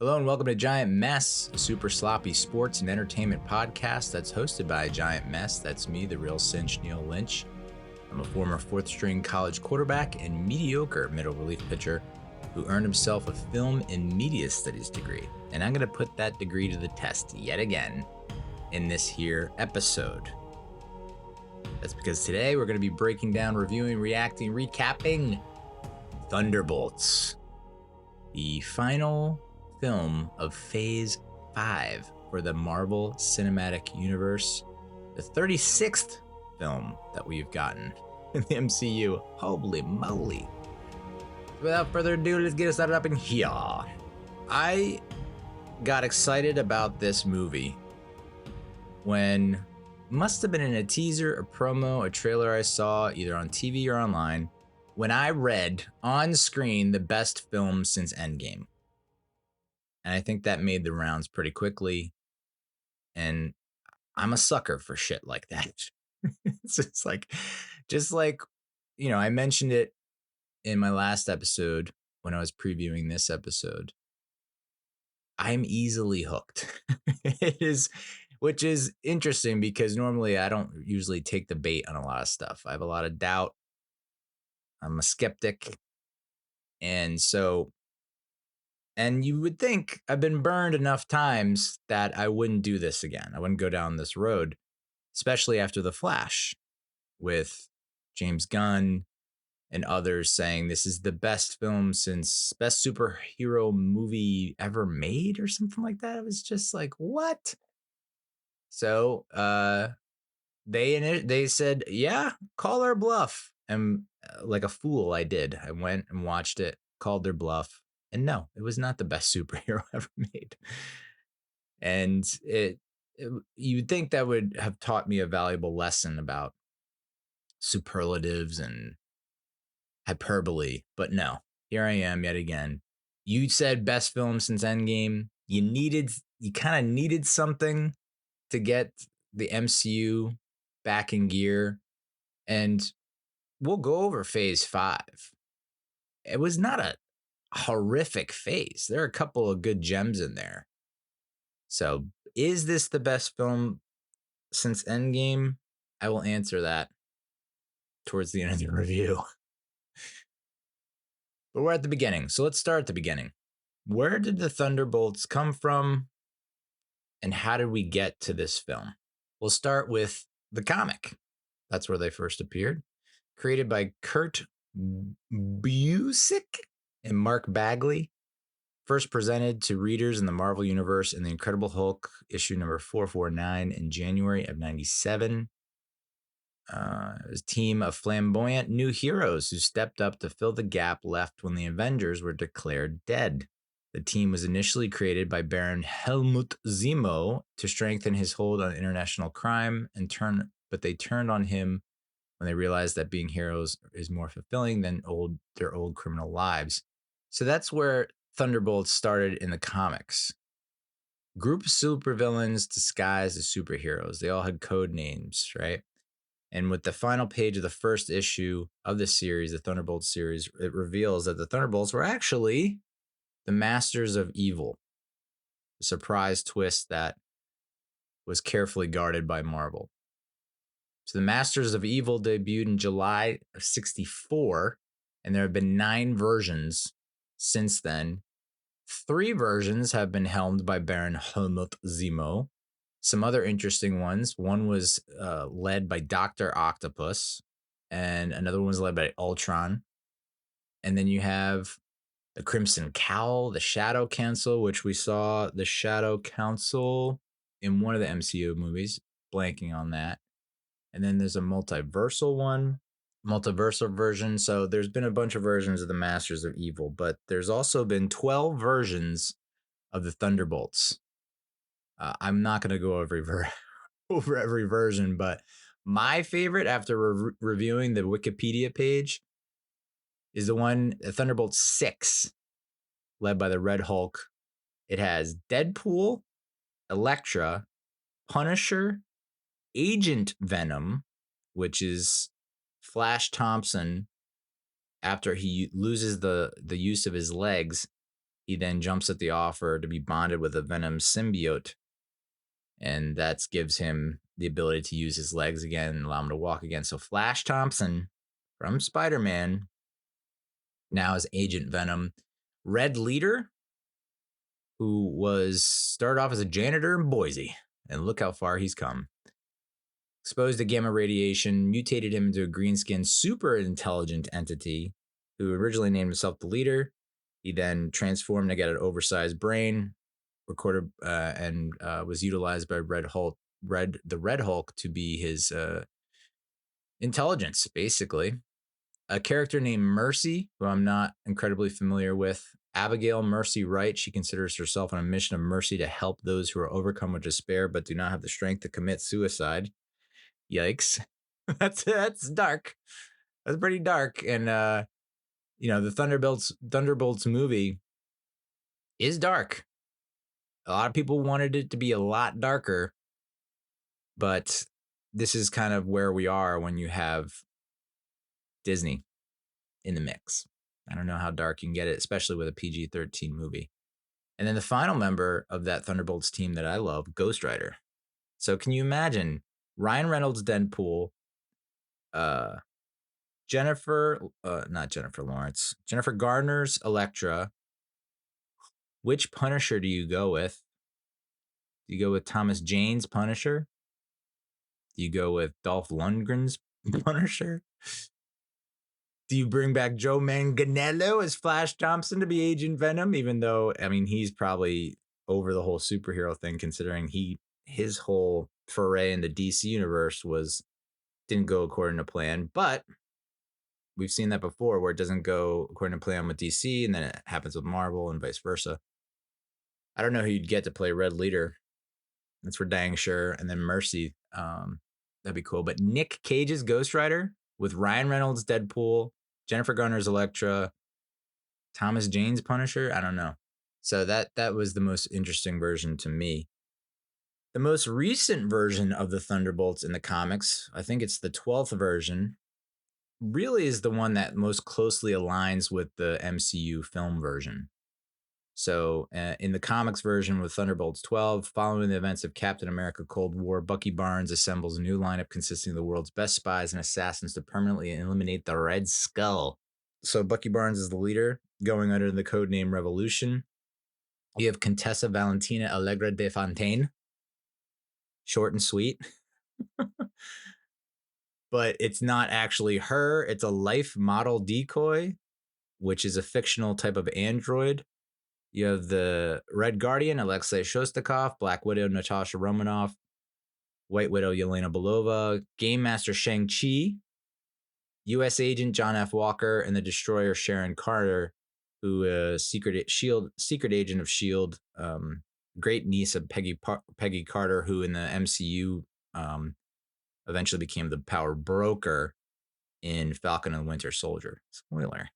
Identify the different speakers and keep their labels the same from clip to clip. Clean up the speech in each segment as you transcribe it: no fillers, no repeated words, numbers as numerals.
Speaker 1: Hello and welcome to Giant Mess, a super sloppy sports and entertainment podcast that's hosted by a giant mess. That's me, the real cinch, Neal Lynch. I'm a former fourth-string college quarterback and mediocre middle relief pitcher who earned himself a film and media studies degree. And I'm going to put that degree to the test yet again in this here episode. That's because today we're going to be breaking down, reviewing, reacting, recapping Thunderbolts, the final film of Phase 5 for the Marvel Cinematic Universe, the 36th film that we've gotten in the MCU. Holy moly. Without further ado, let's get it started up in here. I got excited about this movie when must have been in a teaser, a promo, a trailer I saw either on TV or online when I read on screen the best film since Endgame. And I think that made the rounds pretty quickly. And I'm a sucker for shit like that. It's just like, I mentioned it in my last episode when I was previewing this episode. I'm easily hooked. Which is interesting because normally I don't usually take the bait on a lot of stuff. I have a lot of doubt. I'm a skeptic. And you would think I've been burned enough times that I wouldn't do this again. I wouldn't go down this road, especially after The Flash with James Gunn and others saying this is the best film since best superhero movie ever made or something like that. It was just like, what? So they said, yeah, call our bluff. And like a fool, I did. I went and watched it, called their bluff. And no, it was not the best superhero ever made. And you'd think that would have taught me a valuable lesson about superlatives and hyperbole. But no, here I am yet again. You said best film since Endgame. You kind of needed something to get the MCU back in gear. And we'll go over Phase 5. It was not a horrific phase. There are a couple of good gems in there. So, is this the best film since Endgame? I will answer that towards the end of the review. But we're at the beginning. So let's start at the beginning. Where did the Thunderbolts come from? And how did we get to this film? We'll start with the comic. That's where they first appeared. Created by Kurt Busiek and Mark Bagley. First presented to readers in the Marvel Universe in The Incredible Hulk, issue number 449 in January of 97. It was a team of flamboyant new heroes who stepped up to fill the gap left when the Avengers were declared dead. The team was initially created by Baron Helmut Zemo to strengthen his hold on international crime, but they turned on him when they realized that being heroes is more fulfilling than their old criminal lives. So that's where Thunderbolts started in the comics. Group of supervillains disguised as superheroes. They all had code names, right? And with the final page of the first issue of the series, the Thunderbolts series, it reveals that the Thunderbolts were actually the Masters of Evil. A surprise twist that was carefully guarded by Marvel. So the Masters of Evil debuted in July of 64, and there have been 9 versions since then. 3 versions have been helmed by Baron Helmut Zemo. Some other interesting ones. One was led by Dr. Octopus, and another one was led by Ultron. And then you have the Crimson Cowl, the Shadow Council, which we saw the Shadow Council in one of the MCU movies, blanking on that. And then there's a multiversal version. So there's been a bunch of versions of the Masters of Evil, but there's also been 12 versions of the Thunderbolts. I'm not going to go over every version, but my favorite after reviewing the Wikipedia page is the one, Thunderbolt 6, led by the Red Hulk. It has Deadpool, Elektra, Punisher, Agent Venom, which is Flash Thompson. After he loses the use of his legs, He then jumps at the offer to be bonded with a Venom symbiote, and that gives him the ability to use his legs again and allow him to walk again. So Flash Thompson from Spider-Man now is Agent Venom. Red Leader, who was started off as a janitor in Boise, and look how far he's come. Exposed to gamma radiation, mutated him into a green-skinned super intelligent entity who originally named himself the Leader. He then transformed to get an oversized brain, recorded and was utilized by the Red Hulk to be his intelligence, basically. A character named Mercy, who I'm not incredibly familiar with. Abigail Mercy Wright. She considers herself on a mission of mercy to help those who are overcome with despair but do not have the strength to commit suicide. Yikes. That's dark. That's pretty dark. And the Thunderbolts movie is dark. A lot of people wanted it to be a lot darker, but this is kind of where we are when you have Disney in the mix. I don't know how dark you can get it, especially with a PG-13 movie. And then the final member of that Thunderbolts team that I love, Ghost Rider. So can you imagine Ryan Reynolds' Deadpool, Jennifer Garner's Elektra. Which Punisher do you go with? Do you go with Thomas Jane's Punisher? Do you go with Dolph Lundgren's Punisher? Do you bring back Joe Manganiello as Flash Thompson to be Agent Venom? Even though, I mean, he's probably over the whole superhero thing, considering his whole foray in the DC universe didn't go according to plan. But we've seen that before, where it doesn't go according to plan with DC, and then it happens with Marvel and vice versa. I don't know who you'd get to play Red Leader. That's for dang sure. And then Mercy, that'd be cool. But Nick Cage's Ghost Rider with Ryan Reynolds' Deadpool, Jennifer Garner's Elektra, Thomas Jane's Punisher. I don't know. So that was the most interesting version to me. The most recent version of the Thunderbolts in the comics, I think it's the 12th version, really is the one that most closely aligns with the MCU film version. So in the comics version with Thunderbolts 12, following the events of Captain America Cold War, Bucky Barnes assembles a new lineup consisting of the world's best spies and assassins to permanently eliminate the Red Skull. So Bucky Barnes is the leader, going under the codename Revolution. You have Contessa Valentina Allegra de Fontaine. Short and sweet. But it's not actually her. It's a life model decoy, which is a fictional type of android. You have the Red Guardian, Alexei Shostakov, Black Widow, Natasha Romanoff, White Widow, Yelena Belova, Game Master Shang-Chi, U.S. Agent John F. Walker, and the Destroyer Sharon Carter, who is secret agent of S.H.I.E.L.D., great niece of Peggy Carter, who in the MCU eventually became the power broker in Falcon and Winter Soldier. Spoiler.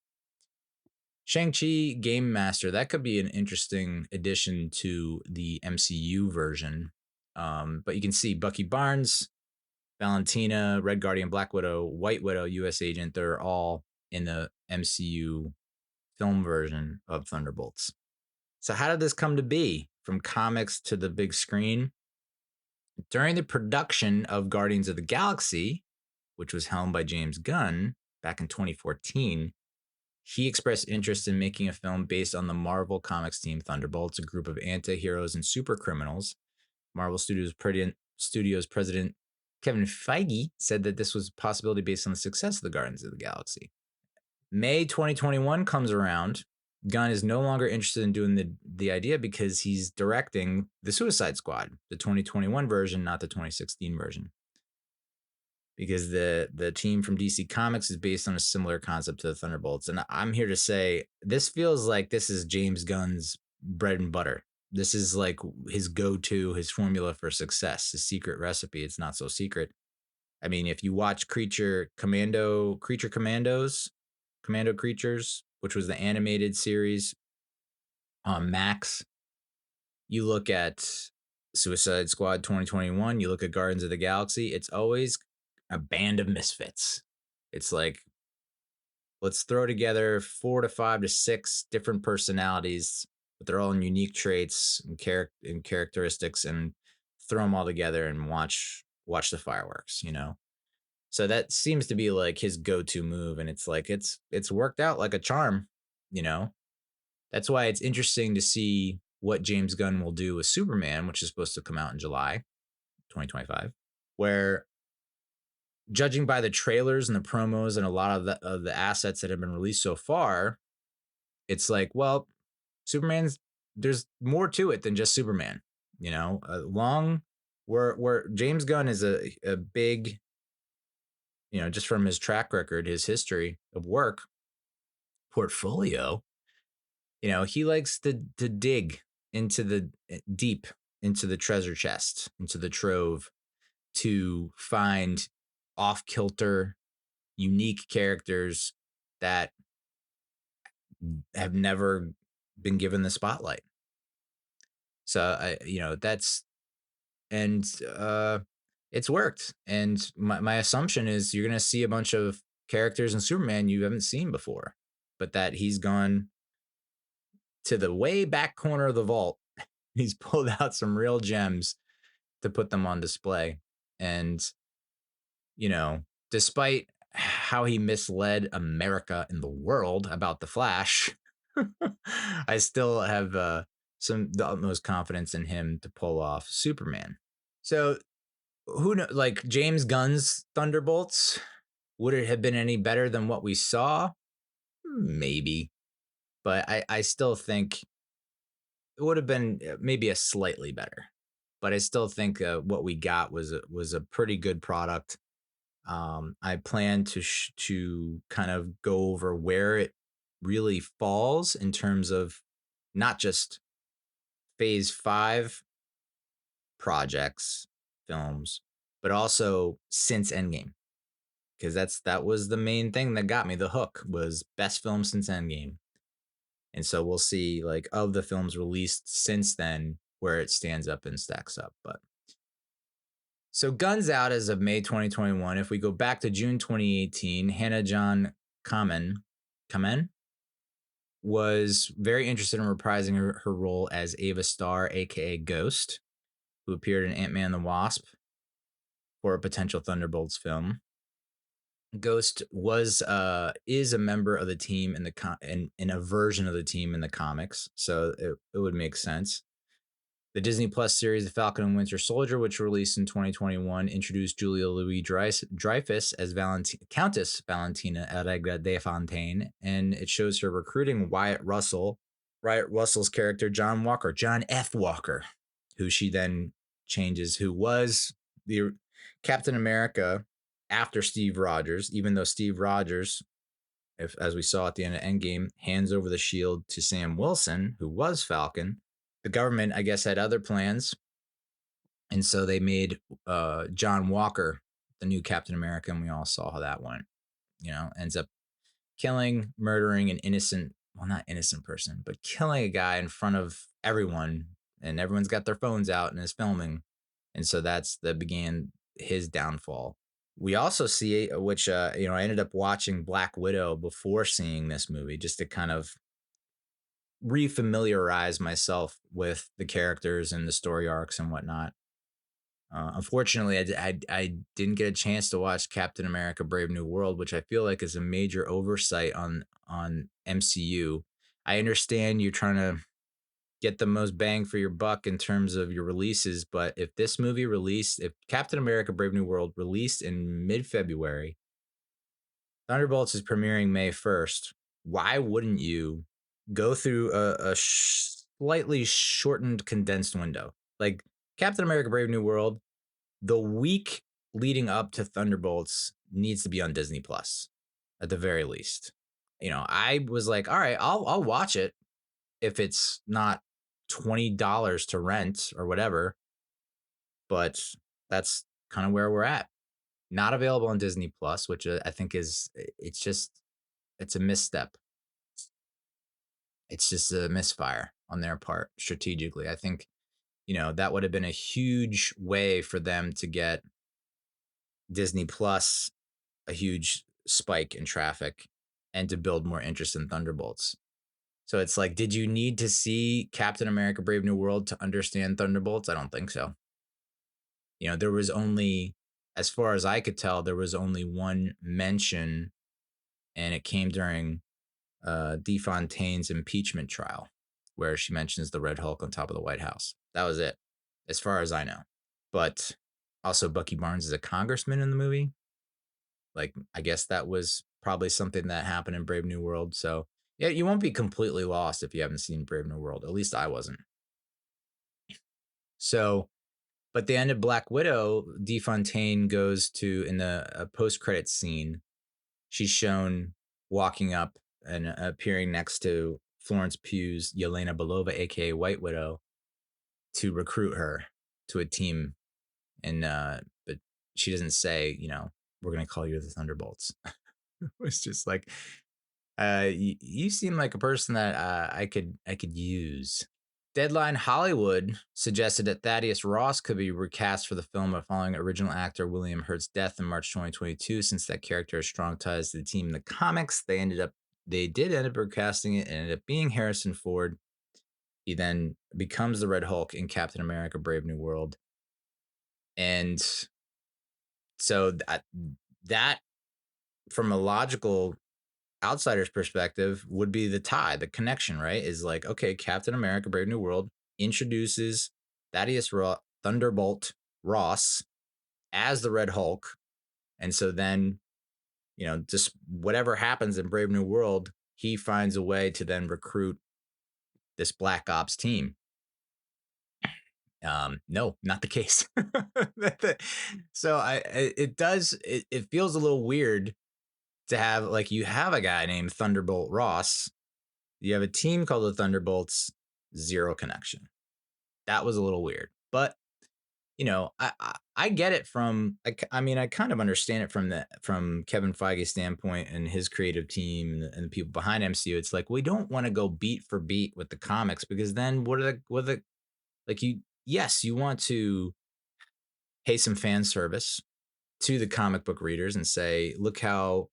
Speaker 1: Shang-Chi Game Master, that could be an interesting addition to the MCU version. But you can see Bucky Barnes, Valentina, Red Guardian, Black Widow, White Widow, U.S. Agent, they're all in the MCU film version of Thunderbolts. So how did this come to be? From comics to the big screen? During the production of Guardians of the Galaxy, which was helmed by James Gunn back in 2014, he expressed interest in making a film based on the Marvel Comics team Thunderbolts, a group of anti-heroes and super criminals. Marvel Studios president Kevin Feige said that this was a possibility based on the success of the Guardians of the Galaxy. May 2021 comes around. Gunn is no longer interested in doing the idea because he's directing the Suicide Squad, the 2021 version, not the 2016 version. Because the team from DC Comics is based on a similar concept to the Thunderbolts. And I'm here to say, this feels like this is James Gunn's bread and butter. This is like his go-to, his formula for success, his secret recipe. It's not so secret. I mean, if you watch Commando Creatures, which was the animated series on Max, you look at Suicide Squad 2021, you look at Guardians of the Galaxy, it's always a band of misfits. It's like, let's throw together 4 to 5 to 6 different personalities but they're all in unique traits and characteristics, and throw them all together and watch the fireworks. So that seems to be like his go-to move, and it's like it's worked out like a charm. You know, that's why it's interesting to see what James Gunn will do with Superman, which is supposed to come out in July 2025, where judging by the trailers and the promos and a lot of the assets that have been released so far, it's like, well, Superman's there's more to it than just Superman. Where James Gunn is a big, just from his track record, his history of work portfolio, he likes to dig into the deep into the treasure chest, into the trove, to find off kilter, unique characters that have never been given the spotlight. So that's and it's worked. And my assumption is you're gonna see a bunch of characters in Superman you haven't seen before, but that he's gone to the way back corner of the vault. He's pulled out some real gems to put them on display. And despite how he misled America and the world about the Flash, I still have the utmost confidence in him to pull off Superman. So who knows? Like James Gunn's Thunderbolts, would it have been any better than what we saw? Maybe, but I still think it would have been maybe a slightly better. But I still think what we got was a pretty good product. I plan to kind of go over where it really falls in terms of not just phase 5 projects, films, but also since Endgame. Because that was the main thing that got me the hook, was best film since Endgame. And so we'll see, like, of the films released since then, where it stands up and stacks up. But so Guns Out as of May 2021. If we go back to June 2018, Hannah John Kamen was very interested in reprising her role as Ava Starr, aka Ghost, who appeared in Ant-Man and the Wasp for a potential Thunderbolts film. Ghost is a member of the team in a version of the team in the comics, so it would make sense. The Disney Plus series The Falcon and Winter Soldier, which released in 2021, introduced Julia Louis-Dreyfus as Countess Valentina Allegra de Fontaine, and it shows her recruiting Wyatt Russell's character John F. Walker, who she then changes, who was the Captain America after Steve Rogers, even though Steve Rogers, as we saw at the end of Endgame, hands over the shield to Sam Wilson, who was Falcon. The government, I guess, had other plans, and so they made John Walker the new Captain America, and we all saw how that went. Ends up murdering an not innocent person, but killing a guy in front of everyone, and everyone's got their phones out and is filming, and so that began his downfall. We also see, which I ended up watching Black Widow before seeing this movie, just to kind of refamiliarize myself with the characters and the story arcs and whatnot. Unfortunately, I didn't get a chance to watch Captain America: Brave New World, which I feel like is a major oversight on MCU. I understand you're trying to get the most bang for your buck in terms of your releases, but if Captain America: Brave New World released in mid-February, Thunderbolts is premiering May 1st, why wouldn't you go through a slightly shortened, condensed window? Like Captain America: Brave New World, the week leading up to Thunderbolts needs to be on Disney Plus at the very least. I was like, all right, I'll watch it if it's not $20 to rent or whatever. But that's kind of where we're at. Not available on Disney Plus, which I think it's a misstep. It's just a misfire on their part strategically. I think, that would have been a huge way for them to get Disney Plus a huge spike in traffic and to build more interest in Thunderbolts. So it's like, did you need to see Captain America Brave New World to understand Thunderbolts? I don't think so. There was only, as far as I could tell, there was only one mention, and it came during DeFontaine's impeachment trial, where she mentions the Red Hulk on top of the White House. That was it, as far as I know. But also, Bucky Barnes is a congressman in the movie. Like, I guess that was probably something that happened in Brave New World. So, yeah, you won't be completely lost if you haven't seen Brave New World. At least I wasn't. So, but the end of Black Widow, DeFontaine goes to, in the post-credits scene, she's shown walking up and appearing next to Florence Pugh's Yelena Belova, aka White Widow, to recruit her to a team. And but she doesn't say, we're gonna call you the Thunderbolts. It's just like, you seem like a person that I could use. Deadline Hollywood suggested that Thaddeus Ross could be recast for the film following original actor William Hurt's death in March 2022. Since that character has strong ties to the team in the comics, they did end up recasting it, and ended up being Harrison Ford. He then becomes the Red Hulk in Captain America: Brave New World, and so that from a logical outsider's perspective would be the tie, the connection, right? Is like, okay, Captain America Brave New World introduces Thaddeus Thunderbolt Ross as the Red Hulk. And so then, just whatever happens in Brave New World, he finds a way to then recruit this Black Ops team. No, not the case. So it feels a little weird to have, like, you have a guy named Thunderbolt Ross, you have a team called the Thunderbolts, zero connection. That was a little weird, but I get it from, I mean, I kind of understand it from Kevin Feige's standpoint and his creative team and the people behind MCU. It's like, we don't want to go beat for beat with the comics, because then what are the like, you want to pay some fan service to the comic book readers and say, look how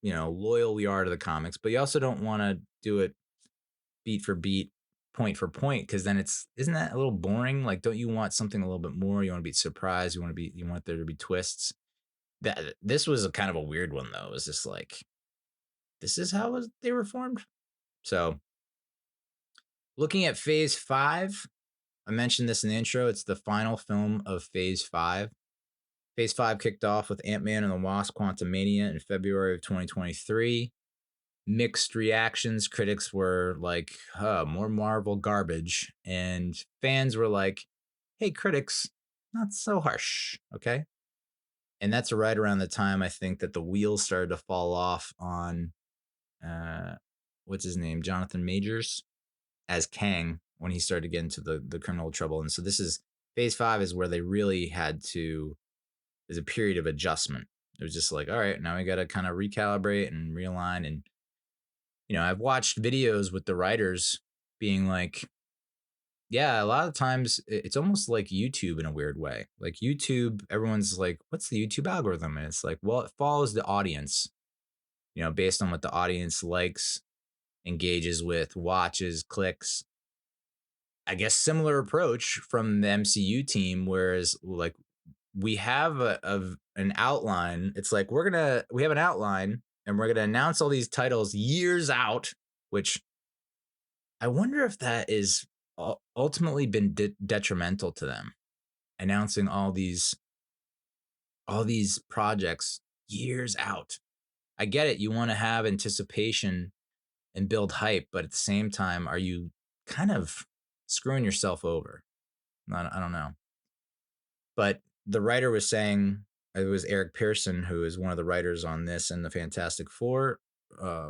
Speaker 1: loyal we are to the comics, but you also don't want to do it beat for beat, point for point, because then isn't that a little boring? Like, don't you want something a little bit more? You want to be surprised. You want there to be twists. This was a kind of a weird one, though. It was just like, this is how they were formed. So, looking at Phase 5, I mentioned this in the intro. It's the final film of Phase 5. Phase 5 kicked off with Ant-Man and the Wasp: Quantumania in February of 2023. Mixed reactions. Critics were like, more Marvel garbage. And fans were like, hey, critics, not so harsh, okay? And that's right around the time, I think, that the wheels started to fall off on, what's his name? Jonathan Majors as Kang, when he started to get into the criminal trouble. And so Phase 5 is where they really there's a period of adjustment. It was just like, all right, now we got to kind of recalibrate and realign. And I've watched videos with the writers being like, yeah, a lot of times it's almost like YouTube in a weird way. Like YouTube, everyone's like, what's the YouTube algorithm? And it's like, well, it follows the audience, based on what the audience likes, engages with, watches, clicks. I guess similar approach from the MCU team, whereas like we have an outline. It's like, we have an outline and we're going to announce all these titles years out, which I wonder if that is ultimately been detrimental to them, announcing all these projects years out. I get it. You want to have anticipation and build hype, but at the same time, are you kind of screwing yourself over? I don't know. But the writer was saying, it was Eric Pearson, who is one of the writers on this and the Fantastic Four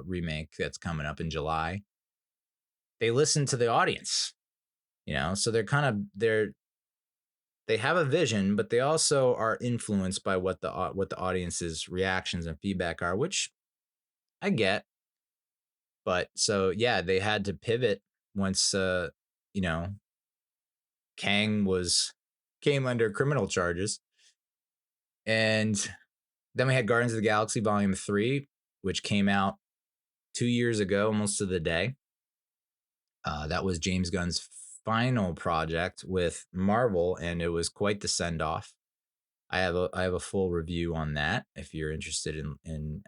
Speaker 1: remake that's coming up in July. They listen to the audience, so they have a vision, but they also are influenced by what the audience's reactions and feedback are, which I get. But so yeah, they had to pivot once Kang came under criminal charges. And then we had Guardians of the Galaxy Volume 3, which came out 2 years ago, almost to the day. That was James Gunn's final project with Marvel, and it was quite the send off. I have a full review on that if you're interested in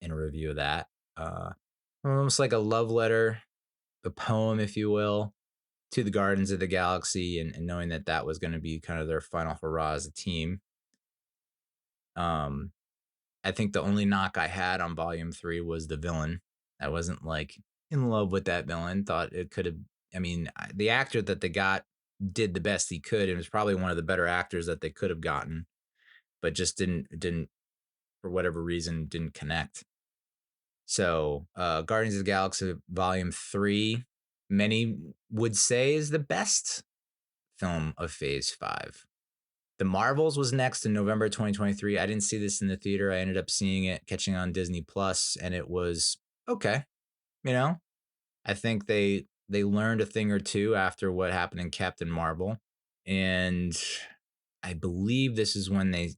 Speaker 1: a review of that. Uh, Almost like a love letter, a poem, if you will, to the Guardians of the Galaxy, and knowing that that was going to be kind of their final hurrah as a team. Um, I think the only knock I had on Volume 3 was the villain. I wasn't like in love with that villain. Thought it could have. I mean, the actor that they got did the best he could, and was probably one of the better actors that they could have gotten, but just didn't for whatever reason didn't connect. So, Guardians of the Galaxy Volume 3, many would say is the best film of Phase 5. The Marvels was next in November 2023. I didn't see this in the theater. I ended up seeing it, catching on Disney Plus, and it was okay. You know, I think they learned a thing or two after what happened in Captain Marvel, and I believe this is when the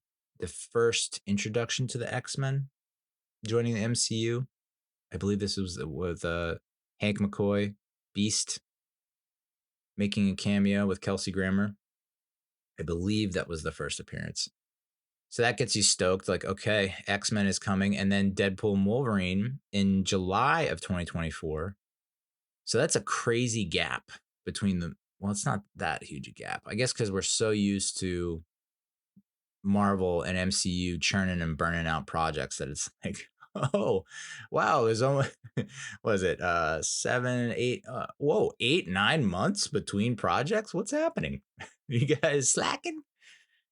Speaker 1: first introduction to the X-Men joining the MCU. I believe this was with Hank McCoy, Beast, making a cameo with Kelsey Grammer. I believe that was the first appearance. So that gets you stoked, like, okay, X-Men is coming, and then Deadpool and Wolverine in July of 2024. So that's a crazy gap between the, well, it's not that huge a gap. I guess because we're so used to Marvel and MCU churning and burning out projects that it's like, oh, wow, there's only, was it 7, 8, whoa, 8, 9 months between projects? What's happening? You guys slacking?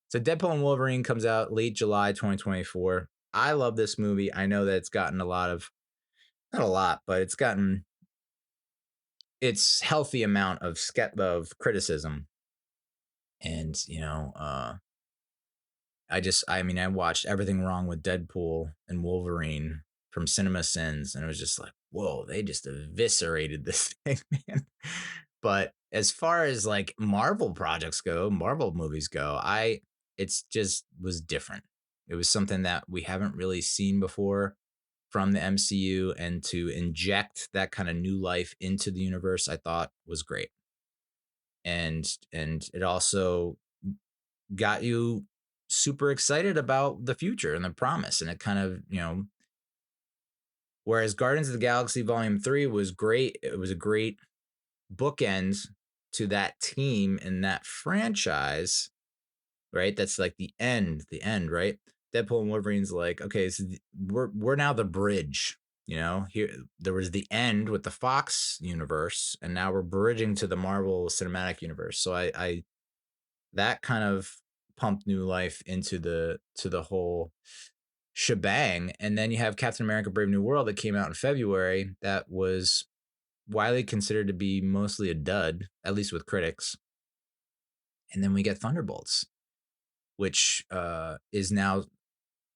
Speaker 1: So Deadpool and Wolverine comes out late July 2024. I love this movie. I know that it's gotten a lot of, not a lot, but it's gotten its healthy amount of criticism. And, I mean, I watched Everything Wrong with Deadpool and Wolverine from Cinema Sins, and it was just like, whoa, they just eviscerated this thing, man. But as far as like Marvel projects go, Marvel movies go, it's just was different. It was something that we haven't really seen before from the MCU, and to inject that kind of new life into the universe, I thought was great. And it also got you super excited about the future and the promise, and it kind of, whereas Guardians of the Galaxy Volume 3 was great, it was a great bookend to that team and that franchise, right? That's like the end, right? Deadpool and Wolverine's like, okay, so we're now the bridge. Here there was the end with the Fox universe, and now we're bridging to the Marvel Cinematic Universe. So I that kind of pumped new life into the whole shebang. And then you have Captain America: Brave New World that came out in February, that was widely considered to be mostly a dud, at least with critics. And then we get Thunderbolts, which is now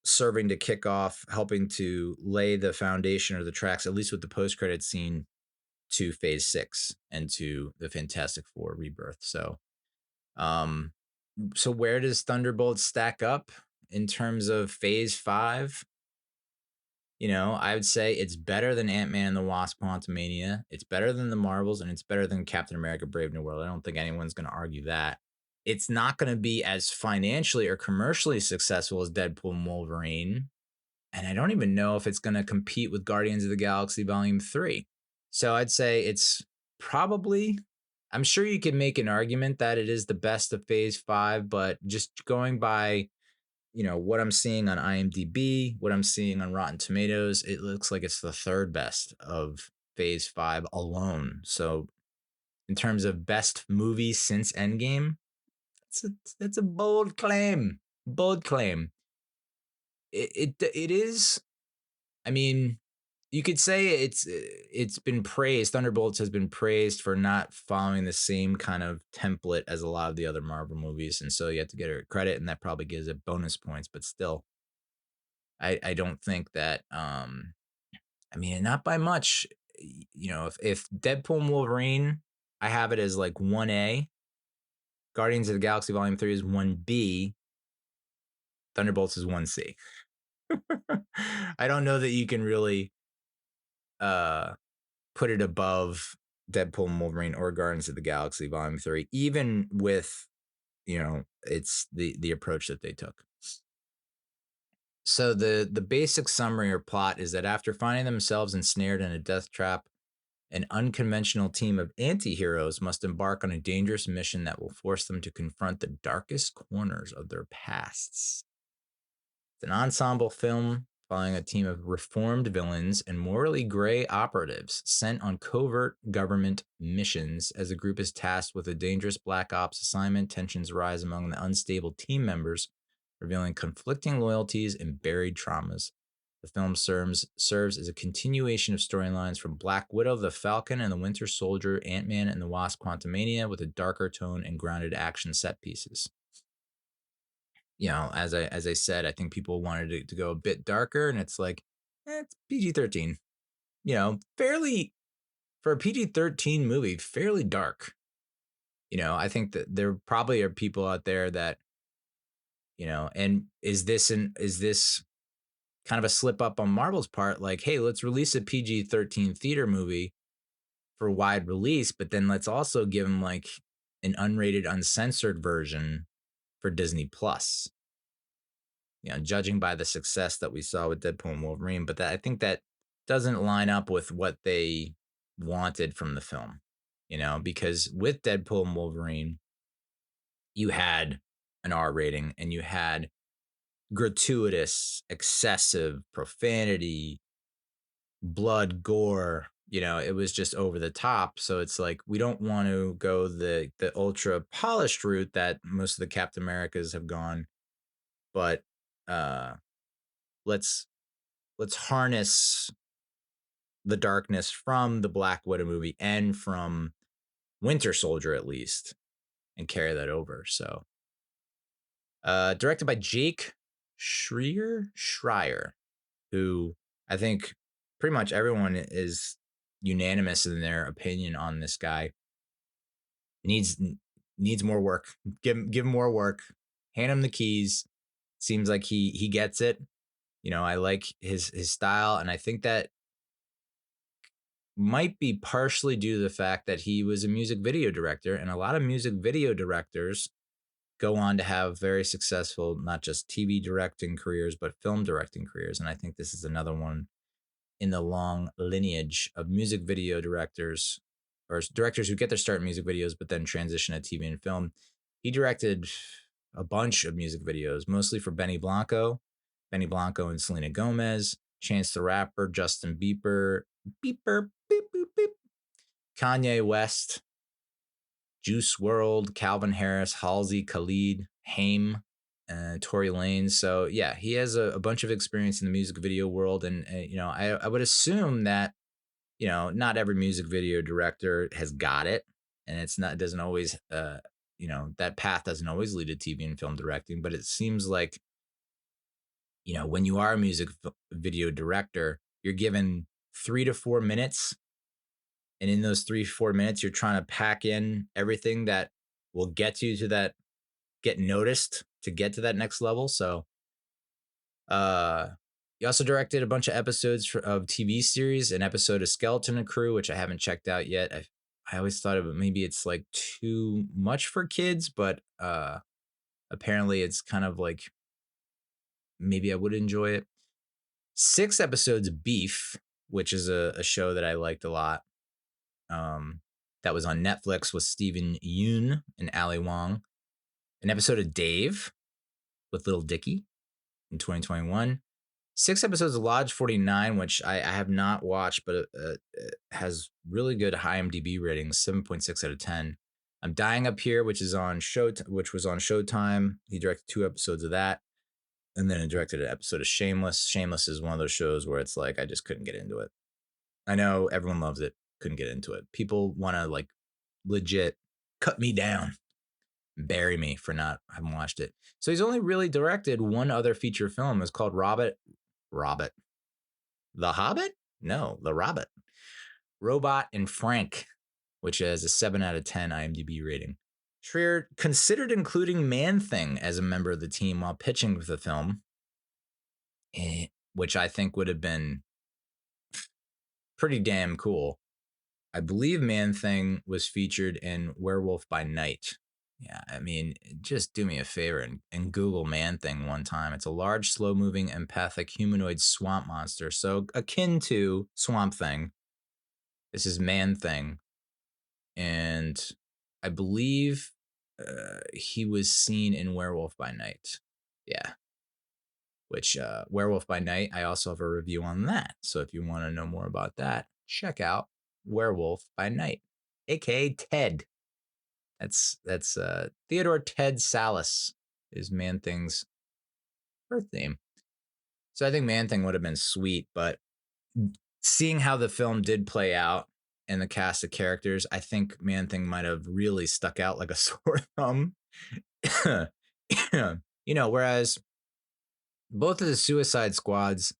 Speaker 1: serving to kick off, helping to lay the foundation or the tracks, at least with the post-credit scene, to Phase 6 and to the Fantastic Four Rebirth. Um, so where does Thunderbolts stack up in terms of Phase 5? I would say it's better than Ant-Man and the Wasp: Quantumania. It's better than the Marvels, and it's better than Captain America: Brave New World. I don't think anyone's going to argue that. It's not going to be as financially or commercially successful as Deadpool and Wolverine, and I don't even know if it's going to compete with Guardians of the Galaxy Volume 3. So I'd say it's probably, I'm sure you could make an argument that it is the best of Phase 5, but just going by, what I'm seeing on IMDb, what I'm seeing on Rotten Tomatoes, it looks like it's the third best of Phase 5 alone. So in terms of best movie since Endgame, it's a bold claim. Bold claim. It is. I mean, you could say it's been praised. Thunderbolts has been praised for not following the same kind of template as a lot of the other Marvel movies, and so you have to get her credit, and that probably gives it bonus points. But still, I don't think that. I mean, not by much. If Deadpool and Wolverine, I have it as like 1A. Guardians of the Galaxy Volume 3 is 1B. Thunderbolts is 1C. I don't know that you can really put it above Deadpool and Wolverine or Guardians of the Galaxy Volume 3, even with, it's the approach that they took. So the basic summary or plot is that after finding themselves ensnared in a death trap, an unconventional team of antiheroes must embark on a dangerous mission that will force them to confront the darkest corners of their pasts. It's an ensemble film following a team of reformed villains and morally gray operatives sent on covert government missions. As the group is tasked with a dangerous black ops assignment, tensions rise among the unstable team members, revealing conflicting loyalties and buried traumas. The film serves as a continuation of storylines from Black Widow, the Falcon, and the Winter Soldier, Ant-Man, and the Wasp: Quantumania, with a darker tone and grounded action set pieces. As I said, I think people wanted it to go a bit darker, and it's like, it's PG-13. Fairly, for a PG-13 movie, fairly dark. I think that there probably are people out there that, and is this kind of a slip up on Marvel's part? Like, hey, let's release a PG-13 theater movie for wide release, but then let's also give them like an unrated, uncensored version for Disney Plus. Judging by the success that we saw with Deadpool and Wolverine, but I think that doesn't line up with what they wanted from the film, because with Deadpool and Wolverine, you had an R rating and you had gratuitous, excessive profanity, blood, gore. It was just over the top. So it's like, we don't want to go the ultra polished route that most of the Captain Americas have gone, but let's harness the darkness from the Black Widow movie and from Winter Soldier at least and carry that over. So directed by Jake Schreier, who I think pretty much everyone is unanimous in their opinion on this guy. Needs more work. Give him more work. Hand him the keys. Seems like he gets it. I like his style, and I think that might be partially due to the fact that he was a music video director, and a lot of music video directors go on to have very successful, not just TV directing careers, but film directing careers. And I think this is another one in the long lineage of music video directors, or directors who get their start in music videos, but then transition to TV and film. He directed a bunch of music videos, mostly for Benny Blanco and Selena Gomez, Chance the Rapper, Justin Bieber, beep, beep, beep, Kanye West, Juice WRLD, Calvin Harris, Halsey, Khalid, Haim, Tory Lanez. So yeah, he has a bunch of experience in the music video world, and I would assume that not every music video director has got it, and it doesn't always that path doesn't always lead to TV and film directing. But it seems like when you are a music video director, you're given 3 to 4 minutes. And in those 3-4 minutes, you're trying to pack in everything that will get you to that, get noticed to get to that next level. So he also directed a bunch of episodes of TV series, an episode of Skeleton Crew, which I haven't checked out yet. I always thought of it, maybe it's like too much for kids, but apparently it's kind of like, maybe I would enjoy it. 6 episodes of Beef, which is a show that I liked a lot. That was on Netflix with Steven Yeun and Ali Wong. An episode of Dave with Little Dicky in 2021. 6 episodes of Lodge 49, which I have not watched, but it has really good IMDb ratings, 7.6 out of 10. I'm Dying Up Here, which was on Showtime. He directed 2 episodes of that. And then I directed an episode of Shameless. Shameless is one of those shows where it's like, I just couldn't get into it. I know everyone loves it. Couldn't get into it. People want to like legit cut me down, bury me for not having watched it. So he's only really directed one other feature film. It's called Robot. The Hobbit? No, The Robot. Robot and Frank, which has a 7 out of 10 IMDb rating. Schreier considered including Man-Thing as a member of the team while pitching for the film, which I think would have been pretty damn cool. I believe Man-Thing was featured in Werewolf by Night. Yeah, I mean, just do me a favor and Google Man-Thing one time. It's a large, slow-moving, empathic humanoid swamp monster, so akin to Swamp Thing. This is Man-Thing, and I believe he was seen in Werewolf by Night. Yeah, which Werewolf by Night, I also have a review on that. So if you want to know more about that, check out Werewolf by Night, aka Ted. That's Theodore Ted Salas is Man Thing's birth name. So I think Man Thing would have been sweet, but seeing how the film did play out and the cast of characters, I think Man Thing might have really stuck out like a sore thumb. Whereas both of the Suicide Squads,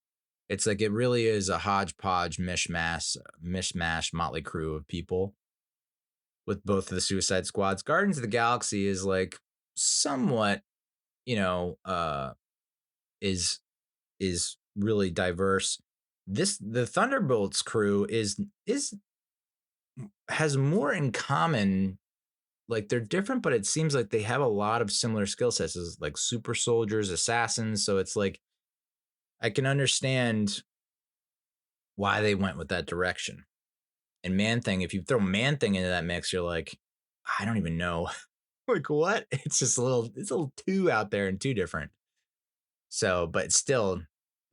Speaker 1: it's like it really is a hodgepodge mishmash motley crew of people with both of the Suicide Squads. Guardians of the Galaxy is like somewhat, is really diverse. The Thunderbolts crew has more in common. Like they're different, but it seems like they have a lot of similar skill sets as like super soldiers, assassins. So it's like I can understand why they went with that direction. And Man Thing, if you throw Man Thing into that mix, you're like, I don't even know. Like what? It's a little too out there and too different. So, but it's still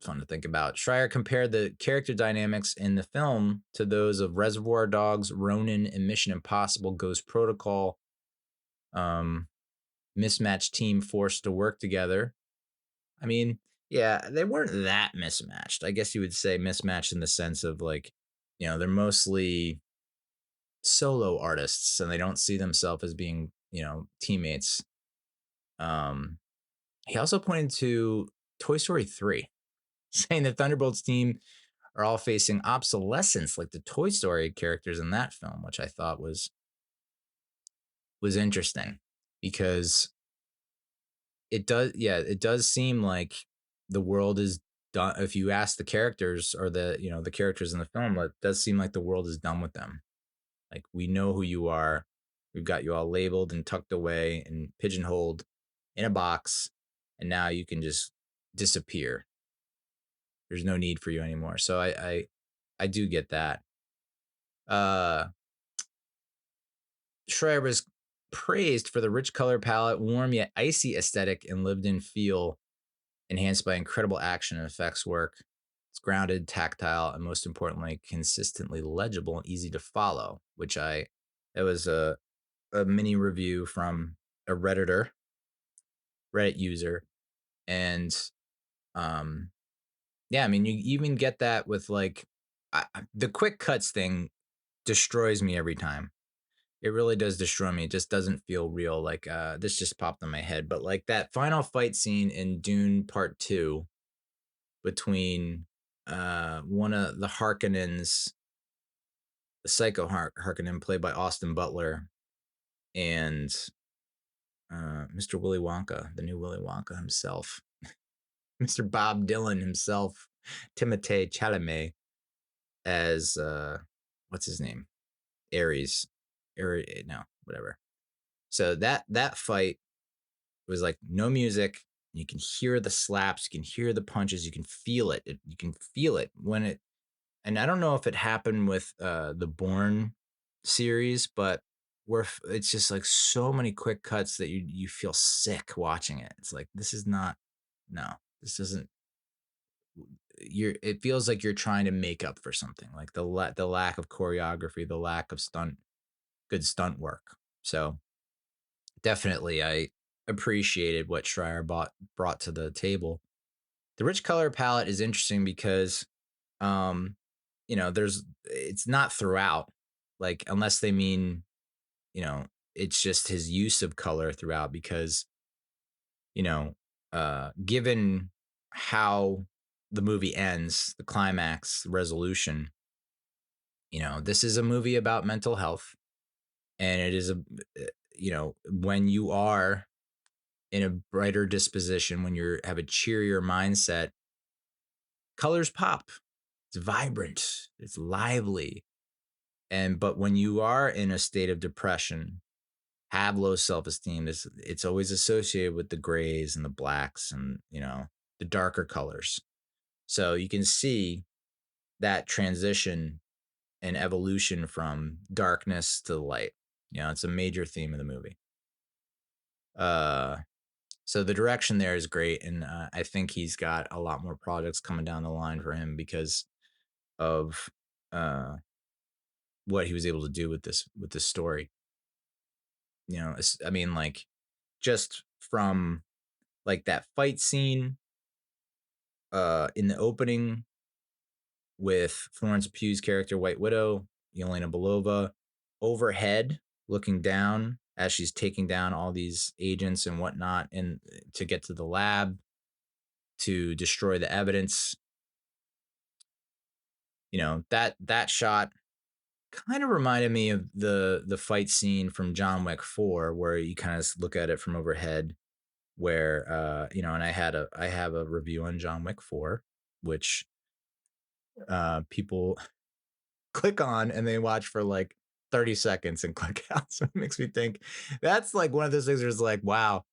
Speaker 1: fun to think about. Schreier compared the character dynamics in the film to those of Reservoir Dogs, Ronin, and Mission Impossible Ghost Protocol. Mismatched team forced to work together. I mean, yeah, they weren't that mismatched. I guess you would say mismatched in the sense of like, they're mostly solo artists and they don't see themselves as being, teammates. He also pointed to Toy Story 3, saying the Thunderbolts team are all facing obsolescence like the Toy Story characters in that film, which I thought was interesting because it does seem like the world is done. If you ask the characters or the characters in the film, it does seem like the world is done with them. Like we know who you are. We've got you all labeled and tucked away and pigeonholed in a box, and now you can just disappear. There's no need for you anymore. So I do get that. Schreier was praised for the rich color palette, warm yet icy aesthetic, and lived-in feel, enhanced by incredible action and effects work. It's grounded, tactile, and most importantly, consistently legible and easy to follow. It was a mini review from a Reddit user, and yeah, I mean, you even get that with like the quick cuts thing destroys me every time. It really does destroy me. It just doesn't feel real. Like this just popped in my head, but like that final fight scene in Dune Part 2 between one of the Harkonnens, the Psycho Harkonnen played by Austin Butler, and Mr. Willy Wonka, the new Willy Wonka himself, Mr. Bob Dylan himself, Timothée Chalamet as what's his name? Ares. No, whatever. So that fight was like no music. You can hear the slaps, you can hear the punches, you can feel it. You can feel it when it. And I don't know if it happened with the Bourne series, but it's just like so many quick cuts that you feel sick watching it. It's like this is not. No, this doesn't. It feels like you're trying to make up for something, like the lack of choreography, the lack of good stunt work. So definitely I appreciated what Schreier brought to the table. The rich color palette is interesting because it's not throughout, like unless they mean, it's just his use of color throughout because, given how the movie ends, the climax, the resolution, this is a movie about mental health, and it is when you are in a brighter disposition, when you have a cheerier mindset, colors pop. It's vibrant. It's lively. But when you are in a state of depression, have low self-esteem, it's always associated with the grays and the blacks and, the darker colors. So you can see that transition and evolution from darkness to light. It's a major theme of the movie. So the direction there is great, and I think he's got a lot more projects coming down the line for him because of uh, what he was able to do with this story. I mean, like, just from like that fight scene in the opening with Florence Pugh's character White Widow, Yelena Belova, overhead looking down as she's taking down all these agents and whatnot, and to get to the lab to destroy the evidence. That shot kind of reminded me of the fight scene from John Wick 4, where you kind of look at it from overhead, where and I have a review on John Wick 4, which people click on and they watch for like 30 seconds and click out. So it makes me think that's like one of those things where it's like, wow,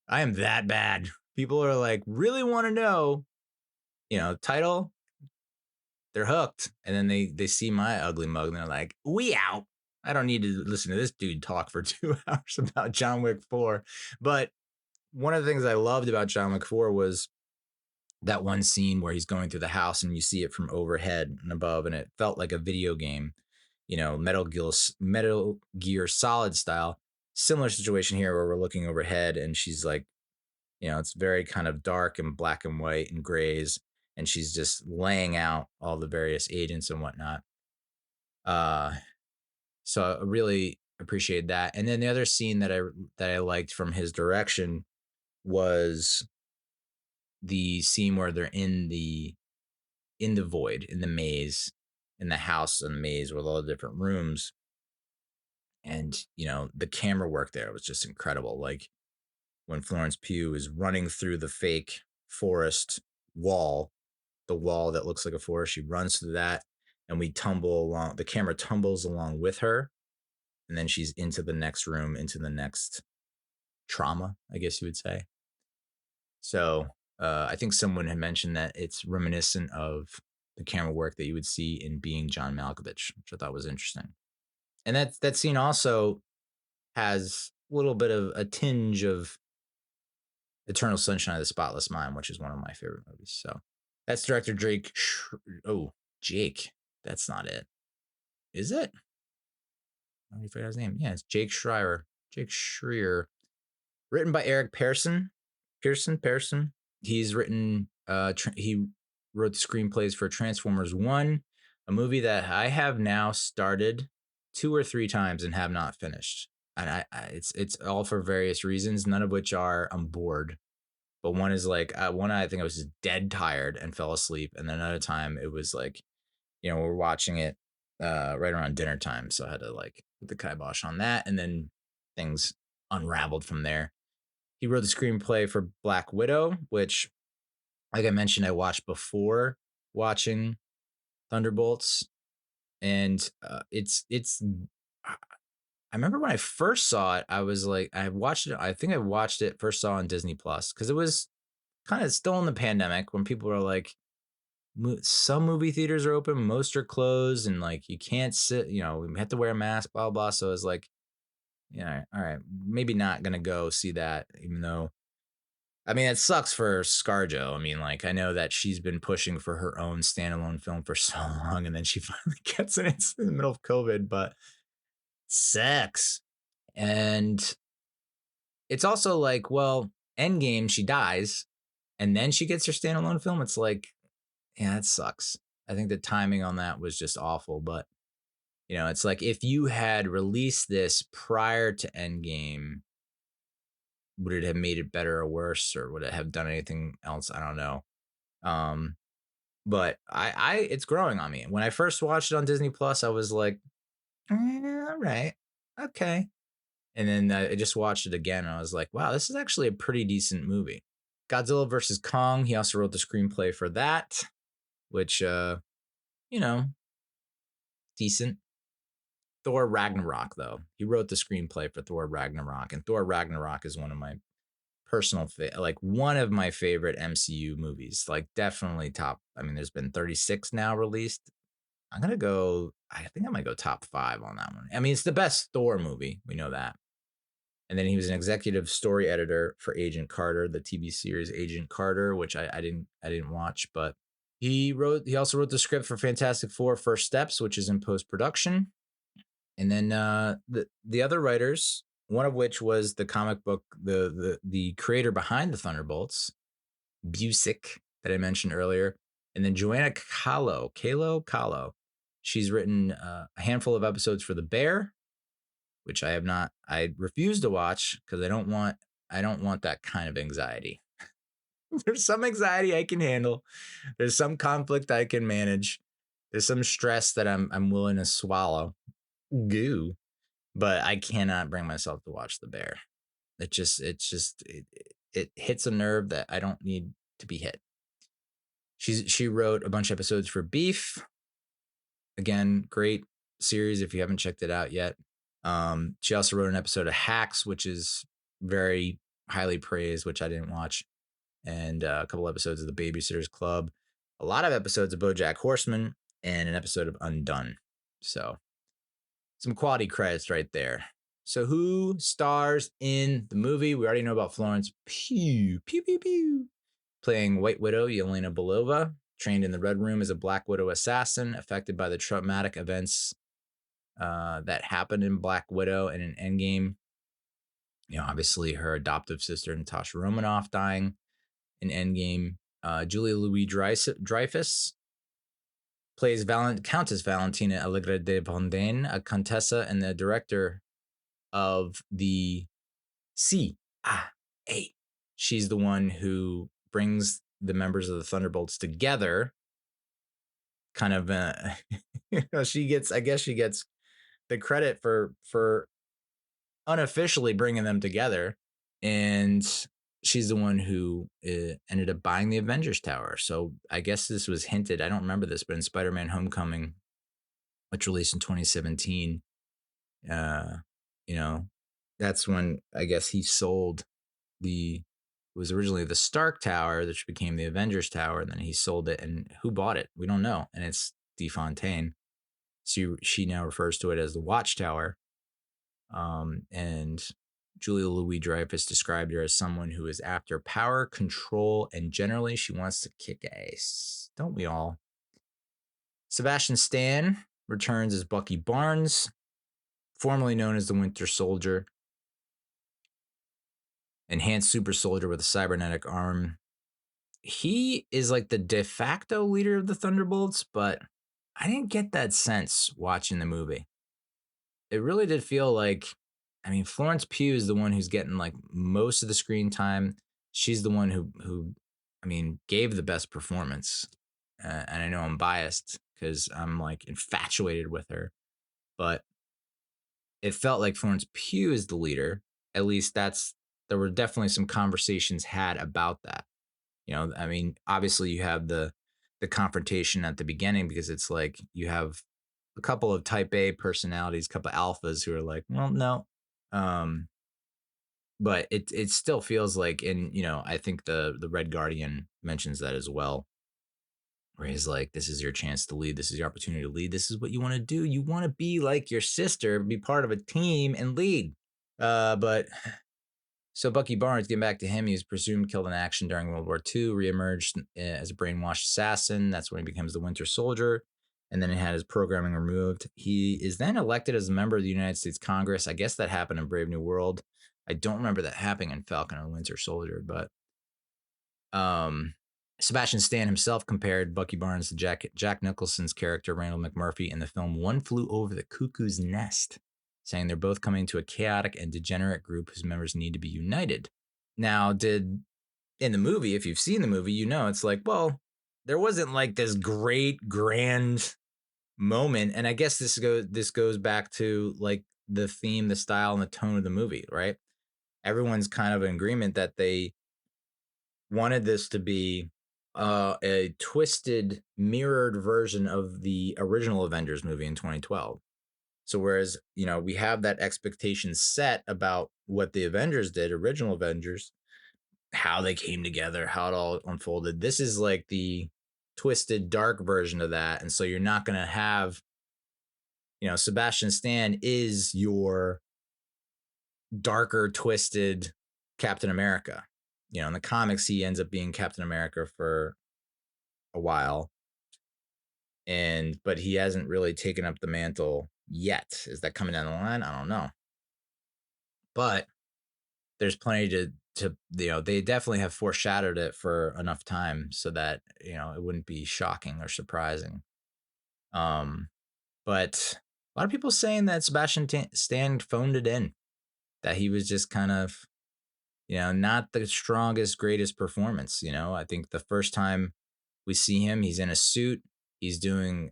Speaker 1: I am that bad. People are like, really want to know, title, they're hooked. And then they see my ugly mug and they're like, we out. I don't need to listen to this dude talk for 2 hours about John Wick 4. But one of the things I loved about John Wick 4 was that one scene where he's going through the house and you see it from overhead and above, and it felt like a video game, Metal Gear Solid style. Similar situation here where we're looking overhead and she's like, it's very kind of dark and black and white and grays, and she's just laying out all the various agents and whatnot. So I really appreciate that. And then the other scene that I liked from his direction was the scene where they're in the void, in the maze, in the house and the maze with all the different rooms. And, the camera work there was just incredible. Like when Florence Pugh is running through the fake forest wall, the wall that looks like a forest, she runs through that and we tumble along, the camera tumbles along with her. And then she's into the next room, into the next trauma, I guess you would say. So I think someone had mentioned that it's reminiscent of the camera work that you would see in Being John Malkovich, which I thought was interesting. And that scene also has a little bit of a tinge of Eternal Sunshine of the Spotless Mind, which is one of my favorite movies. So that's director Jake. Jake. That's not it. Is it? I don't forget his name. Yeah, it's Jake Schreier. Jake Schreier. Written by Eric Pearson. Pearson. He's written. He wrote the screenplays for Transformers 1, a movie that I have now started 2 or 3 times and have not finished. And it's all for various reasons, none of which are I'm bored. But one is like one I think I was just dead tired and fell asleep, and then another time it was like, we're watching it right around dinner time, so I had to like put the kibosh on that, and then things unraveled from there. He wrote the screenplay for Black Widow, which, like I mentioned, I watched before watching Thunderbolts, and it's. I remember when I first saw it, I was like, I watched it. I think I watched it first saw on Disney Plus because it was kind of still in the pandemic when people were like, some movie theaters are open, most are closed, and like you can't sit. We have to wear a mask, blah blah. So I was like, yeah, all right, maybe not gonna go see that, even though. I mean, it sucks for ScarJo. I mean, like, I know that she's been pushing for her own standalone film for so long, and then she finally gets it. It's in the middle of COVID, but sucks. And it's also like, well, Endgame, she dies, and then she gets her standalone film. It's like, yeah, it sucks. I think the timing on that was just awful. But, it's like if you had released this prior to Endgame, would it have made it better or worse, or would it have done anything else? I don't know. But it's growing on me. When I first watched it on Disney Plus, I was like, all right, okay. And then I just watched it again, and I was like, wow, this is actually a pretty decent movie. Godzilla vs. Kong. He also wrote the screenplay for that, which, decent. Thor Ragnarok, though. He wrote the screenplay for Thor Ragnarok, and Thor Ragnarok is one of my one of my favorite MCU movies. Like, definitely top. I mean, there's been 36 now released. I'm gonna go. I think I might go top 5 on that one. I mean, it's the best Thor movie. We know that. And then he was an executive story editor for Agent Carter, the TV series Agent Carter, which I didn't watch, but he also wrote the script for Fantastic Four: First Steps, which is in post production. And then the other writers, one of which was the comic book, the creator behind the Thunderbolts, Busick, that I mentioned earlier, and then Joanna Kalo. She's written a handful of episodes for The Bear, which I have not. I refuse to watch because I don't want that kind of anxiety. There's some anxiety I can handle. There's some conflict I can manage. There's some stress that I'm willing to swallow. Goo. But I cannot bring myself to watch The Bear. It hits a nerve that I don't need to be hit. She wrote a bunch of episodes for Beef. Again, great series if you haven't checked it out yet. She also wrote an episode of Hacks, which is very highly praised, which I didn't watch, and a couple episodes of The Babysitter's Club, a lot of episodes of BoJack Horseman, and an episode of Undone. So some quality credits right there. So who stars in the movie? We already know about Florence Pugh, playing White Widow Yelena Belova, trained in the Red Room as a Black Widow assassin, affected by the traumatic events that happened in Black Widow and in Endgame. Obviously her adoptive sister Natasha Romanoff dying in Endgame. Julia Louis-Dreyfus plays Countess Valentina Allegra de Bondaine, a Contessa and the director of the CIA. She's the one who brings the members of the Thunderbolts together. Kind of, she gets the credit for unofficially bringing them together, and she's the one who ended up buying the Avengers Tower. So I guess this was hinted. I don't remember this, but in Spider-Man: Homecoming, which released in 2017, that's when I guess he sold it was originally the Stark Tower, which became the Avengers Tower, and then he sold it. And who bought it? We don't know. And it's DeFontaine. So she now refers to it as the Watchtower. And Julia Louis-Dreyfus described her as someone who is after power, control, and generally she wants to kick ass. Don't we all? Sebastian Stan returns as Bucky Barnes, formerly known as the Winter Soldier, enhanced super soldier with a cybernetic arm. He is like the de facto leader of the Thunderbolts, but I didn't get that sense watching the movie. It really did feel like, I mean, Florence Pugh is the one who's getting like most of the screen time. She's the one who I mean, gave the best performance. And I know I'm biased because I'm like infatuated with her, but it felt like Florence Pugh is the leader. At least there were definitely some conversations had about that. I mean, obviously you have the confrontation at the beginning because it's like you have a couple of type A personalities, a couple of alphas who are like, well, no. But it still feels like, and I think the Red Guardian mentions that as well, where he's like, this is your chance to lead. This is your opportunity to lead. This is what you want to do. You want to be like your sister, be part of a team and lead. But so Bucky Barnes, getting back to him, he was presumed killed in action during World War II, reemerged as a brainwashed assassin. That's when he becomes the Winter Soldier. And then he had his programming removed. He is then elected as a member of the United States Congress. I guess that happened in Brave New World. I don't remember that happening in Falcon or Winter Soldier, but Sebastian Stan himself compared Bucky Barnes to Jack Nicholson's character, Randall McMurphy, in the film One Flew Over the Cuckoo's Nest, saying they're both coming to a chaotic and degenerate group whose members need to be united. Now, in the movie, if you've seen the movie, it's like, well, there wasn't like this great grand moment. And I guess this goes back to like the theme, the style, and the tone of the movie, right? Everyone's kind of in agreement that they wanted this to be a twisted, mirrored version of the original Avengers movie in 2012. So whereas, we have that expectation set about what the Avengers did, original Avengers, how they came together, how it all unfolded. This is like the twisted, dark version of that. And so you're not going to have, Sebastian Stan is your darker, twisted Captain America. In the comics, he ends up being Captain America for a while. But he hasn't really taken up the mantle yet. Is that coming down the line? I don't know. But there's plenty to they definitely have foreshadowed it for enough time so that it wouldn't be shocking or surprising. But a lot of people saying that Sebastian Stan phoned it in, that he was just kind of not the strongest, greatest performance. I think the first time we see him, he's in a suit. He's going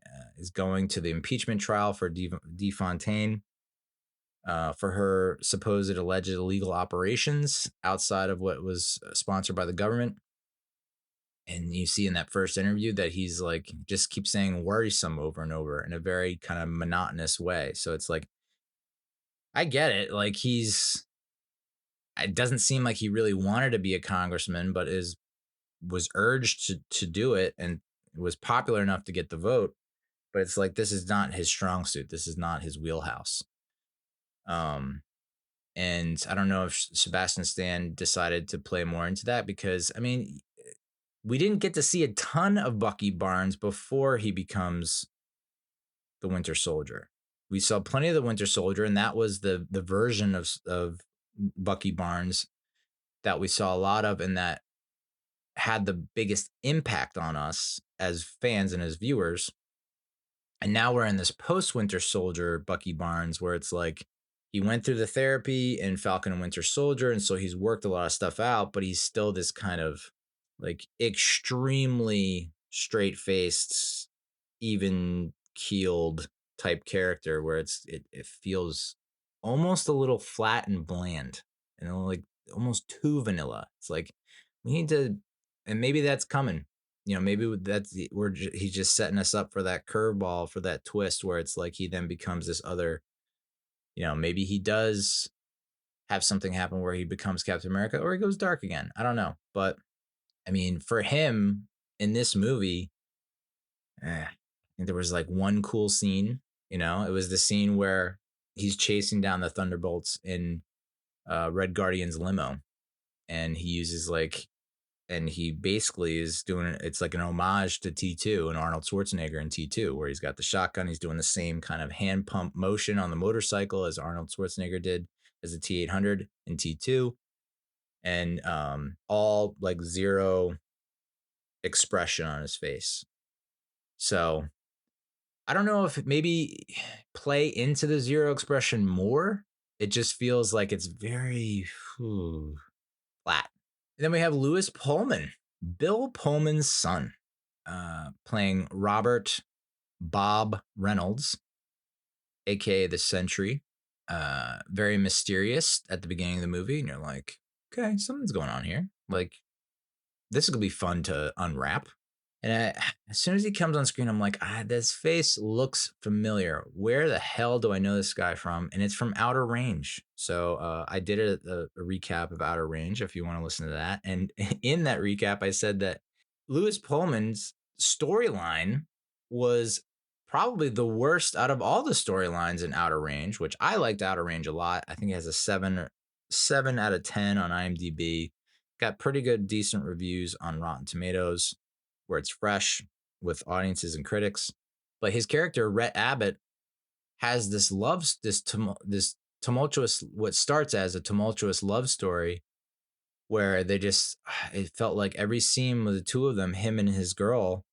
Speaker 1: to the impeachment trial for De Fontaine. For her supposed alleged illegal operations outside of what was sponsored by the government. And you see in that first interview that he's like, just keeps saying worrisome over and over in a very kind of monotonous way. So it's like, I get it. Like it doesn't seem like he really wanted to be a congressman, but was urged to do it and was popular enough to get the vote. But it's like, this is not his strong suit. This is not his wheelhouse. And I don't know if Sebastian Stan decided to play more into that because, I mean, we didn't get to see a ton of Bucky Barnes before he becomes the Winter Soldier. We saw plenty of the Winter Soldier, and that was the version of Bucky Barnes that we saw a lot of and that had the biggest impact on us as fans and as viewers. And now we're in this post-Winter Soldier Bucky Barnes where it's like, he went through the therapy in Falcon and Winter Soldier, and so he's worked a lot of stuff out, but he's still this kind of like extremely straight-faced, even-keeled type character where it feels almost a little flat and bland and like almost too vanilla. It's like we need to, and maybe that's coming. Maybe he's just setting us up for that curveball, for that twist where it's like he then becomes this other. Maybe he does have something happen where he becomes Captain America or he goes dark again. I don't know. But I mean, for him in this movie, I think there was like one cool scene. It was the scene where he's chasing down the Thunderbolts in Red Guardian's limo. And he uses and he basically is doing it's like an homage to T2 and Arnold Schwarzenegger in T2, where he's got the shotgun. He's doing the same kind of hand pump motion on the motorcycle as Arnold Schwarzenegger did as a T800 in T2. And all like zero expression on his face. So I don't know if maybe play into the zero expression more. It just feels like it's very flat. And then we have Lewis Pullman, Bill Pullman's son, playing Robert Bob Reynolds, aka the Sentry. Very mysterious at the beginning of the movie, and you're like, okay, something's going on here. Like, this is gonna be fun to unwrap. And as soon as he comes on screen, I'm like, this face looks familiar. Where the hell do I know this guy from? And it's from Outer Range. So I did a recap of Outer Range if you want to listen to that. And in that recap, I said that Lewis Pullman's storyline was probably the worst out of all the storylines in Outer Range, which I liked Outer Range a lot. I think it has a 7 out of 10 on IMDb. Got pretty good, decent reviews on Rotten Tomatoes, where it's fresh with audiences and critics. But his character, Rhett Abbott, has this tumultuous, what starts as a tumultuous love story where it felt like every scene with the two of them, him and his girl,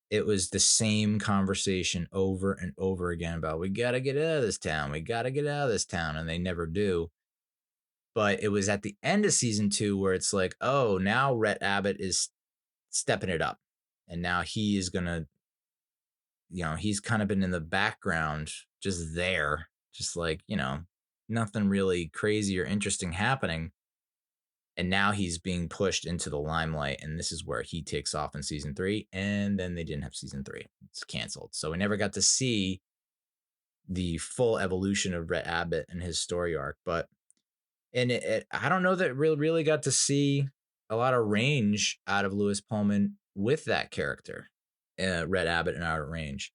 Speaker 1: it was the same conversation over and over again about, we got to get out of this town. We got to get out of this town. And they never do. But it was at the end of season 2 where it's like, oh, now Rhett Abbott is stepping it up. And now he is going to, he's kind of been in the background, just there, just like, nothing really crazy or interesting happening. And now he's being pushed into the limelight. And this is where he takes off in season 3. And then they didn't have season 3. It's canceled. So we never got to see the full evolution of Brett Abbott and his story arc. But I don't know that really got to see a lot of range out of Lewis Pullman with that character, Red Abbott and Out of Range.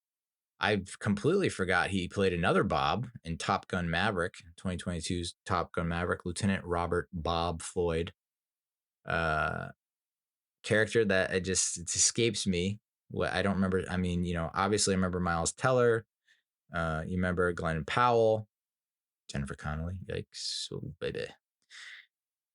Speaker 1: I completely forgot he played another Bob in Top Gun Maverick, 2022's Top Gun Maverick, Lieutenant Robert Bob Floyd. Character that it escapes me. What I don't remember. I mean, obviously I remember Miles Teller. You remember Glenn Powell, Jennifer Connelly. Yikes, oh, baby.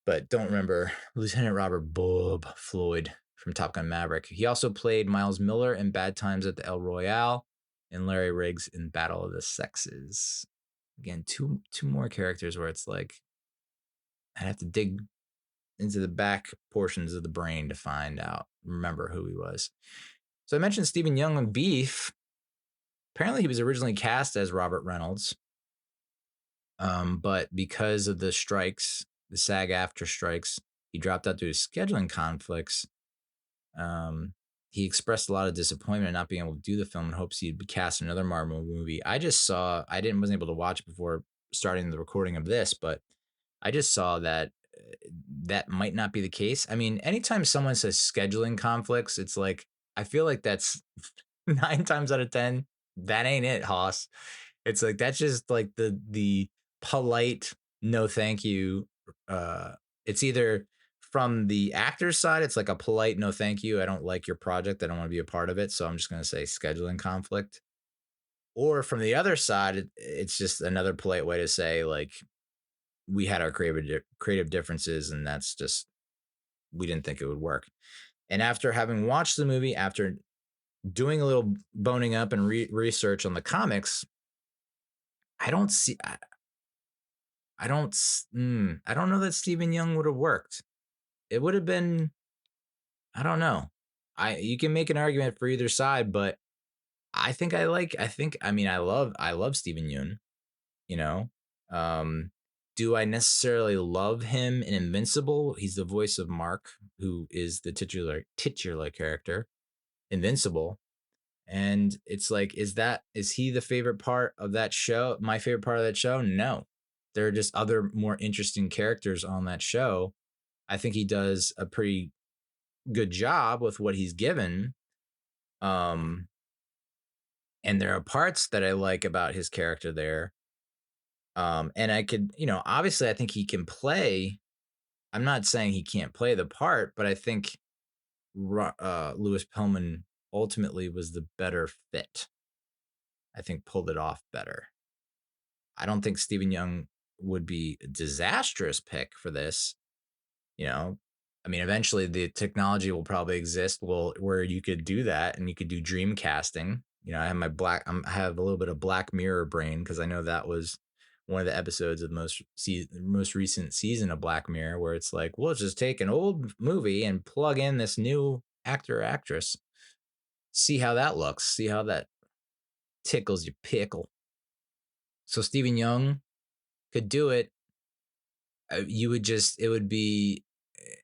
Speaker 1: But don't remember Lieutenant Robert Bob Floyd from Top Gun Maverick. He also played Miles Miller in Bad Times at the El Royale and Larry Riggs in Battle of the Sexes. Again, two more characters where it's like I'd have to dig into the back portions of the brain to remember who he was. So I mentioned Stephen Young on Beef. Apparently he was originally cast as Robert Reynolds. But because of the strikes, the SAG-AFTRA strikes, he dropped out due to scheduling conflicts. He expressed a lot of disappointment in not being able to do the film and hopes he'd be cast in another Marvel movie. I wasn't able to watch it before starting the recording of this, but I just saw that that might not be the case. I mean, anytime someone says scheduling conflicts, it's like, I feel like that's 9 times out of 10, that ain't it, Hoss. It's like, that's just like the polite no thank you. It's either from the actor's side, it's like a polite no thank you. I don't like your project. I don't want to be a part of it. So I'm just going to say scheduling conflict. Or from the other side, it's just another polite way to say, like, we had our creative differences, and that's just, we didn't think it would work. And after having watched the movie, after doing a little boning up and research on the comics, I don't know that Stephen Young would have worked. It would have been, I don't know. You can make an argument for either side, but I love Stephen Yeun, you know. Do I necessarily love him in Invincible? He's the voice of Mark, who is the titular character, Invincible. And it's like, is he the favorite part of that show? My favorite part of that show? No. There are just other more interesting characters on that show. I think he does a pretty good job with what he's given. And there are parts that I like about his character there. And I could, obviously I think he can play. I'm not saying he can't play the part, but I think Lewis Pullman ultimately was the better fit. I think pulled it off better. I don't think Stephen Young would be a disastrous pick for this. I mean, eventually the technology will probably exist where you could do that, and you could do dream casting. I have I have a little bit of Black Mirror brain, because I know that was one of the episodes of the most recent season of Black Mirror, where it's like, we'll just take an old movie and plug in this new actor or actress, see how that looks, see how that tickles your pickle. So Stephen Young could do it. It would be,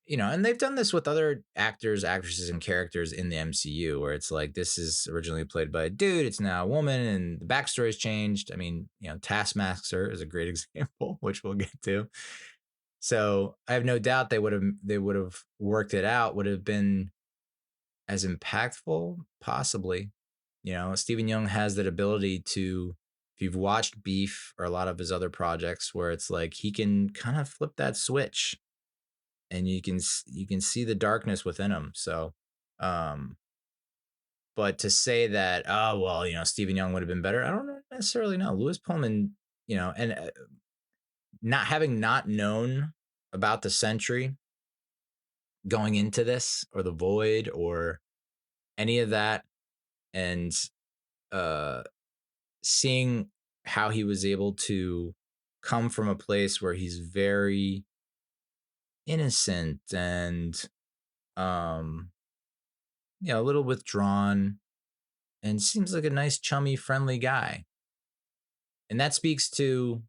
Speaker 1: and they've done this with other actors, actresses, and characters in the MCU, where it's like, this is originally played by a dude, it's now a woman, and the backstory's changed. I mean, Taskmaster is a great example, which we'll get to. So I have no doubt they would have worked it out, would have been as impactful, possibly. Stephen Young has that ability to, if you've watched Beef or a lot of his other projects, where it's like he can kind of flip that switch, and you can see the darkness within him. So, but to say that, oh well, Stephen Young would have been better, I don't necessarily know. Lewis Pullman, and not known about the Sentry going into this, or the Void, or any of that, and seeing how he was able to come from a place where he's very innocent and a little withdrawn, and seems like a nice, chummy, friendly guy. And that speaks to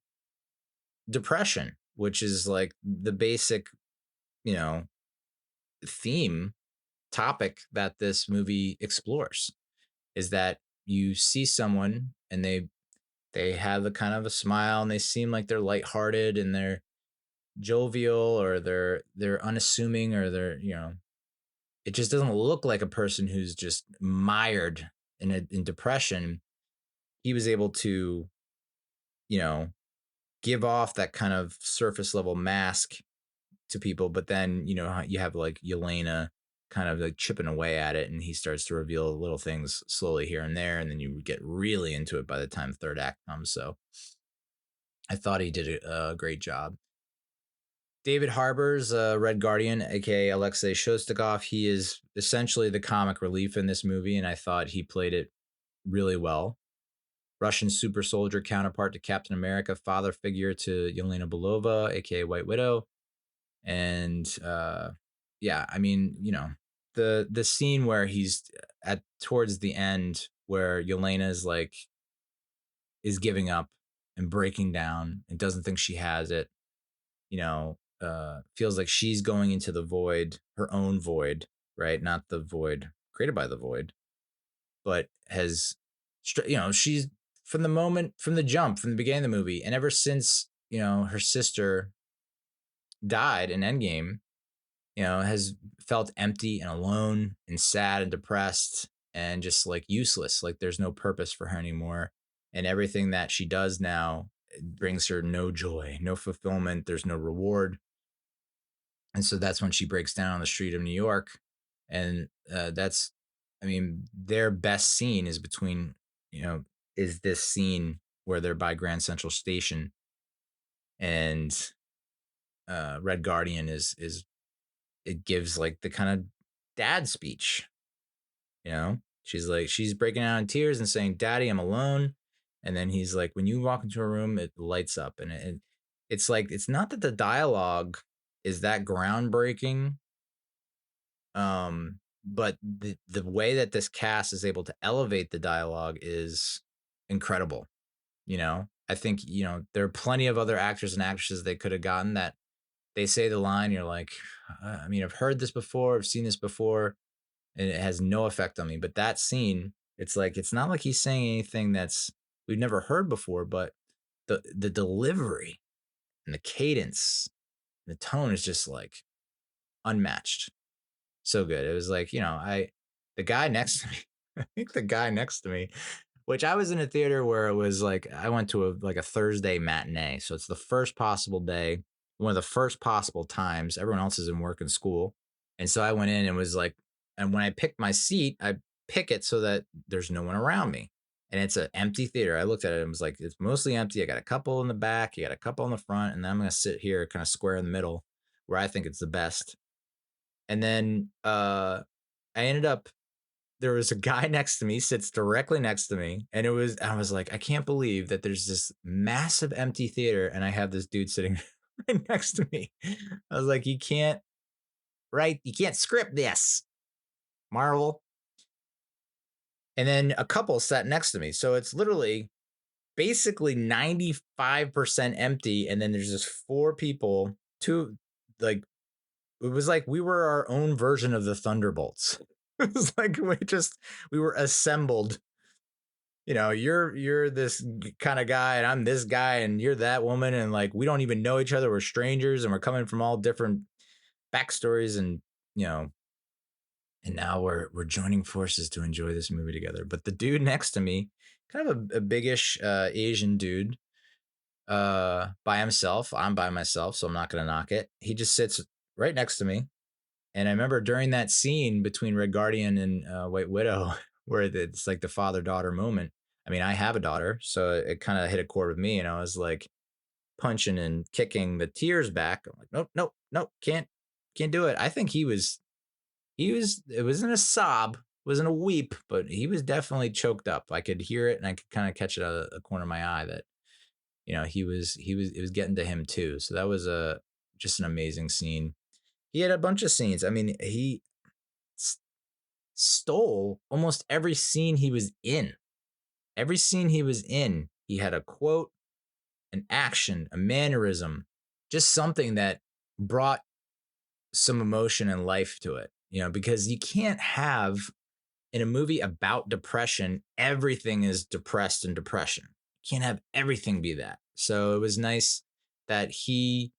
Speaker 1: depression, which is like the basic, theme topic that this movie explores, is that you see someone and they They have a kind of a smile and they seem like they're lighthearted and they're jovial, or they're unassuming, or they're, it just doesn't look like a person who's just mired in depression. He was able to, you know, give off that kind of surface level mask to people, but then, you have like Yelena kind of like chipping away at it, and he starts to reveal little things slowly here and there, and then you get really into it by the time third act comes. So I thought he did a great job. David Harbour's Red Guardian, aka Alexei Shostakov, he is essentially the comic relief in this movie, and I thought he played it really well. Russian super soldier counterpart to Captain America, father figure to Yelena Belova, aka White Widow. And yeah, I mean, the scene where he's at towards the end, where Yelena is giving up and breaking down and doesn't think she has it, feels like she's going into the void, her own void, right? Not the void created by the void, but has, she's from the jump, from the beginning of the movie, and ever since, her sister died in Endgame, has felt empty and alone and sad and depressed and just like useless. Like there's no purpose for her anymore. And everything that she does now brings her no joy, no fulfillment. There's no reward. And so that's when she breaks down on the street of New York. And their best scene is is this scene where they're by Grand Central Station, and Red Guardian is it gives like the kind of dad speech, she's breaking out in tears and saying, "Daddy, I'm alone." And then he's like, when you walk into a room, it lights up. And it's like, it's not that the dialogue is that groundbreaking, but the way that this cast is able to elevate the dialogue is incredible. I think, there are plenty of other actors and actresses they could have gotten that they say the line, you're like, I've heard this before, I've seen this before, and it has no effect on me. But that scene, it's like, it's not like he's saying anything that's we've never heard before, but the delivery and the cadence, and the tone is just like unmatched. So good. It was like, the guy next to me, I think the guy next to me, which I was in a theater where it was like, I went to a Thursday matinee. So it's the first possible day, one of the first possible times. Everyone else is in work and school. And so I went in and was like, and when I picked my seat, I pick it so that there's no one around me. And it's an empty theater. I looked at it and was like, it's mostly empty. I got a couple in the back, you got a couple in the front, and then I'm going to sit here kind of square in the middle where I think it's the best. And then I ended up, there was a guy next to me, sits directly next to me. And I was like, I can't believe that there's this massive empty theater and I have this dude sitting right next to me. I was like, you can't script this, Marvel. And then a couple sat next to me. So it's literally basically 95% empty. And then there's just four people, like, it was like we were our own version of the Thunderbolts. It was like we were assembled. You're this kind of guy, and I'm this guy, and you're that woman, and like we don't even know each other. We're strangers, and we're coming from all different backstories, and and now we're joining forces to enjoy this movie together. But the dude next to me, kind of a biggish Asian dude, by himself. I'm by myself, so I'm not gonna knock it. He just sits right next to me. And I remember during that scene between Red Guardian and White Widow, where it's like the father-daughter moment. I mean, I have a daughter, so it kind of hit a chord with me, and I was like punching and kicking the tears back. I'm like, nope, nope, nope, can't do it. I think it wasn't a sob, it wasn't a weep, but he was definitely choked up. I could hear it, and I could kind of catch it out of the corner of my eye that, it was getting to him too. So that was just an amazing scene. He had a bunch of scenes. I mean, he stole almost every scene he was in. Every scene he was in, he had a quote, an action, a mannerism, just something that brought some emotion and life to it. Because you can't have, in a movie about depression, everything is depressed and depression. can't have everything be that. So it was nice that he,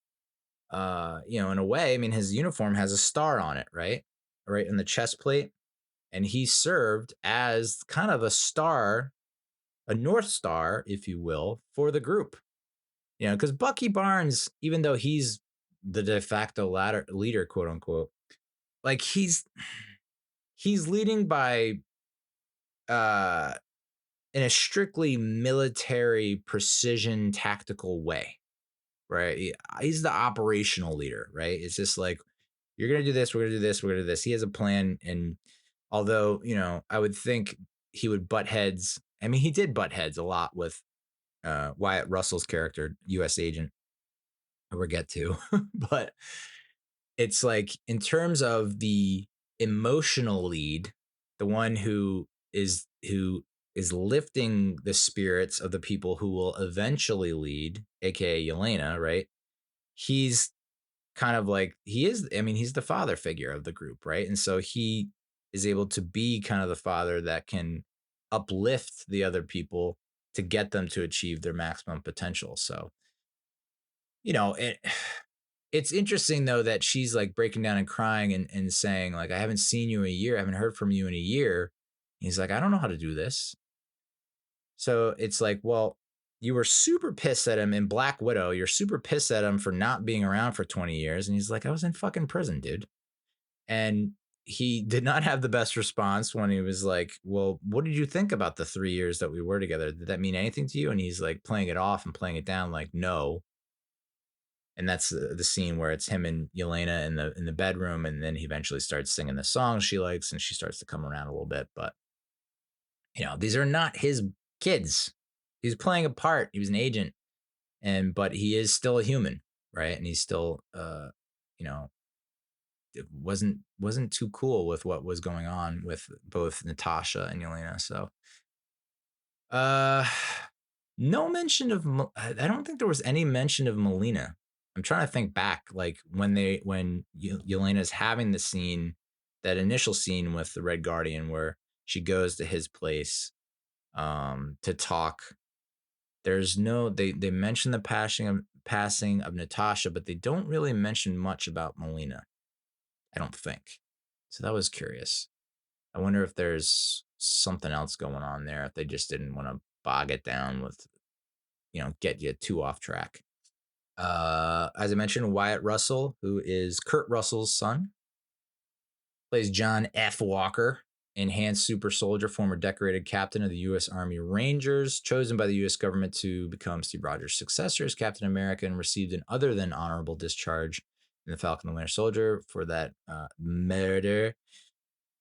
Speaker 1: in a way, I mean, his uniform has a star on it, right? Right in the chest plate. And he served as kind of a star, a North Star, if you will, for the group. Because Bucky Barnes, even though he's the de facto leader, quote unquote, like he's leading by uh in a strictly military precision tactical way, right? He's the operational leader, right? It's just like, you're gonna do this, we're gonna do this, we're gonna do this. He has a plan, and although I would think he would butt heads. I mean, he did butt heads a lot with Wyatt Russell's character, U.S. agent, we'll get to. But it's like, in terms of the emotional lead, the one who is lifting the spirits of the people who will eventually lead, aka Yelena, right? He's kind of like, he's the father figure of the group, right? And so he is able to be kind of the father that can uplift the other people to get them to achieve their maximum potential. So, it's interesting though that she's like breaking down and crying and saying, like, I haven't seen you in a year, I haven't heard from you in a year. He's like, I don't know how to do this. So it's like, well, you were super pissed at him in Black Widow. You're super pissed at him for not being around for 20 years. And he's like, I was in fucking prison, dude. And he did not have the best response when he was like, well, what did you think about the 3 years that we were together? Did that mean anything to you? And he's like playing it off and playing it down like, no. And that's the scene where it's him and Yelena in the bedroom. And then he eventually starts singing the song she likes, and she starts to come around a little bit. But, these are not his kids. He's playing a part. He was an agent, but he is still a human, right? And he's still, it wasn't too cool with what was going on with both Natasha and Yelena. So, uh, no mention of. I don't think there was any mention of Melina. I'm trying to think back, like when Yelena's having the scene, that initial scene with the Red Guardian, where she goes to his place, to talk. There's no, they mention the passing of Natasha, but they don't really mention much about Melina, I don't think. So that was curious. I wonder if there's something else going on there, if they just didn't want to bog it down with, get you too off track. As I mentioned, Wyatt Russell, who is Kurt Russell's son, plays John F. Walker, enhanced super soldier, former decorated captain of the U.S. Army Rangers, chosen by the U.S. government to become Steve Rogers' successor as Captain America, and received an other than honorable discharge in the Falcon and Winter Soldier for that murder.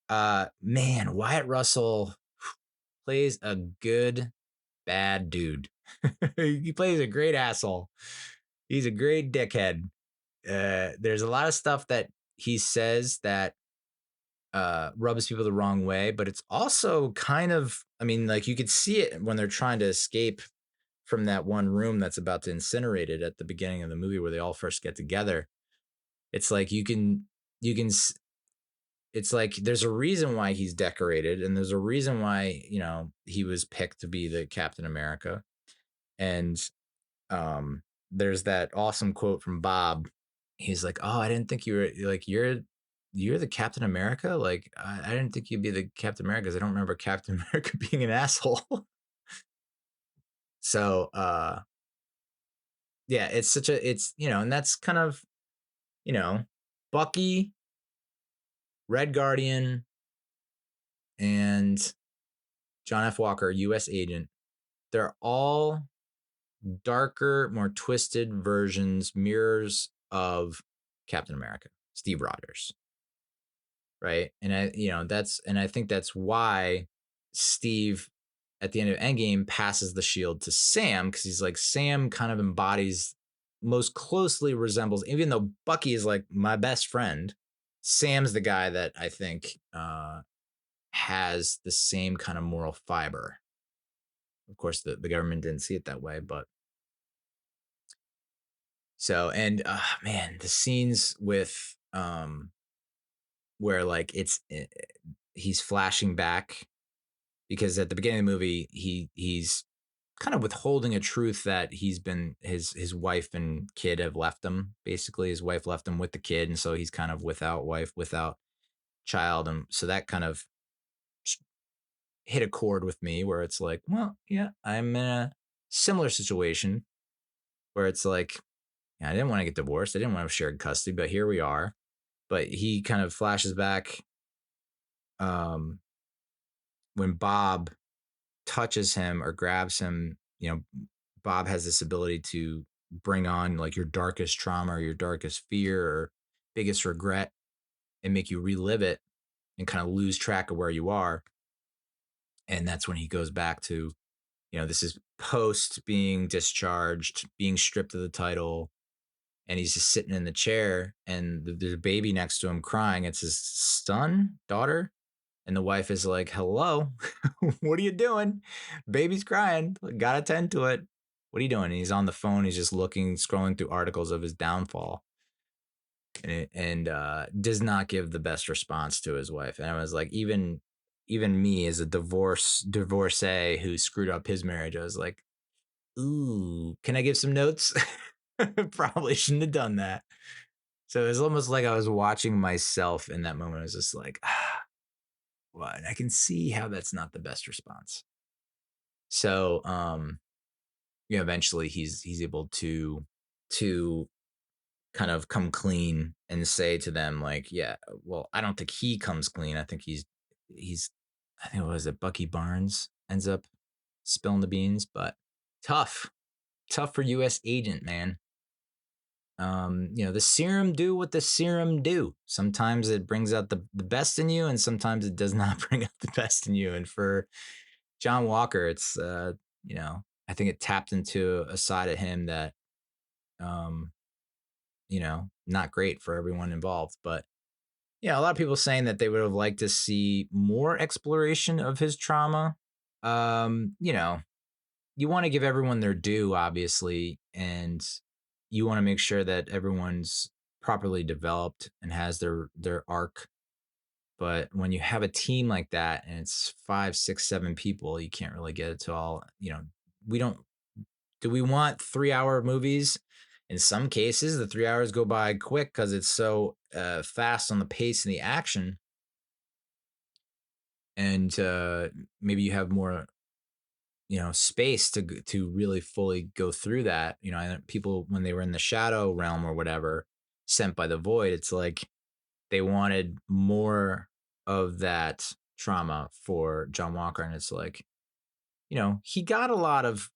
Speaker 1: Man, Wyatt Russell plays a good bad dude. He plays a great asshole. He's a great dickhead. There's a lot of stuff that he says that rubs people the wrong way, but it's also kind of, I mean, like, you could see it when they're trying to escape from that one room that's about to incinerate it at the beginning of the movie, where they all first get together. It's like you can it's like there's a reason why he's decorated, and there's a reason why he was picked to be the Captain America. And there's that awesome quote from Bob. He's like, oh, I didn't think you were like, you're the Captain America. Like, I didn't think you'd be the Captain America, because I don't remember Captain America being an asshole. So yeah, and that's kind of, Bucky, Red Guardian, and John F. Walker, US agent. They're all darker, more twisted versions, mirrors of Captain America, Steve Rogers. Right. And I think that's why Steve at the end of Endgame passes the shield to Sam, because he's like, Sam kind of embodies, most closely resembles, even though Bucky is like my best friend, Sam's the guy that I think has the same kind of moral fiber. Of course, the government didn't see it that way, but so, and man, the scenes with where like he's flashing back, because at the beginning of the movie he's kind of withholding a truth that he's been his wife and kid have left him. Basically, his wife left him with the kid, and so he's kind of without wife, without child, and so that kind of hit a chord with me where it's like, well, yeah, I'm in a similar situation where it's like, yeah, I didn't want to get divorced, I didn't want to have shared custody, but here we are. But he kind of flashes back um, when Bob touches him or grabs him. Bob has this ability to bring on like your darkest trauma or your darkest fear or biggest regret and make you relive it and kind of lose track of where you are. And that's when he goes back to, this is post being discharged, being stripped of the title, and he's just sitting in the chair, and there's a baby next to him crying. It's his daughter, and the wife is like, "Hello, what are you doing? Baby's crying. Gotta tend to it. What are you doing?" And he's on the phone. He's just scrolling through articles of his downfall, and does not give the best response to his wife. And I was like, even me as a divorcee who screwed up his marriage, I was like, ooh, can I give some notes? Probably shouldn't have done that. So it was almost like I was watching myself in that moment. I was just like, what? I can see how that's not the best response. So, eventually he's able to kind of come clean and say to them like, yeah, well, I don't think he comes clean. I think he's I think what was it, Bucky Barnes ends up spilling the beans, but tough for US agent, man. The serum do what the serum do. Sometimes it brings out the best in you, and sometimes it does not bring out the best in you. And for John Walker, it's I think it tapped into a side of him that um, not great for everyone involved. But yeah, a lot of people saying that they would have liked to see more exploration of his trauma. Um, you know, you want to give everyone their due, obviously, and you want to make sure that everyone's properly developed and has their arc. But when you have a team like that and it's 5, 6, 7 people, you can't really get it to all. We don't. Do we want 3-hour movies? In some cases, the 3 hours go by quick because it's so fast on the pace and the action, and maybe you have more space to really fully go through that. People, when they were in the shadow realm or whatever, sent by the void, it's like they wanted more of that trauma for John Walker, and it's like, he got a lot of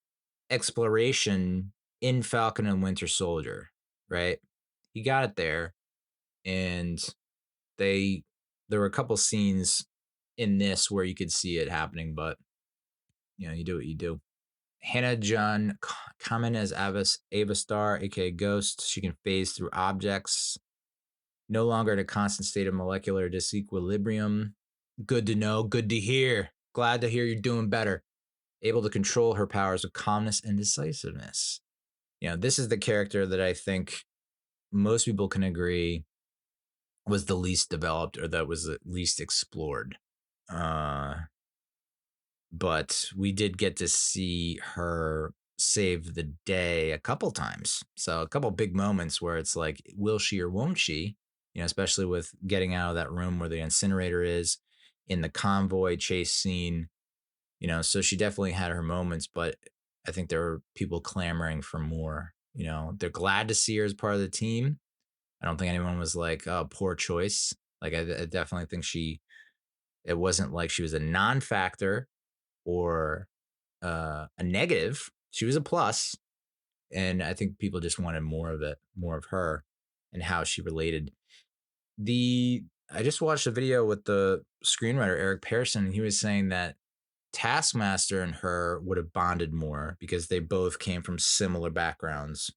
Speaker 1: exploration in Falcon and Winter Soldier, right? He got it there, and there were a couple scenes in this where you could see it happening, but you do what you do. Hannah John common as Ava Star, aka Ghost. She can phase through objects, no longer in a constant state of molecular disequilibrium. Good to know, good to hear. Glad to hear you're doing better. Able to control her powers with calmness and decisiveness. This is the character that I think most people can agree was the least developed or that was the least explored. But we did get to see her save the day a couple times. So a couple big moments where it's like, will she or won't she? Especially with getting out of that room where the incinerator is, in the convoy chase scene. So she definitely had her moments, but I think there were people clamoring for more. They're glad to see her as part of the team. I don't think anyone was like, oh, poor choice. Like I definitely think it wasn't like she was a non-factor or a negative. She was a plus, and I think people just wanted more of it, more of her, and how she related. I just watched a video with the screenwriter Eric Pearson, and he was saying that Taskmaster and her would have bonded more because they both came from similar backgrounds.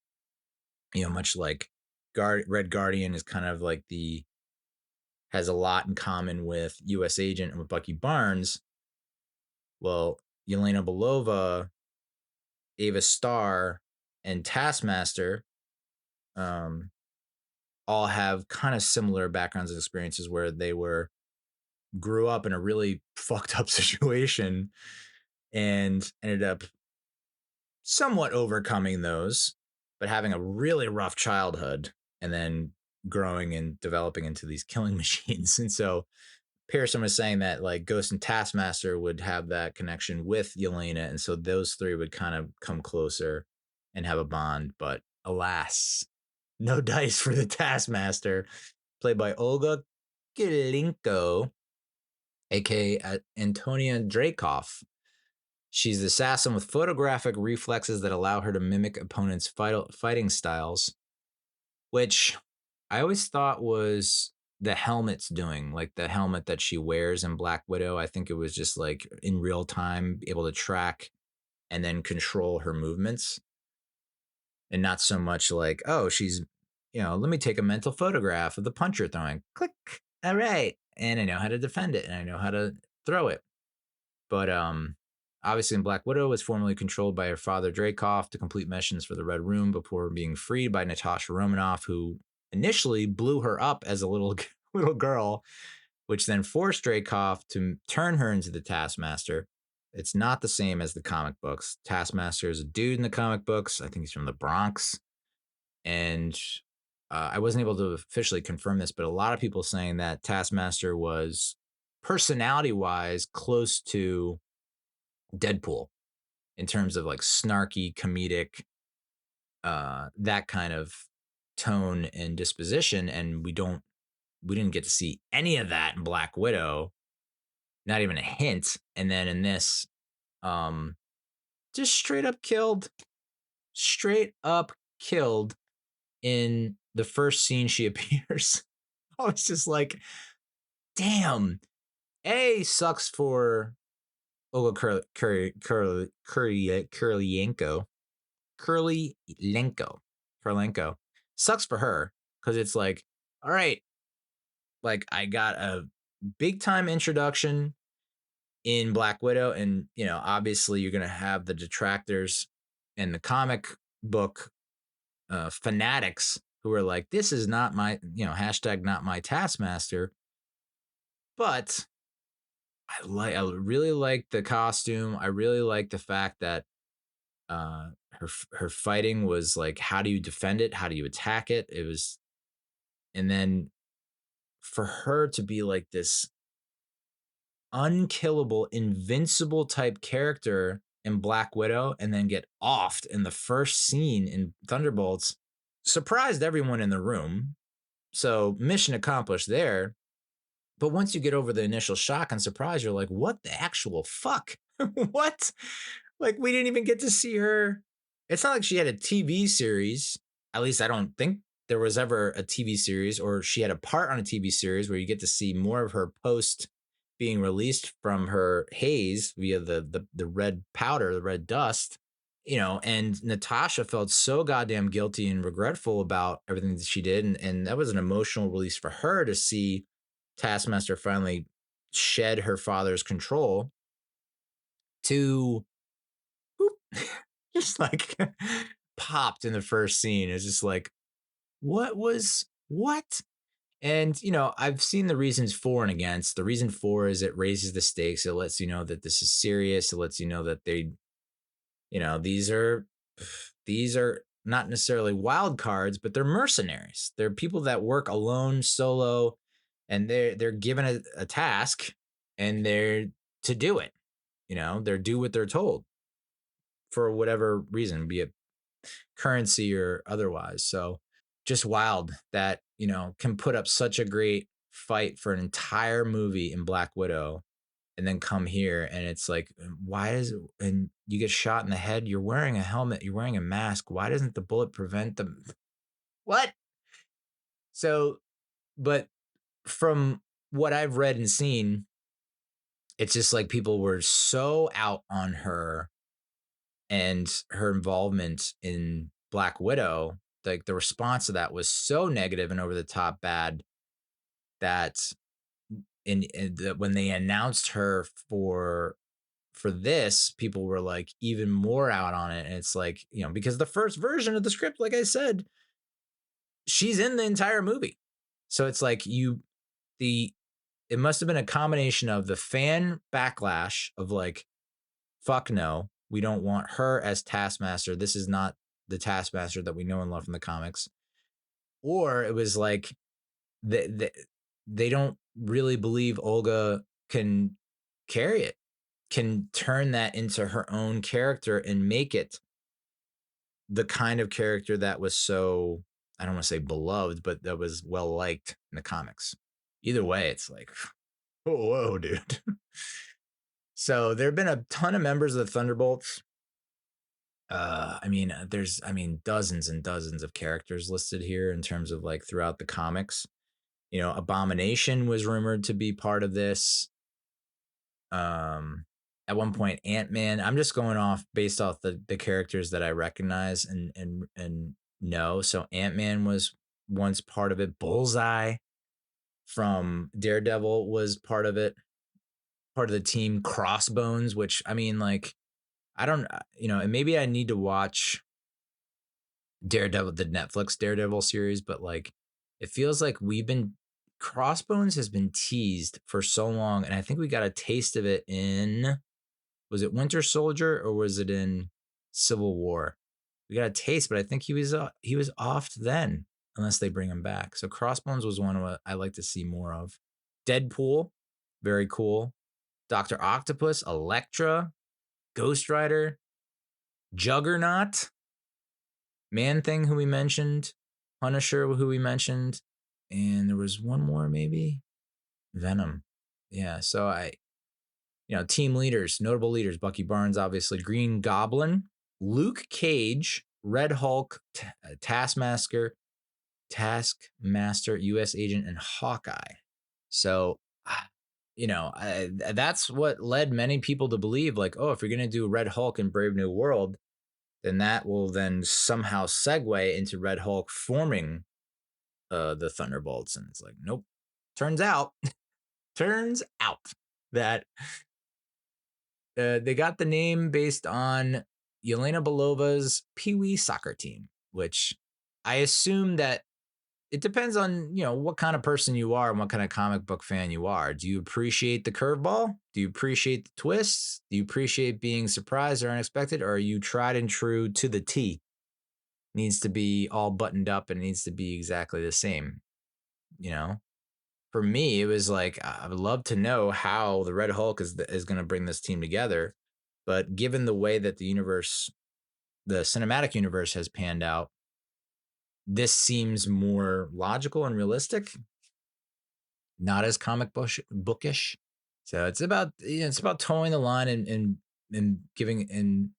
Speaker 1: Much like Red Guardian is kind of like has a lot in common with U.S. Agent and with Bucky Barnes. Well, Yelena Belova, Ava Star, and Taskmaster all have kind of similar backgrounds and experiences where they grew up in a really fucked up situation and ended up somewhat overcoming those, but having a really rough childhood and then growing and developing into these killing machines. And so Pearson was saying that like Ghost and Taskmaster would have that connection with Yelena, and so those three would kind of come closer and have a bond. But alas, no dice for the Taskmaster, played by Olga Kurylenko, aka Antonia Dreykov. She's the assassin with photographic reflexes that allow her to mimic opponents' fighting styles, which I always thought was the helmet's doing, like the helmet that she wears in Black Widow. I think it was just like in real time, able to track and then control her movements, and not so much like, oh, she's, let me take a mental photograph of the punch you're throwing. Click. All right. And I know how to defend it and I know how to throw it. But obviously in Black Widow was formerly controlled by her father Dreykov to complete missions for the Red Room before being freed by Natasha Romanoff, who initially blew her up as a little girl, which then forced Dreykov to turn her into the Taskmaster. It's not the same as the comic books. Taskmaster is a dude in the comic books. I think he's from the Bronx. And I wasn't able to officially confirm this, but a lot of people saying that Taskmaster was personality-wise close to Deadpool in terms of like snarky, comedic, that kind of tone and disposition. And we didn't get to see any of that in Black Widow, not even a hint. And then in this, just straight up killed in the first scene she appears. I was just like, damn. A sucks for Olga Kurylenko. Sucks for her because it's like, all right, like I got a big time introduction in Black Widow, and obviously you're gonna have the detractors and the comic book fanatics who are like, this is not my, hashtag not my Taskmaster. But I really like the costume. I really like the fact that her fighting was like, how do you defend it? How do you attack it? It was, and then for her to be like this unkillable, invincible type character in Black Widow and then get offed in the first scene in Thunderbolts surprised everyone in the room. So mission accomplished there. But once you get over the initial shock and surprise, you're like, what the actual fuck? What? Like, we didn't even get to see her. It's not like she had a TV series. At least I don't think there was ever a TV series, or she had a part on a TV series where you get to see more of her post being released from her haze via the red powder, the red dust. And Natasha felt so goddamn guilty and regretful about everything that she did. And that was an emotional release for her to see Taskmaster finally shed her father's control to whoop, just like popped in the first scene. It's just like, what? And, I've seen the reasons for and against. The reason for is it raises the stakes. It lets you know that this is serious. It lets you know that these are not necessarily wild cards, but they're mercenaries. They're people that work alone, solo, and they're given a task and they're to do it. They're do what they're told for whatever reason, be it currency or otherwise. So just wild that, can put up such a great fight for an entire movie in Black Widow and then come here and it's like, why is it, and you get shot in the head, you're wearing a helmet, you're wearing a mask. Why doesn't the bullet prevent them? What? So, but from what I've read and seen, it's just like people were so out on her and her involvement in Black Widow. Like the response to that was so negative and over the top bad that when they announced her for this, people were like even more out on it. And it's like, because the first version of the script, like I said, she's in the entire movie. So it's like it must have been a combination of the fan backlash of like, fuck no, We don't want her as Taskmaster. This is not the Taskmaster that we know and love from the comics. Or it was like they don't really believe Olga can carry it, can turn that into her own character and make it the kind of character that was so, I don't want to say beloved, but that was well liked in the comics. Either way, it's like, whoa, dude. So there have been a ton of members of the Thunderbolts. There's dozens and dozens of characters listed here in terms of like throughout the comics. You know, Abomination was rumored to be part of this. At one point, Ant-Man. I'm just going off based off the characters that I recognize and know. So Ant-Man was once part of it. Bullseye from Daredevil was part of it, part of the team. Crossbones, which I mean, like, I don't, and maybe I need to watch Daredevil, the Netflix Daredevil series, but like, it feels like Crossbones has been teased for so long, and I think we got a taste of it in, was it Winter Soldier or was it in Civil War? We got a taste, but I think he was off then, unless they bring him back. So Crossbones was one of I like to see more of. Deadpool, very cool. Dr. Octopus, Elektra, Ghost Rider, Juggernaut, Man-Thing, who we mentioned, Punisher, who we mentioned, and there was one more maybe, Venom. Yeah, so team leaders, notable leaders, Bucky Barnes, obviously, Green Goblin, Luke Cage, Red Hulk, Taskmaster, U.S. Agent, and Hawkeye. So, that's what led many people to believe, like, oh, if you're going to do Red Hulk in Brave New World, then that will then somehow segue into Red Hulk forming the Thunderbolts. And it's like, nope. Turns out that they got the name based on Yelena Belova's Pee Wee soccer team, which I assume that it depends on, what kind of person you are and what kind of comic book fan you are. Do you appreciate the curveball? Do you appreciate the twists? Do you appreciate being surprised or unexpected? Or are you tried and true to the T? Needs to be all buttoned up and needs to be exactly the same, For me, it was like, I would love to know how the Red Hulk is going to bring this team together. But given the way that the cinematic universe has panned out, this seems more logical and realistic, not as comic bookish. So it's about towing the line and giving and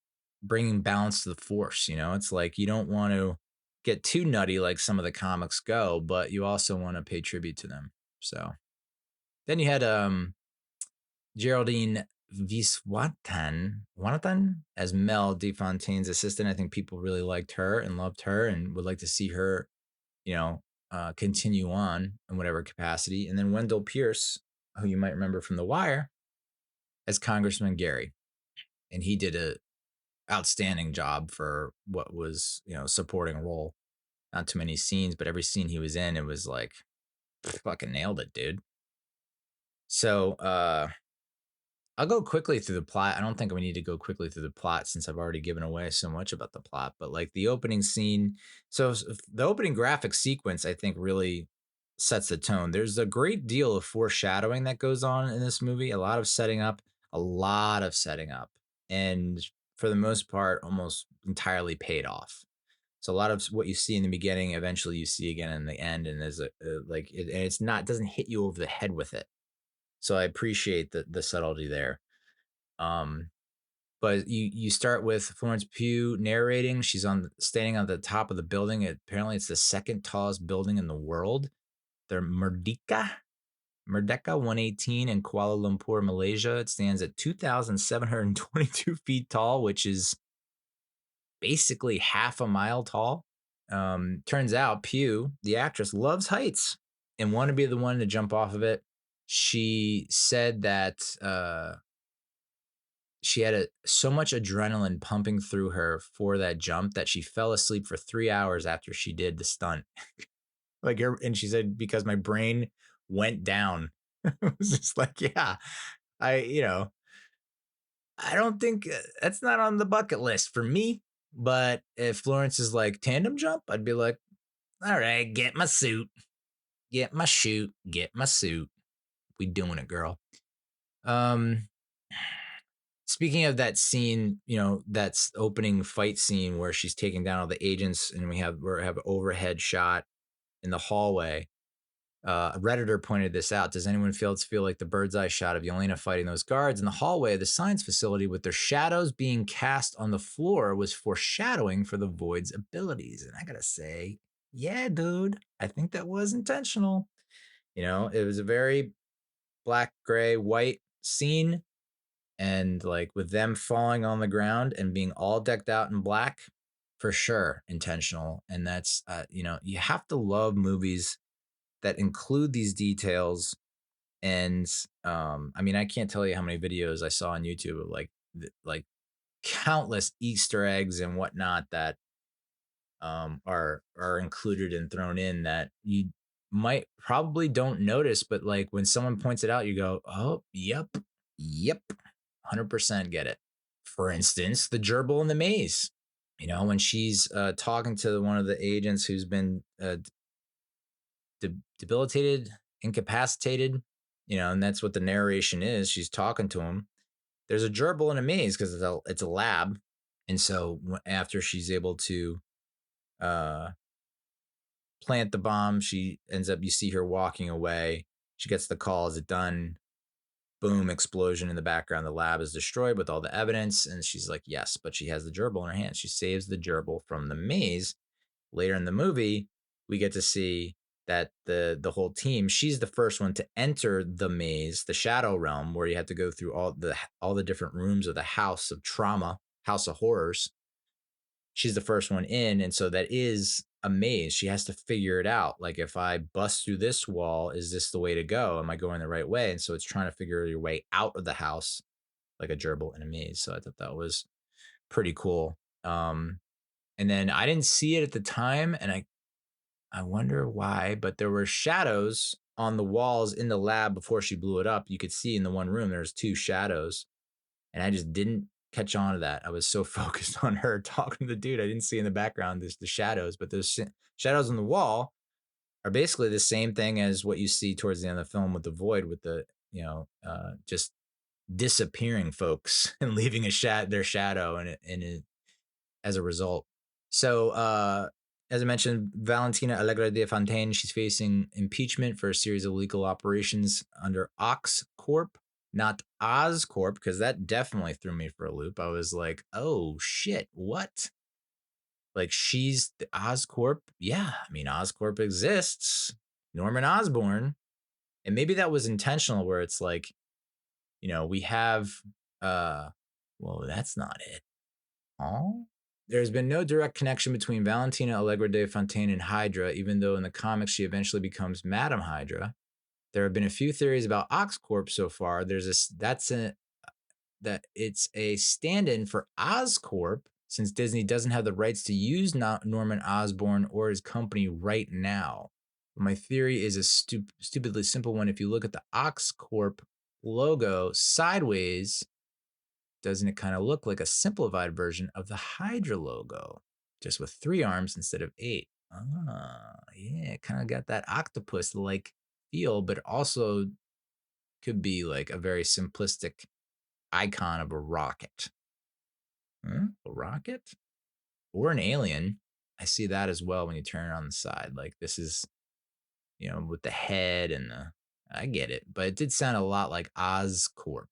Speaker 1: bringing balance to the force. It's like you don't want to get too nutty like some of the comics go, but you also want to pay tribute to them. So then you had Geraldine Viswanathan as Mel DeFontaine's assistant. I think people really liked her and loved her and would like to see her, continue on in whatever capacity. And then Wendell Pierce, who you might remember from The Wire, as Congressman Gary. And he did a outstanding job for what was, supporting role. Not too many scenes, but every scene he was in, it was like, fucking nailed it, dude. So, I'll go quickly through the plot. I don't think we need to go quickly through the plot since I've already given away so much about the plot, but like the opening scene. So the opening graphic sequence, I think, really sets the tone. There's a great deal of foreshadowing that goes on in this movie, a lot of setting up. And for the most part, almost entirely paid off. So a lot of what you see in the beginning, eventually you see again in the end. And there's and it doesn't hit you over the head with it. So I appreciate the subtlety there. But you start with Florence Pugh narrating. She's standing on the top of the building. Apparently, it's the second tallest building in the world. They're Merdeka 118 in Kuala Lumpur, Malaysia. It stands at 2,722 feet tall, which is basically half a mile tall. Turns out Pugh, the actress, loves heights and wanted to be the one to jump off of it. She said that she had so much adrenaline pumping through her for that jump that she fell asleep for 3 hours after she did the stunt. And she said, because my brain went down. It was just like, yeah, I don't think that's not on the bucket list for me. But if Florence is like tandem jump, I'd be like, all right, get my suit, get my chute, get my suit. We doing it, girl. Um, Speaking of that scene, that's opening fight scene where she's taking down all the agents, and we have an overhead shot in the hallway. A Redditor pointed this out. Does anyone feel like the bird's eye shot of Yelena fighting those guards in the hallway of the science facility with their shadows being cast on the floor was foreshadowing for the Void's abilities? And I gotta say, yeah, dude, I think that was intentional. It was a very black, gray, white scene, and like with them falling on the ground and being all decked out in black, for sure intentional. And that's you have to love movies that include these details. And I mean, I can't tell you how many videos I saw on YouTube of like countless Easter eggs and whatnot that are included and thrown in that you might probably don't notice, but like when someone points it out, you go, oh, yep, 100% get it. For instance, the gerbil in the maze. When she's talking to one of the agents who's been debilitated, incapacitated, and that's what the narration is. She's talking to him. There's a gerbil in a maze because it's a lab, and so after she's able to uh, plant the bomb, she ends up. You see her walking away. She gets the call. Is it done? Boom! Explosion in the background. The lab is destroyed with all the evidence, and she's like, "Yes," but she has the gerbil in her hand. She saves the gerbil from the maze. Later in the movie, we get to see that the whole team, she's the first one to enter the maze, the shadow realm, where you have to go through all the different rooms of the house of trauma, house of horrors. She's the first one in, and so that is a maze. She has to figure it out. Like, if I bust through this wall, is this the way to go? Am I going the right way? And so it's trying to figure your way out of the house like a gerbil in a maze. So I thought that was pretty cool. And then I didn't see it at the time, and I wonder why, but there were shadows on the walls in the lab before she blew it up. You could see in the one room there's two shadows, and I just didn't catch on to that. I was so focused on her talking to the dude. I didn't see in the background the shadows, but those shadows on the wall are basically the same thing as what you see towards the end of the film with the Void, with the just disappearing folks and leaving their shadow as a result. So, as I mentioned, Valentina Allegra de Fontaine, she's facing impeachment for a series of legal operations under Ox Corp, not Oz Corp, because that definitely threw me for a loop. I was like, oh shit, what? Like, she's the Oz Corp? Yeah, I mean, Oz Corp exists. Norman Osborn. And maybe that was intentional, where it's like, we have, well, that's not it. Oh? There's been no direct connection between Valentina Allegra de Fontaine and Hydra, even though in the comics she eventually becomes Madame Hydra. There have been a few theories about Oxcorp so far. That it's a stand-in for Oscorp, since Disney doesn't have the rights to use Norman Osborn or his company right now. But my theory is a stupidly simple one. If you look at the Oxcorp logo sideways, doesn't it kind of look like a simplified version of the Hydra logo, just with 3 arms instead of 8? Yeah, kind of got that octopus-like feel, but also could be like a very simplistic icon of a rocket. A rocket? Or an alien. I see that as well when you turn it on the side. Like, this is, with the head and I get it, but it did sound a lot like Oscorp,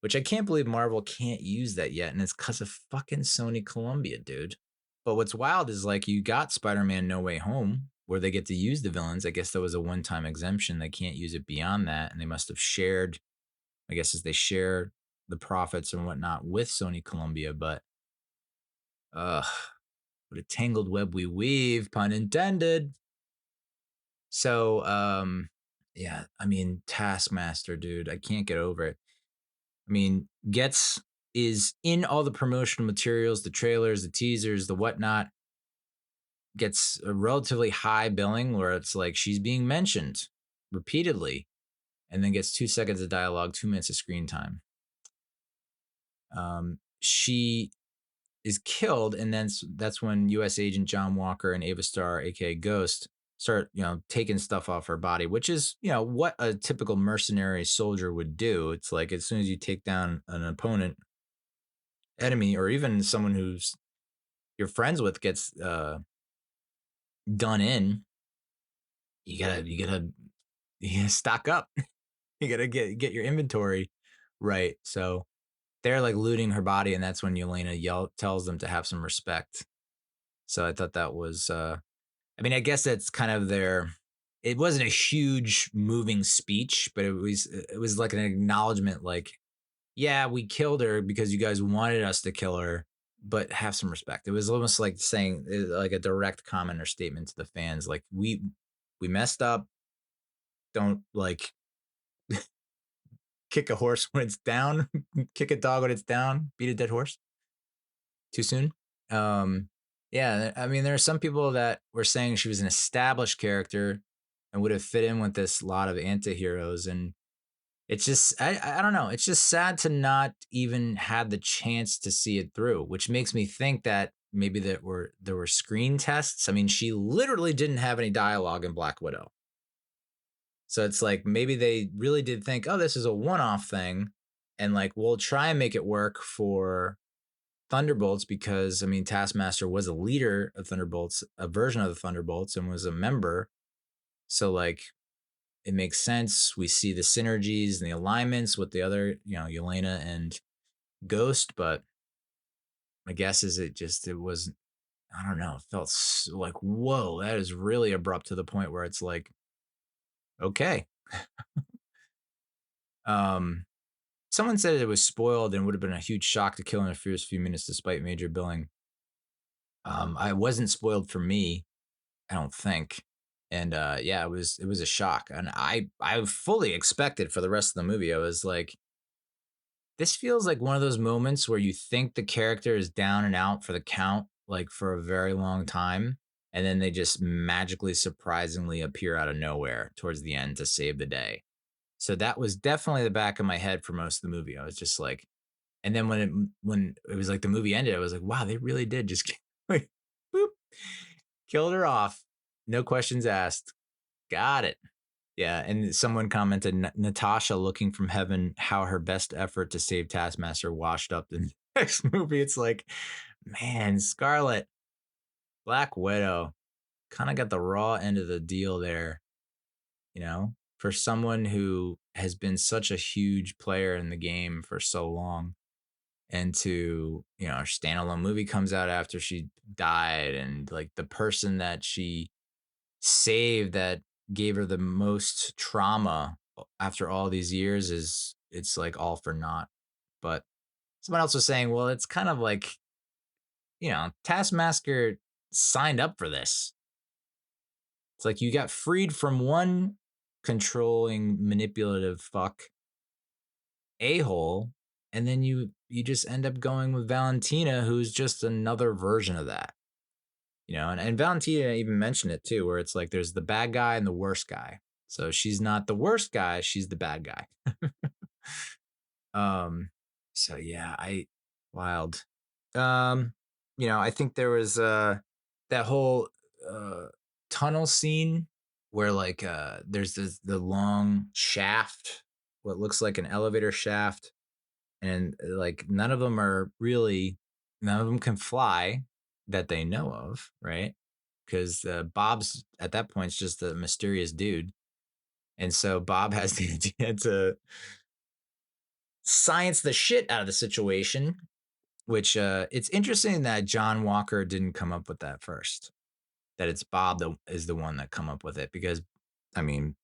Speaker 1: which I can't believe Marvel can't use that yet, and it's because of fucking Sony Columbia, dude. But what's wild is, like, you got Spider-Man No Way Home, where they get to use the villains. I guess that was a one-time exemption. They can't use it beyond that, and they must have shared, I guess, as they share the profits and whatnot with Sony Columbia. But, ugh, what a tangled web we weave, pun intended. So, yeah, I mean, Taskmaster, dude, I can't get over it. I mean, Getz is in all the promotional materials, the trailers, the teasers, the whatnot. Gets a relatively high billing where it's like she's being mentioned repeatedly, and then gets 2 seconds of dialogue, 2 minutes of screen time. She is killed, and then that's when U.S. Agent John Walker and Ava Starr, aka Ghost, start taking stuff off her body, which is what a typical mercenary soldier would do. It's like as soon as you take down an opponent, enemy, or even someone who's you're friends with gets done in, you gotta stock up. You gotta get your inventory right. So they're like looting her body, and that's when Yelena tells them to have some respect. So I thought that was I mean, I guess that's kind of their. It wasn't a huge moving speech, but it was like an acknowledgement, like, yeah, we killed her because you guys wanted us to kill her, but have some respect. It was almost like saying like a direct comment or statement to the fans, like we messed up. Don't like kick a horse when it's down, kick a dog when it's down, beat a dead horse too soon. Yeah, I mean, there are some people that were saying she was an established character and would have fit in with this lot of antiheroes, and it's just I don't know. It's just sad to not even have the chance to see it through, which makes me think that maybe there were screen tests. I mean, she literally didn't have any dialogue in Black Widow. So it's like maybe they really did think, oh, this is a one-off thing, and like we'll try and make it work for Thunderbolts because I mean Taskmaster was a leader of Thunderbolts, a version of the Thunderbolts, and was a member. So like it makes sense. We see the synergies and the alignments with the other, Yelena and Ghost, but my guess is it was I don't know, it felt like whoa, that is really abrupt to the point where it's like okay. Um Someone said it was spoiled and would have been a huge shock to kill in the first few minutes despite major billing. I wasn't spoiled for me, I don't think. And yeah, it was a shock. And I fully expected for the rest of the movie. I was like, this feels like one of those moments where you think the character is down and out for the count, like for a very long time. And then they just magically, surprisingly appear out of nowhere towards the end to save the day. So that was definitely the back of my head for most of the movie. I was just like, and then when it was like the movie ended, I was like, wow, they really did just like, boop, killed her off. No questions asked. Got it. Yeah, and someone commented Natasha looking from heaven how her best effort to save Taskmaster washed up in the next movie. It's like, man, Scarlet, Black Widow, kind of got the raw end of the deal there, for someone who has been such a huge player in the game for so long. And to, a standalone movie comes out after she died, and like the person that she saved that gave her the most trauma after all these years it's like all for naught. But someone else was saying, well, it's kind of like, Taskmaster signed up for this. It's like you got freed from one controlling, manipulative fuck a-hole, and then you just end up going with Valentina, who's just another version of that. And Valentina even mentioned it too, where it's like there's the bad guy and the worst guy. So she's not the worst guy, she's the bad guy. um so yeah, I wild. um I think there was that whole uh tunnel scene where like there's the long shaft, what looks like an elevator shaft, and like none of them can fly that they know of, right? Because Bob's at that point is just a mysterious dude, and so Bob has the idea to science the shit out of the situation. Which it's interesting that John Walker didn't come up with that first. That it's Bob that is the one that come up with it, because I mean,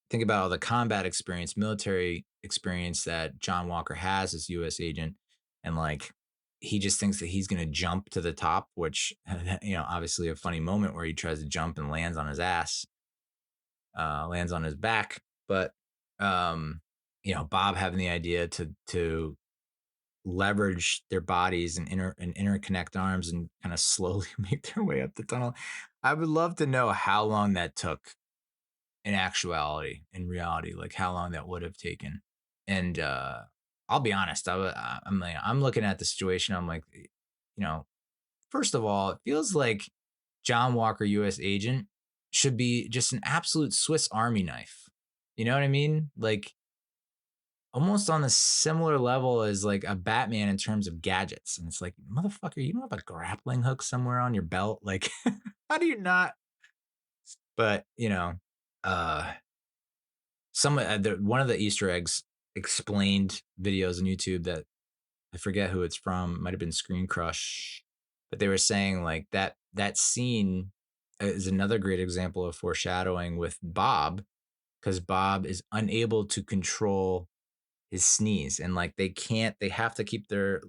Speaker 1: think about all the combat experience, military experience that John Walker has as U.S. agent, and like he just thinks that he's going to jump to the top, which obviously a funny moment where he tries to jump and lands on his ass, lands on his back. But Bob having the idea to leverage their bodies and interconnect arms and kind of slowly make their way up the tunnel. I would love to know how long that took in reality, like how long that would have taken. And I'll be honest. I'm looking at the situation. I'm like, first of all, it feels like John Walker, U.S. agent, should be just an absolute Swiss Army knife. You know what I mean? Like almost on a similar level as like a Batman in terms of gadgets. And it's like, motherfucker, you don't have a grappling hook somewhere on your belt. Like, how do you not? But uh, one of the Easter eggs explained videos on YouTube that I forget who it's from. It might have been Screen Crush, but they were saying like that scene is another great example of foreshadowing with Bob, because Bob is unable to control his sneeze, and like they have to keep their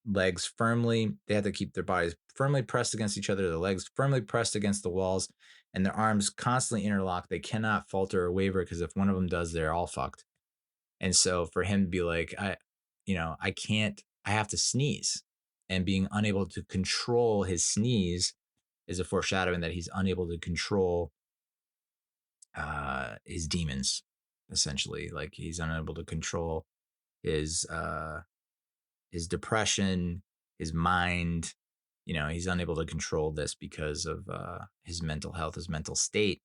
Speaker 1: legs firmly, they have to keep their bodies firmly pressed against each other, their legs firmly pressed against the walls, and their arms constantly interlocked. They cannot falter or waver, because if one of them does, they're all fucked. And so for him to be like, I can't, I have to sneeze, and being unable to control his sneeze is a foreshadowing that he's unable to control his demons, essentially. Like he's unable to control his depression, his mind. He's unable to control this because of his mental health, his mental state.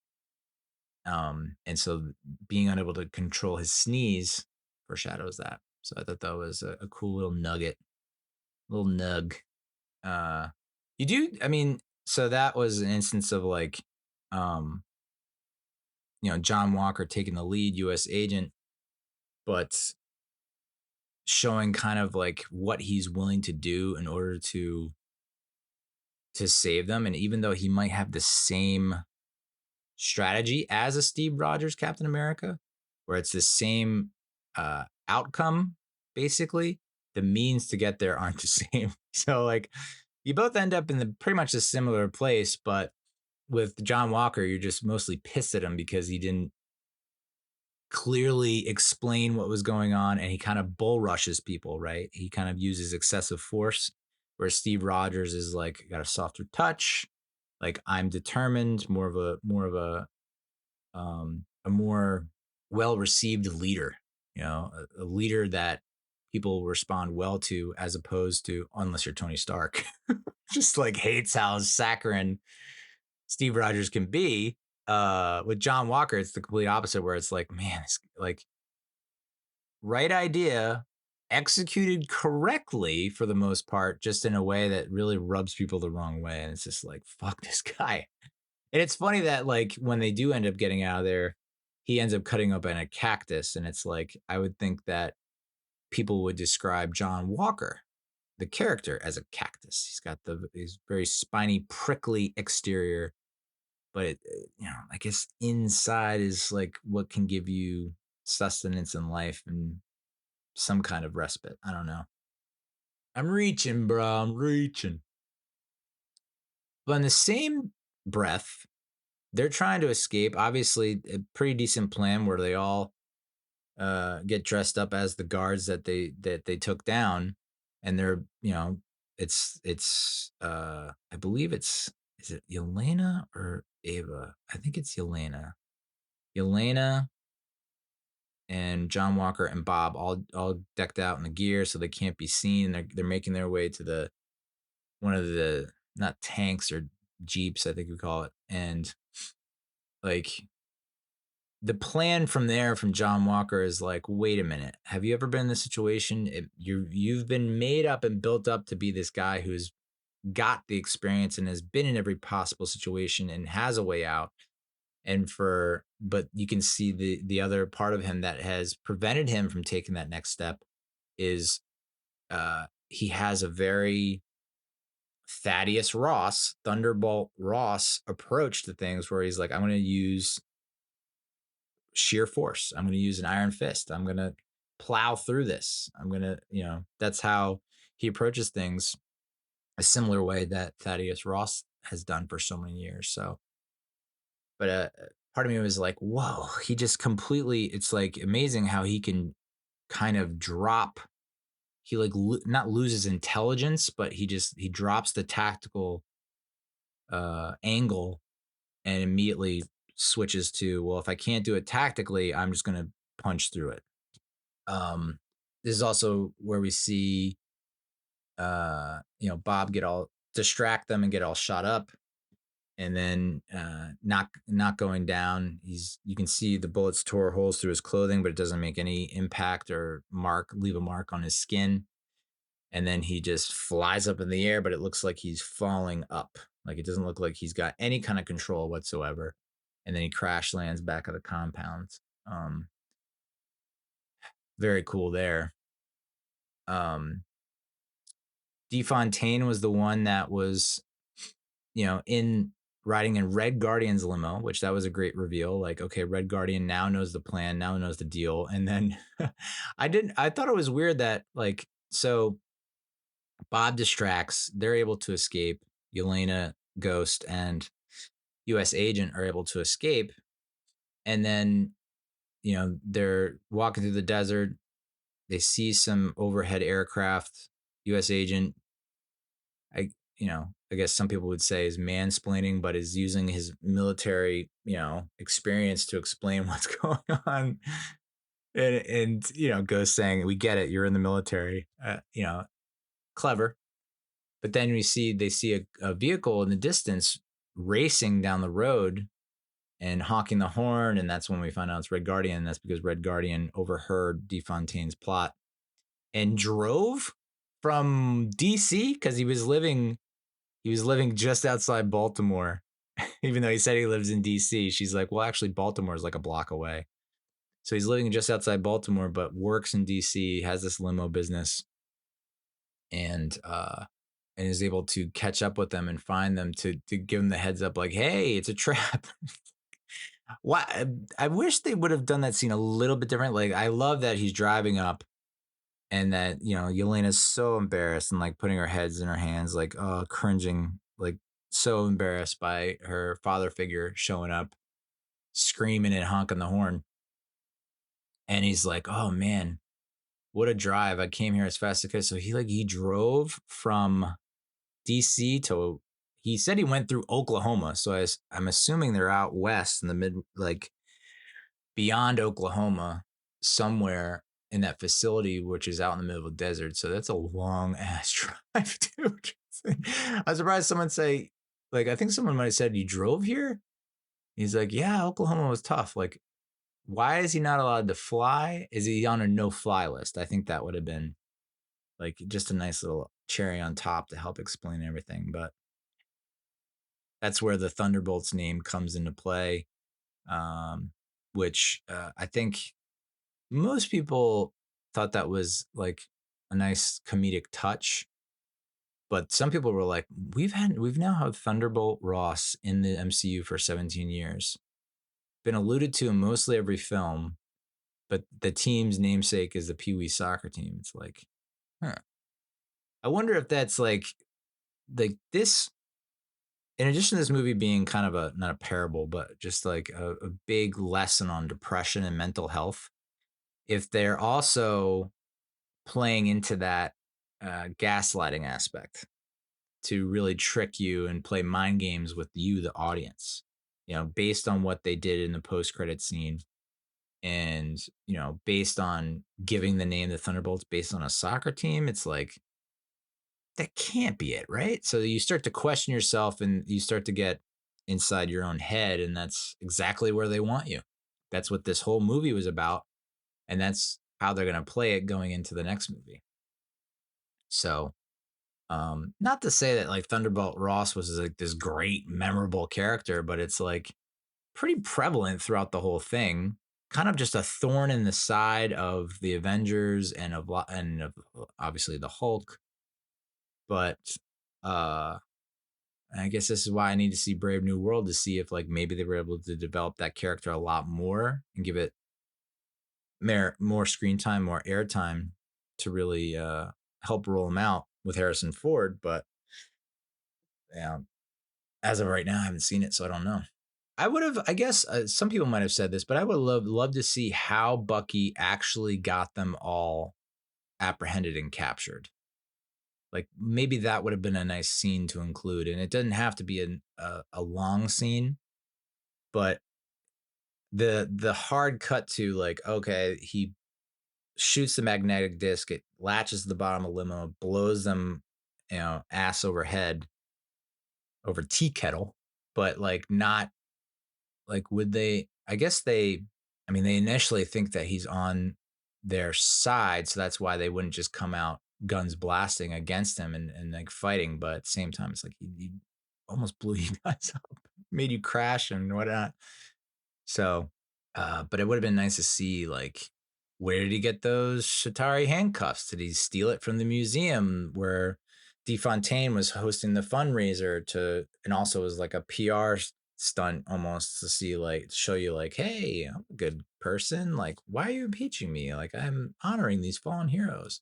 Speaker 1: And so being unable to control his sneeze foreshadows that. So I thought that was a cool little nugget, little nug. Uh, you do, I mean, so that was an instance of like, um, John Walker taking the lead, U.S. agent, but showing kind of like what he's willing to do in order to save them. And even though he might have the same strategy as a Steve Rogers Captain America, where it's the same outcome, basically, the means to get there aren't the same. So like you both end up in pretty much a similar place, but with John Walker, you're just mostly pissed at him because he didn't clearly explain what was going on, and he kind of bull rushes people, right? He kind of uses excessive force, where Steve Rogers is like got a softer touch, like I'm determined, a more well received leader, a leader that people respond well to, as opposed to, unless you're Tony Stark, just like hates how saccharine Steve Rogers can be. With John Walker, it's the complete opposite, where it's like, man, it's like right idea, executed correctly for the most part, just in a way that really rubs people the wrong way. And it's just like, fuck this guy. And it's funny that like when they do end up getting out of there, he ends up cutting up in a cactus. And it's like, I would think that people would describe John Walker, the character, as a cactus. He's got his very spiny, prickly exterior, but I guess inside is like what can give you sustenance in life and some kind of respite. I don't know. I'm reaching, bro. I'm reaching. But in the same breath, they're trying to escape. Obviously, a pretty decent plan where they all get dressed up as the guards that they took down, and they're I believe is it Yelena or Ava? I think it's Yelena. Yelena and John Walker and Bob all decked out in the gear so they can't be seen. They're making their way to the one of the, not tanks or jeeps, I think we call it, and like the plan from there from John Walker is like, wait a minute, have you ever been in this situation? You've been made up and built up to be this guy who's got the experience and has been in every possible situation and has a way out. But you can see the other part of him that has prevented him from taking that next step is he has a very Thaddeus Ross, Thunderbolt Ross approach to things, where he's like, I'm going to use sheer force. I'm going to use an iron fist. I'm going to plow through this. I'm going to, that's how he approaches things, a similar way that Thaddeus Ross has done for so many years. So, but part of me was like, whoa, he just completely, it's like amazing how he can kind of drop, he like not loses intelligence, but he drops the tactical angle and immediately switches to, well, if I can't do it tactically, I'm just going to punch through it. this is also where we see Bob get all distract them and get all shot up, and then not going down. You can see the bullets tore holes through his clothing, but it doesn't make any impact or leave a mark on his skin. And then he just flies up in the air, but it looks like he's falling up. Like, it doesn't look like he's got any kind of control whatsoever. And then he crash lands back at the compound. Um, Very cool there. DeFontaine was the one that was, in riding in Red Guardian's limo, which that was a great reveal. Like, okay, Red Guardian now knows the plan, now knows the deal. And then I thought it was weird that, like, so Bob distracts, they're able to escape. Yelena, Ghost, and US Agent are able to escape. And then, they're walking through the desert. They see some overhead aircraft. US Agent, I guess some people would say is mansplaining, but is using his military, experience to explain what's going on. And Ghost saying, "We get it. You're in the military." Clever. But then they see a vehicle in the distance racing down the road and honking the horn, and that's when we find out it's Red Guardian. That's because Red Guardian overheard DeFontaine's plot and drove from DC because he was living just outside Baltimore. Even though he said he lives in DC, she's like, well, actually, Baltimore is like a block away. So he's living just outside Baltimore, but works in DC, has this limo business, and is able to catch up with them and find them to give them the heads up, like, hey, it's a trap. Why? I wish they would have done that scene a little bit different. Like, I love that he's driving up and that, Yelena's so embarrassed and like putting her heads in her hands, like, oh, cringing, like so embarrassed by her father figure showing up, screaming and honking the horn. And he's like, oh man, what a drive. I came here as fast as I could. So he drove from DC to, he said he went through Oklahoma. So I'm assuming they're out west in the mid, like beyond Oklahoma, somewhere in that facility, which is out in the middle of the desert. So that's a long ass drive, dude. I was surprised someone say, like, I think someone might have said, you drove here? He's like, yeah, Oklahoma was tough. Like, why is he not allowed to fly? Is he on a no-fly list? I think that would have been like just a nice little cherry on top to help explain everything. But that's where the Thunderbolts name comes into play, which I think most people thought that was like a nice comedic touch. But some people were like, we've now had Thunderbolt Ross in the MCU for 17 years. Been alluded to in mostly every film, but the team's namesake is the Pee Wee soccer team. It's like, huh. I wonder if that's like this, in addition to this movie being kind of not a parable, but just like a big lesson on depression and mental health, if they're also playing into that gaslighting aspect to really trick you and play mind games with you, the audience, based on what they did in the post-credit scene. And, based on giving the name the Thunderbolts based on a soccer team, it's like, that can't be it, right? So you start to question yourself and you start to get inside your own head, and that's exactly where they want you. That's what this whole movie was about, and that's how they're going to play it going into the next movie. So, not to say that like Thunderbolt Ross was like this great, memorable character, but it's like pretty prevalent throughout the whole thing. Kind of just a thorn in the side of the Avengers and of obviously the Hulk. But I guess this is why I need to see Brave New World to see if like maybe they were able to develop that character a lot more and give it more screen time, more airtime to really help roll them out with Harrison Ford. But yeah, as of right now, I haven't seen it, so I don't know. I would have, I guess, some people might have said this, but I would love to see how Bucky actually got them all apprehended and captured. Like maybe that would have been a nice scene to include, and it doesn't have to be a long scene, but the hard cut to like, okay, he shoots the magnetic disc. It latches to the bottom of the limo, blows them, ass over head over tea kettle. But like not like would they? I guess they. I mean, they initially think that he's on their side, so that's why they wouldn't just come out guns blasting against him and like fighting. But at the same time, it's like he almost blew you guys up, made you crash and whatnot. So, but it would have been nice to see like where did he get those Shatari handcuffs? Did he steal it from the museum where DeFontaine was hosting the fundraiser to, and also was like a PR stunt almost to see like show you like, hey, I'm a good person. Like, why are you impeaching me? Like, I'm honoring these fallen heroes.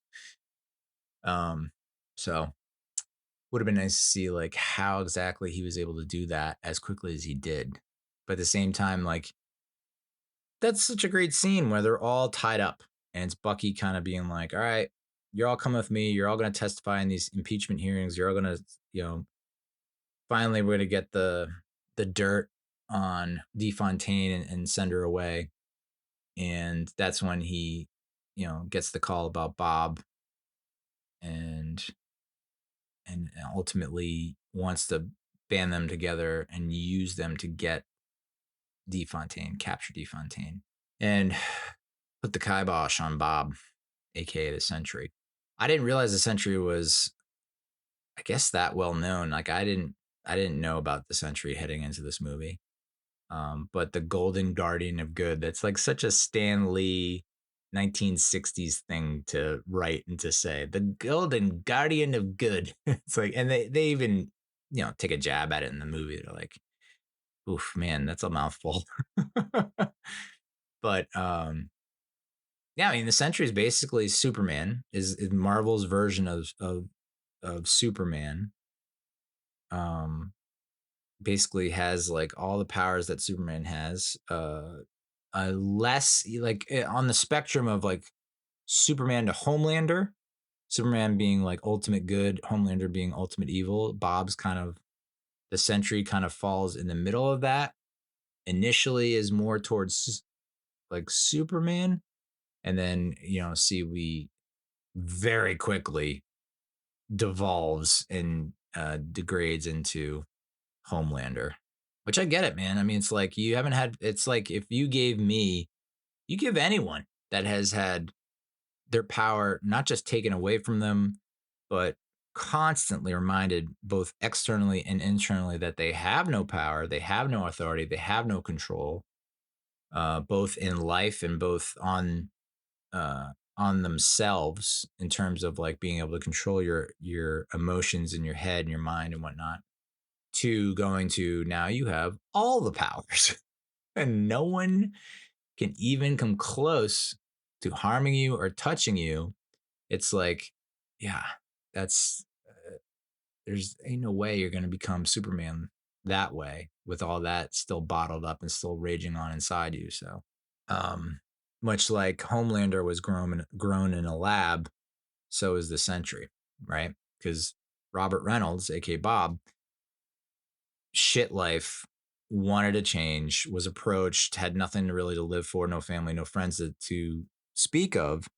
Speaker 1: So would have been nice to see like how exactly he was able to do that as quickly as he did. But at the same time, like that's such a great scene where they're all tied up and it's Bucky kind of being like, all right, you're all coming with me. You're all going to testify in these impeachment hearings. You're all going to, finally we're going to get the dirt on DeFontaine and send her away. And that's when he, gets the call about Bob and ultimately wants to band them together and use them to get DeFontaine, capture DeFontaine. And put the kibosh on Bob, aka the Sentry. I didn't realize the Sentry was, I guess, that well known. Like I didn't know about the Sentry heading into this movie. But the Golden Guardian of Good, that's like such a Stan Lee 1960s thing to write and to say. The Golden Guardian of Good. It's like, and they even, take a jab at it in the movie. They're like, oof, man, that's a mouthful. But yeah, I mean, the Sentry is basically Superman. Is Marvel's version of Superman. Basically has like all the powers that Superman has. Less like on the spectrum of like Superman to Homelander. Superman being like ultimate good, Homelander being ultimate evil. Bob's kind of the Sentry kind of falls in the middle of that. Initially, is more towards like Superman, and then see we very quickly devolves and degrades into Homelander, which I get it, man. I mean, it's like you haven't had, it's like if you you give anyone that has had their power not just taken away from them, but constantly reminded both externally and internally that they have no power, they have no authority, they have no control, both in life and both on themselves in terms of like being able to control your emotions in your head and your mind and whatnot, to going to now you have all the powers and no one can even come close to harming you or touching you. It's like, yeah, that's there's ain't no way you're going to become Superman that way with all that still bottled up and still raging on inside you. So um much like Homelander was grown in a lab, so is the Sentry, right? Because Robert Reynolds, aka Bob, shit life, wanted to change, was approached, had nothing really to live for, no family, no friends to speak of,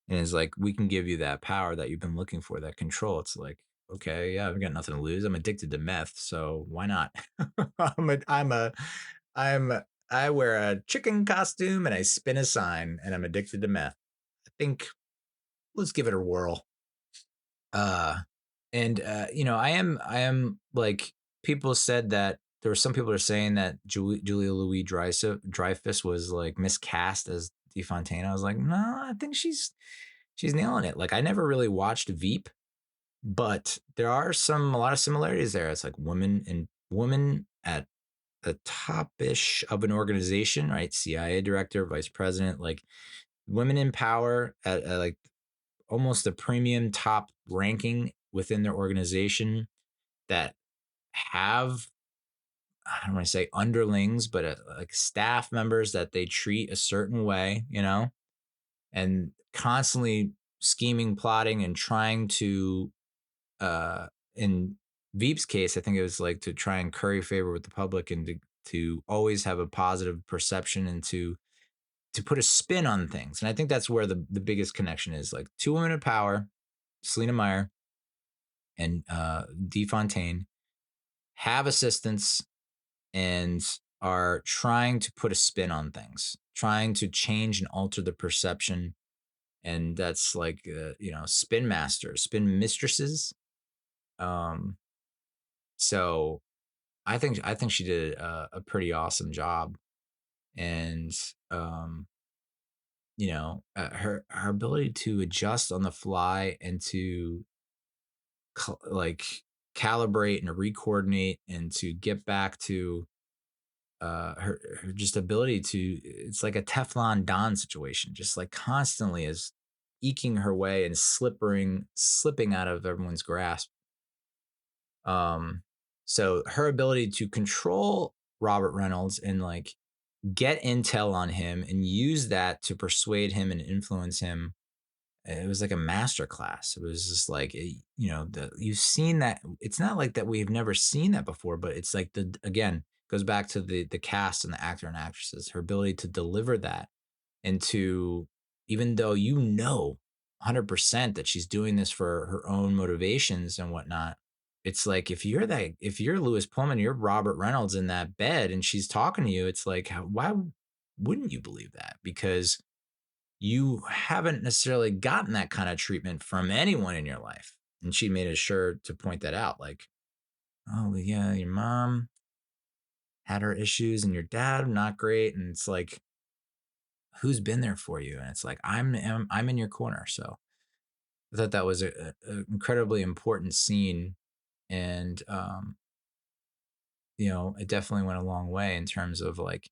Speaker 1: and is like, we can give you that power that you've been looking for, that control. It's like, okay, yeah, I've got nothing to lose. I'm addicted to meth, so why not? I'm I wear a chicken costume and I spin a sign and I'm addicted to meth. I think let's give it a whirl. And I am like, people said that there were some people are saying that Julia Louis Dreyfus was like miscast as DeFontaine. I was like, no, I think she's nailing it. Like I never really watched Veep, but there are a lot of similarities there. It's like women at the top-ish of an organization, right? CIA director, vice president, like women in power at like almost a premium top ranking within their organization that have, I don't want to say underlings, but like staff members that they treat a certain way, and constantly scheming, plotting, and trying to, in Veep's case, I think it was like to try and curry favor with the public and to always have a positive perception and to to put a spin on things. And I think that's where the biggest connection is. Like, two women of power, Selena Meyer and Dee Fontaine, have assistants and are trying to put a spin on things, trying to change and alter the perception. And that's like, spin masters, spin mistresses. So I think she did a pretty awesome job. And her ability to adjust on the fly and to like calibrate and re-coordinate and to get back to her just ability to, it's like a Teflon Don situation, just like constantly is eking her way and slipping out of everyone's grasp. So her ability to control Robert Reynolds and like get intel on him and use that to persuade him and influence him, it was like a master class. It was just like, you've seen that. It's not like that we've never seen that before, but it's like again, goes back to the cast and the actor and actresses, her ability to deliver that, and to, even though 100% that she's doing this for her own motivations and whatnot. It's like, if you're Lewis Pullman, you're Robert Reynolds in that bed and she's talking to you, it's like, why wouldn't you believe that? Because you haven't necessarily gotten that kind of treatment from anyone in your life. And she made sure to point that out. Like, oh yeah, your mom had her issues and your dad not great. And it's like, who's been there for you? And it's like, I'm in your corner. So I thought that was a incredibly important scene. And it definitely went a long way in terms of like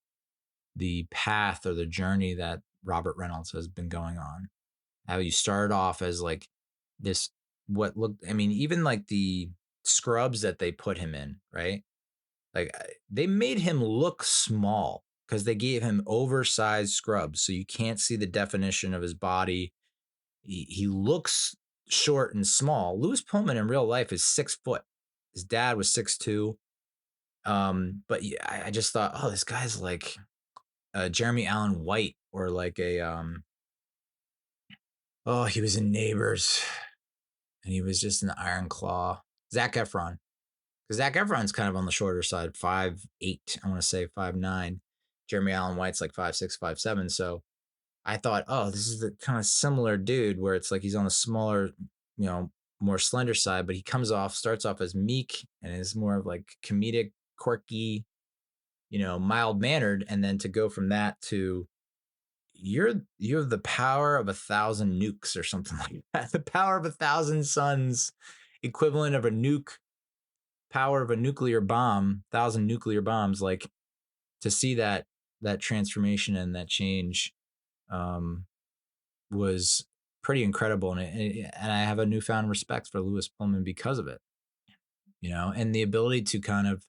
Speaker 1: the path or the journey that Robert Reynolds has been going on. How you started off as like this, what looked, I mean, even like the scrubs that they put him in, right? Like, they made him look small because they gave him oversized scrubs. So you can't see the definition of his body. He looks short and small. Lewis Pullman in real life is 6 foot. His dad was 6'2". But yeah, I just thought, oh, this guy's like Jeremy Allen White, or like he was in Neighbors, and he was just an Iron Claw. Zac Efron, because Zac Efron's kind of on the shorter side, 5'8". I want to say 5'9". Jeremy Allen White's like 5'6", 5'7". So I thought, oh, this is the kind of similar dude where it's like he's on the smaller, more slender side, but he starts off as meek and is more of like comedic, quirky, mild mannered, and then to go from that to, you have the power of 1,000 nukes or something like that. The power of 1,000 suns, equivalent of a nuke, power of a nuclear bomb, 1,000 nuclear bombs. Like, to see that transformation and that change was pretty incredible, and I have a newfound respect for Lewis Pullman because of it. And the ability to kind of,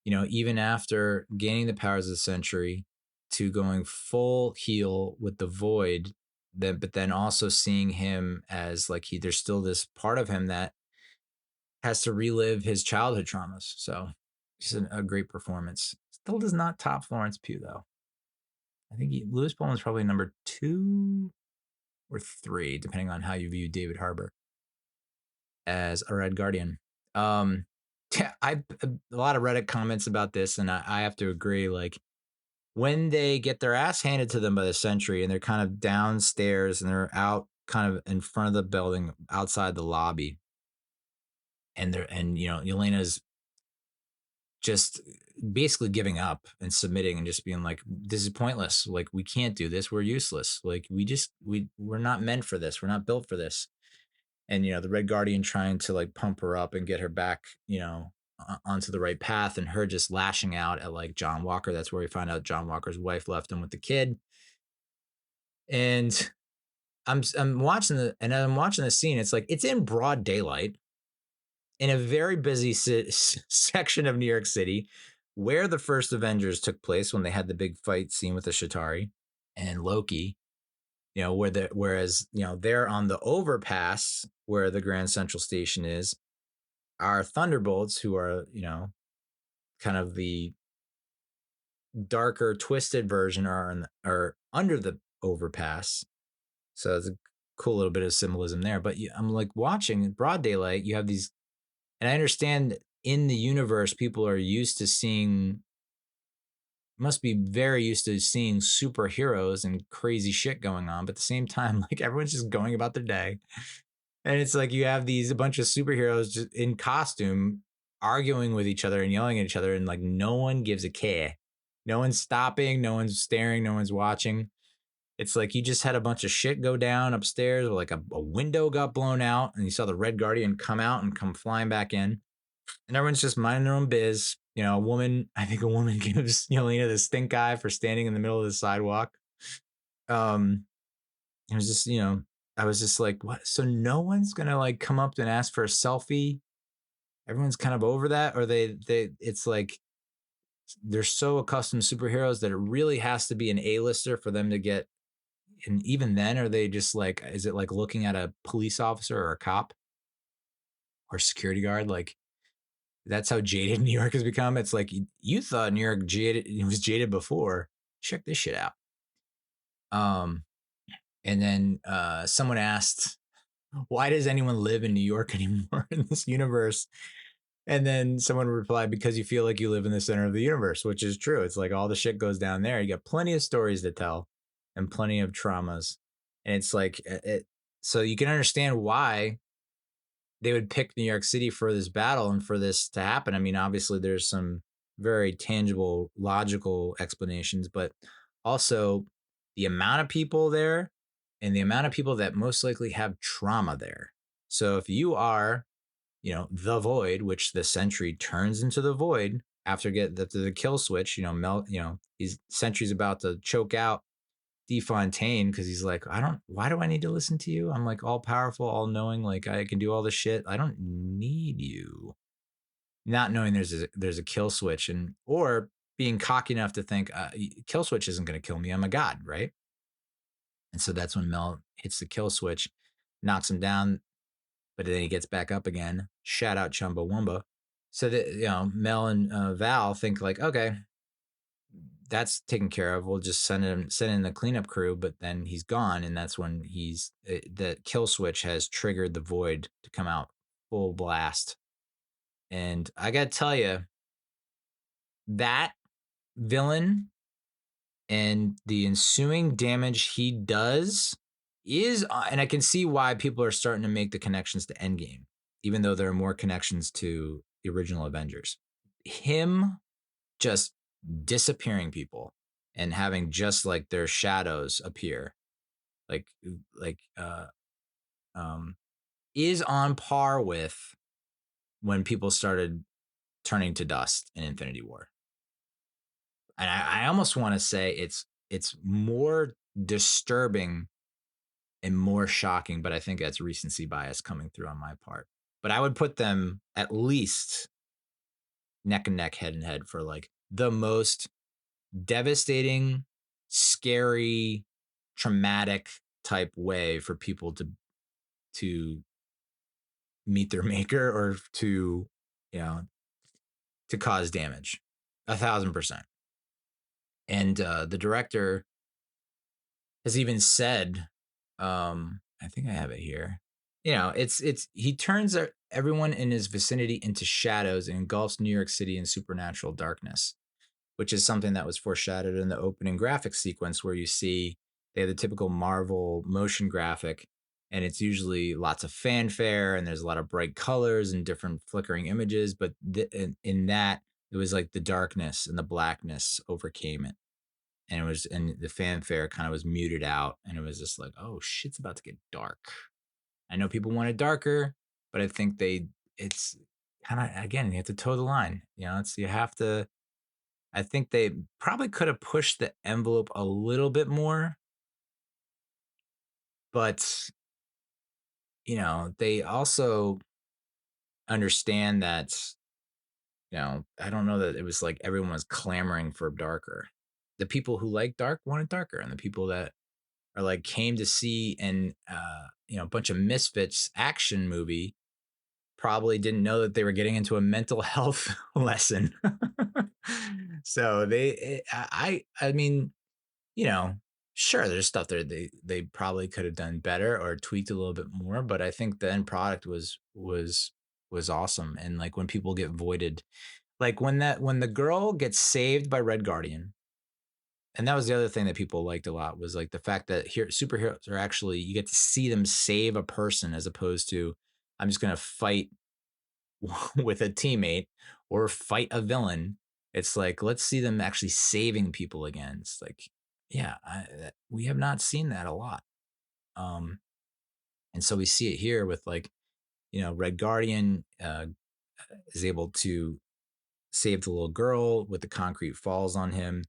Speaker 1: even after gaining the powers of the century, to going full heel with the void, but then also seeing him as like there's still this part of him that has to relive his childhood traumas. So just a great performance. Still does not top Florence Pugh, though. I think Lewis Pullman is probably number 2 or 3, depending on how you view David Harbour as a Red Guardian. A lot of Reddit comments about this, and I have to agree. Like, when they get their ass handed to them by the Sentry, and they're kind of downstairs and they're out kind of in front of the building outside the lobby, and Yelena's just basically giving up and submitting and just being like, this is pointless. Like, we can't do this. We're useless. Like, we're not meant for this. We're not built for this. And, the Red Guardian trying to like pump her up and get her back, onto the right path, and her just lashing out at like John Walker. That's where we find out John Walker's wife left him with the kid. And I'm watching the scene. It's like, it's in broad daylight in a very busy section of New York City, where the first Avengers took place when they had the big fight scene with the Chitauri and Loki. Whereas they're on the overpass where the Grand Central Station is. Our Thunderbolts, who are kind of the darker, twisted version are under the overpass. So it's a cool little bit of symbolism there. But I'm like watching in broad daylight. You have these, and I understand in the universe, people are used to seeing, must be very used to seeing superheroes and crazy shit going on. But at the same time, like everyone's just going about their day. And it's like you have a bunch of superheroes just in costume arguing with each other and yelling at each other, and like no one gives a care. No one's stopping, no one's staring, no one's watching. It's like you just had a bunch of shit go down upstairs, or like a window got blown out, and you saw the Red Guardian come out and come flying back in. And everyone's just minding their own biz. You know, I think a woman gives Yelena the stink eye for standing in the middle of the sidewalk. It was just, I was just like, what? So no one's gonna like come up and ask for a selfie. Everyone's kind of over that, or it's like they're so accustomed to superheroes that it really has to be an A-lister for them to get. And even then, are they just like, is it like looking at a police officer or a cop or security guard? Like that's how jaded New York has become. It's like you thought New York jaded, it was jaded before. Check this shit out. And then someone asked, why does anyone live in New York anymore in this universe? And then someone replied, because you feel like you live in the center of the universe, which is true. It's like all the shit goes down there. You got plenty of stories to tell and plenty of traumas. And it's like, so you can understand why they would pick New York City for this battle and for this to happen. I mean, obviously, there's some very tangible, logical explanations, but also the amount of people there and the amount of people that most likely have trauma there. So if you are, the void, which the Sentry turns into the void after the kill switch, he's Sentry's about to choke out DeFontaine because he's like, why do I need to listen to you? I'm like all powerful, all knowing, like I can do all this shit. I don't need you. Not knowing there's a kill switch, or being cocky enough to think kill switch isn't going to kill me. I'm a god, right? And so that's when Mel hits the kill switch, knocks him down, but then he gets back up again. Shout out Chumbawamba. So that Mel and Val think like, okay, that's taken care of. We'll just send in the cleanup crew, but then he's gone, and that's when the kill switch has triggered the void to come out full blast. And I gotta tell you, that villain and the ensuing damage he does is, and I can see why people are starting to make the connections to Endgame, even though there are more connections to the original Avengers. Him just disappearing people and having just like their shadows appear like is on par with when people started turning to dust in Infinity War. And I almost want to say it's more disturbing and more shocking, but I think that's recency bias coming through on my part. But I would put them at least neck and neck, head and head for like the most devastating, scary, traumatic type way for people to meet their maker, or to cause damage. 1,000%. And the director has even said, I think I have it here. It's he turns everyone in his vicinity into shadows and engulfs New York City in supernatural darkness, which is something that was foreshadowed in the opening graphic sequence, where you see they have the typical Marvel motion graphic, and it's usually lots of fanfare and there's a lot of bright colors and different flickering images. But in that, it was like the darkness and the blackness overcame it. And the fanfare kind of was muted out, and it was just like, oh, shit's about to get dark. I know people want it darker, but I think it's kind of, again, you have to toe the line. You have to. I think they probably could have pushed the envelope a little bit more, but they also understand that, I don't know that it was like everyone was clamoring for darker. The people who like dark wanted darker, and the people that are like came to see a bunch of Misfits action movie probably didn't know that they were getting into a mental health lesson. So I mean, you know, sure, there's stuff that they probably could have done better or tweaked a little bit more, but I think the end product was awesome. And like when people get voided, like when the girl gets saved by Red Guardian, and that was the other thing that people liked a lot was like the fact that here superheroes are actually you get to see them save a person as opposed to I'm just gonna fight with a teammate or fight a villain. It's like let's see them actually saving people again. It's like yeah, we have not seen that a lot. Um, and so we see it here with like Red Guardian is able to save the little girl with the concrete falls on him.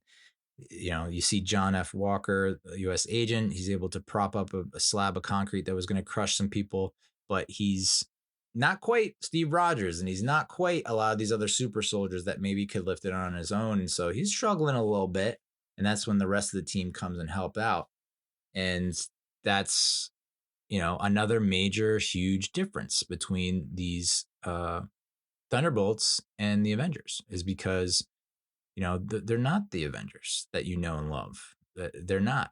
Speaker 1: You see John F. Walker, a U.S. agent. He's able to prop up a slab of concrete that was going to crush some people, but he's not quite Steve Rogers, and he's not quite a lot of these other super soldiers that maybe could lift it on his own. And so he's struggling a little bit, and that's when the rest of the team comes and help out. And that's another major, huge difference between these Thunderbolts and the Avengers is because they're not the Avengers that you know and love. They're not.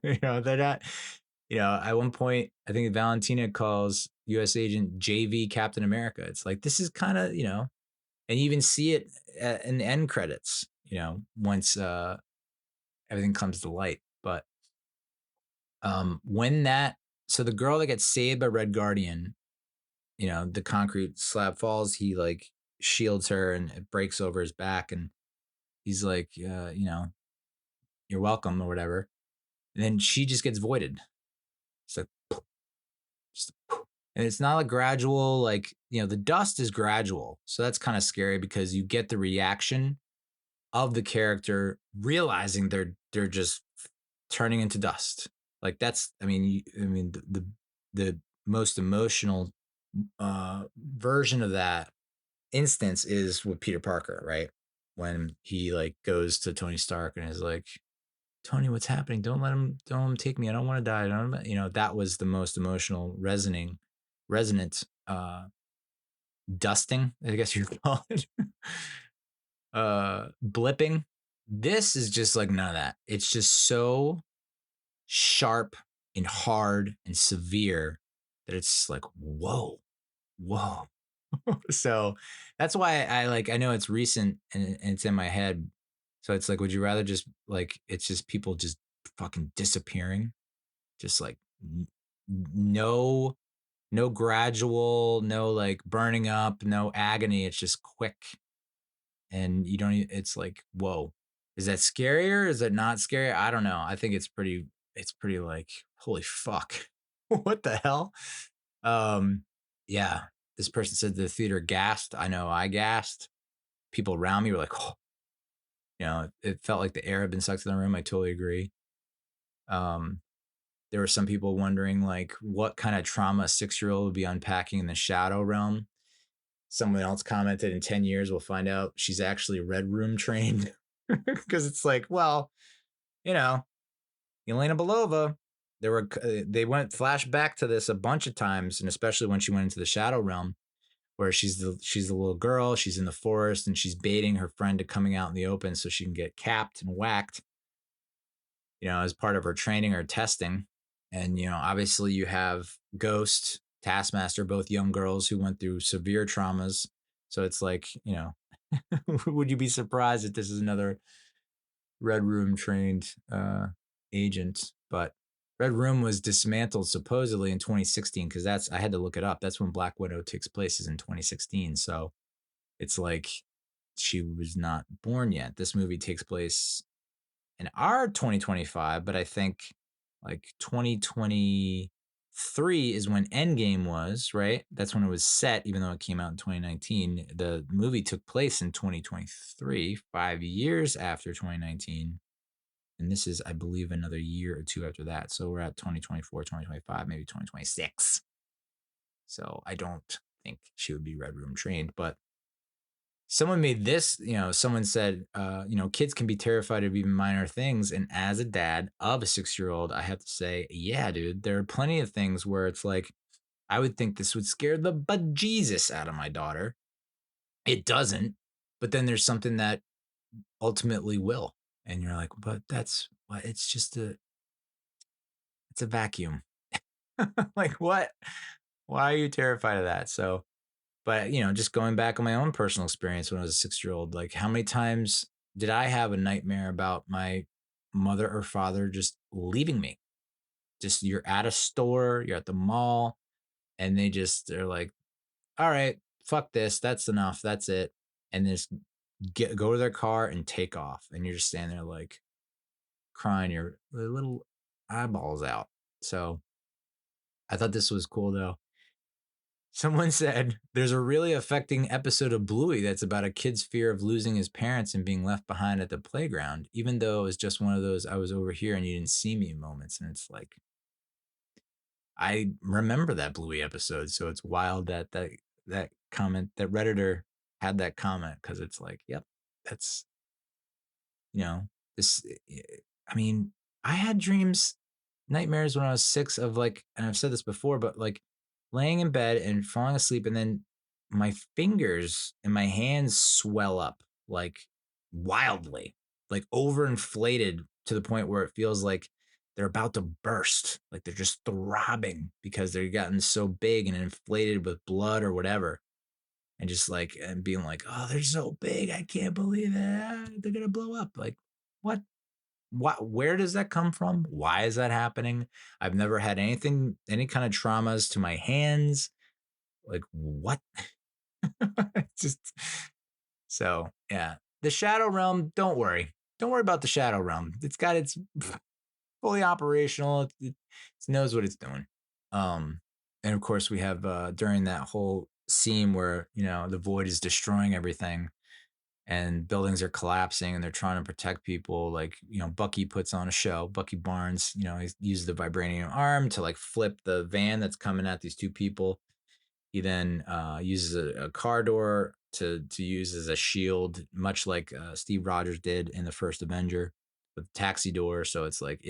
Speaker 1: They're not. At one point, I think Valentina calls U.S. Agent JV Captain America. It's like this is kind of and you even see it in the end credits. Once everything comes to light. But when that, so the girl that gets saved by Red Guardian, the concrete slab falls. He like shields her and it breaks over his back, and he's like, you're welcome or whatever. And then she just gets voided. It's like, just, and it's not a gradual, like, the dust is gradual. So that's kind of scary because you get the reaction of the character realizing they're just turning into dust. Like that's, the most emotional version of that instance is with Peter Parker, right? When he like goes to Tony Stark and is like, Tony, what's happening? Don't let him take me. I don't want to die. I don't, that was the most emotional resonant dusting, I guess you call it. Blipping. This is just like none of that. It's just so sharp and hard and severe that it's like, whoa. So that's why I know it's recent and it's in my head. So it's like, would you rather just like, it's just people just fucking disappearing? Just like no, no gradual, no like burning up, no agony. It's just quick. And you don't, it's like, whoa, is that scarier? Is it not scary? I don't know. I think it's pretty like, holy fuck. What the hell? Yeah. This person said the theater gasped. I know I gasped. People around me were like, oh, it felt like the air had been sucked in the room. I totally agree. There were some people wondering like what kind of trauma a 6-year-old would be unpacking in the shadow realm. Someone else commented in 10 years, we'll find out she's actually Red Room trained. Because it's like, well, Yelena Belova, they went flashback to this a bunch of times, and especially when she went into the shadow realm, where she's the little girl, she's in the forest, and she's baiting her friend to coming out in the open so she can get capped and whacked, as part of her training or testing. And obviously you have Ghost, Taskmaster, both young girls who went through severe traumas. So it's like, would you be surprised if this is another Red Room trained agent? But Red Room was dismantled supposedly in 2016 because I had to look it up. That's when Black Widow takes place, is in 2016. So it's like she was not born yet. This movie takes place in our 2025, but I think like 2023 is when Endgame was, right? That's when it was set, even though it came out in 2019. The movie took place in 2023, 5 years after 2019. And this is, I believe, another year or two after that. So we're at 2024, 2025, maybe 2026. So I don't think she would be Red Room trained, but someone made this, someone said, kids can be terrified of even minor things. And as a dad of a 6-year-old, I have to say, yeah, dude, there are plenty of things where it's like, I would think this would scare the bejesus out of my daughter. It doesn't, but then there's something that ultimately will, and you're like, but that's what it's just it's a vacuum. Like what? Why are you terrified of that? So, but just going back on my own personal experience when I was a 6-year-old, like how many times did I have a nightmare about my mother or father just leaving me? Just you're at a store, you're at the mall, and they're like, all right, fuck this, that's enough, that's it, and just go to their car and take off, and you're just standing there like crying your little eyeballs out. So I thought this was cool though. Someone said there's a really affecting episode of Bluey that's about a kid's fear of losing his parents and being left behind at the playground, even though it was just one of those I was over here and you didn't see me moments. And it's like, I remember that Bluey episode. So it's wild that comment, that Redditor had that comment, because it's like, yep, that's, you know, this, I mean, I had nightmares when I was 6 of like, and I've said this before, but like laying in bed and falling asleep, and then my fingers and my hands swell up like wildly, like overinflated to the point where it feels like they're about to burst. Like they're just throbbing because they've gotten so big and inflated with blood or whatever. And just like, and being like, oh, they're so big. I can't believe it. They're going to blow up. Like, what? Where does that come from? Why is that happening? I've never had any kind of traumas to my hands. Like what? Just so yeah. The Shadow Realm, don't worry. Don't worry about the Shadow Realm. It's fully operational. It knows what it's doing. And of course we have during that whole scene where, the void is destroying everything and buildings are collapsing and they're trying to protect people. Like, Bucky puts on a show. Bucky Barnes, he uses the vibranium arm to like flip the van that's coming at these two people. He then uses a car door to use as a shield, much like Steve Rogers did in the first Avenger with the taxi door. So it's like,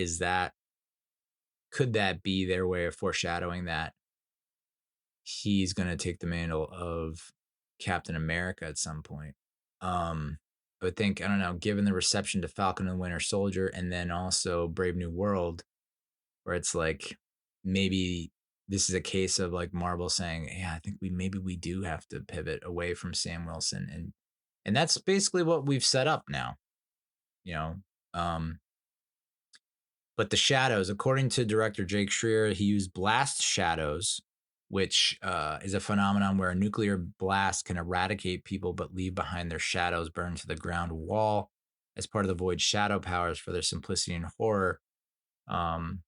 Speaker 1: could that be their way of foreshadowing that he's going to take the mantle of Captain America at some point? I would think, I don't know, given the reception to Falcon and Winter Soldier and then also Brave New World, where it's like maybe this is a case of like Marvel saying, yeah, I think we do have to pivot away from Sam Wilson, and that's basically what we've set up now, you know. But the shadows, according to director Jake Schreier, he used blast shadows, which is a phenomenon where a nuclear blast can eradicate people but leave behind their shadows burned to the ground wall as part of the Void's shadow powers for their simplicity and horror. Um,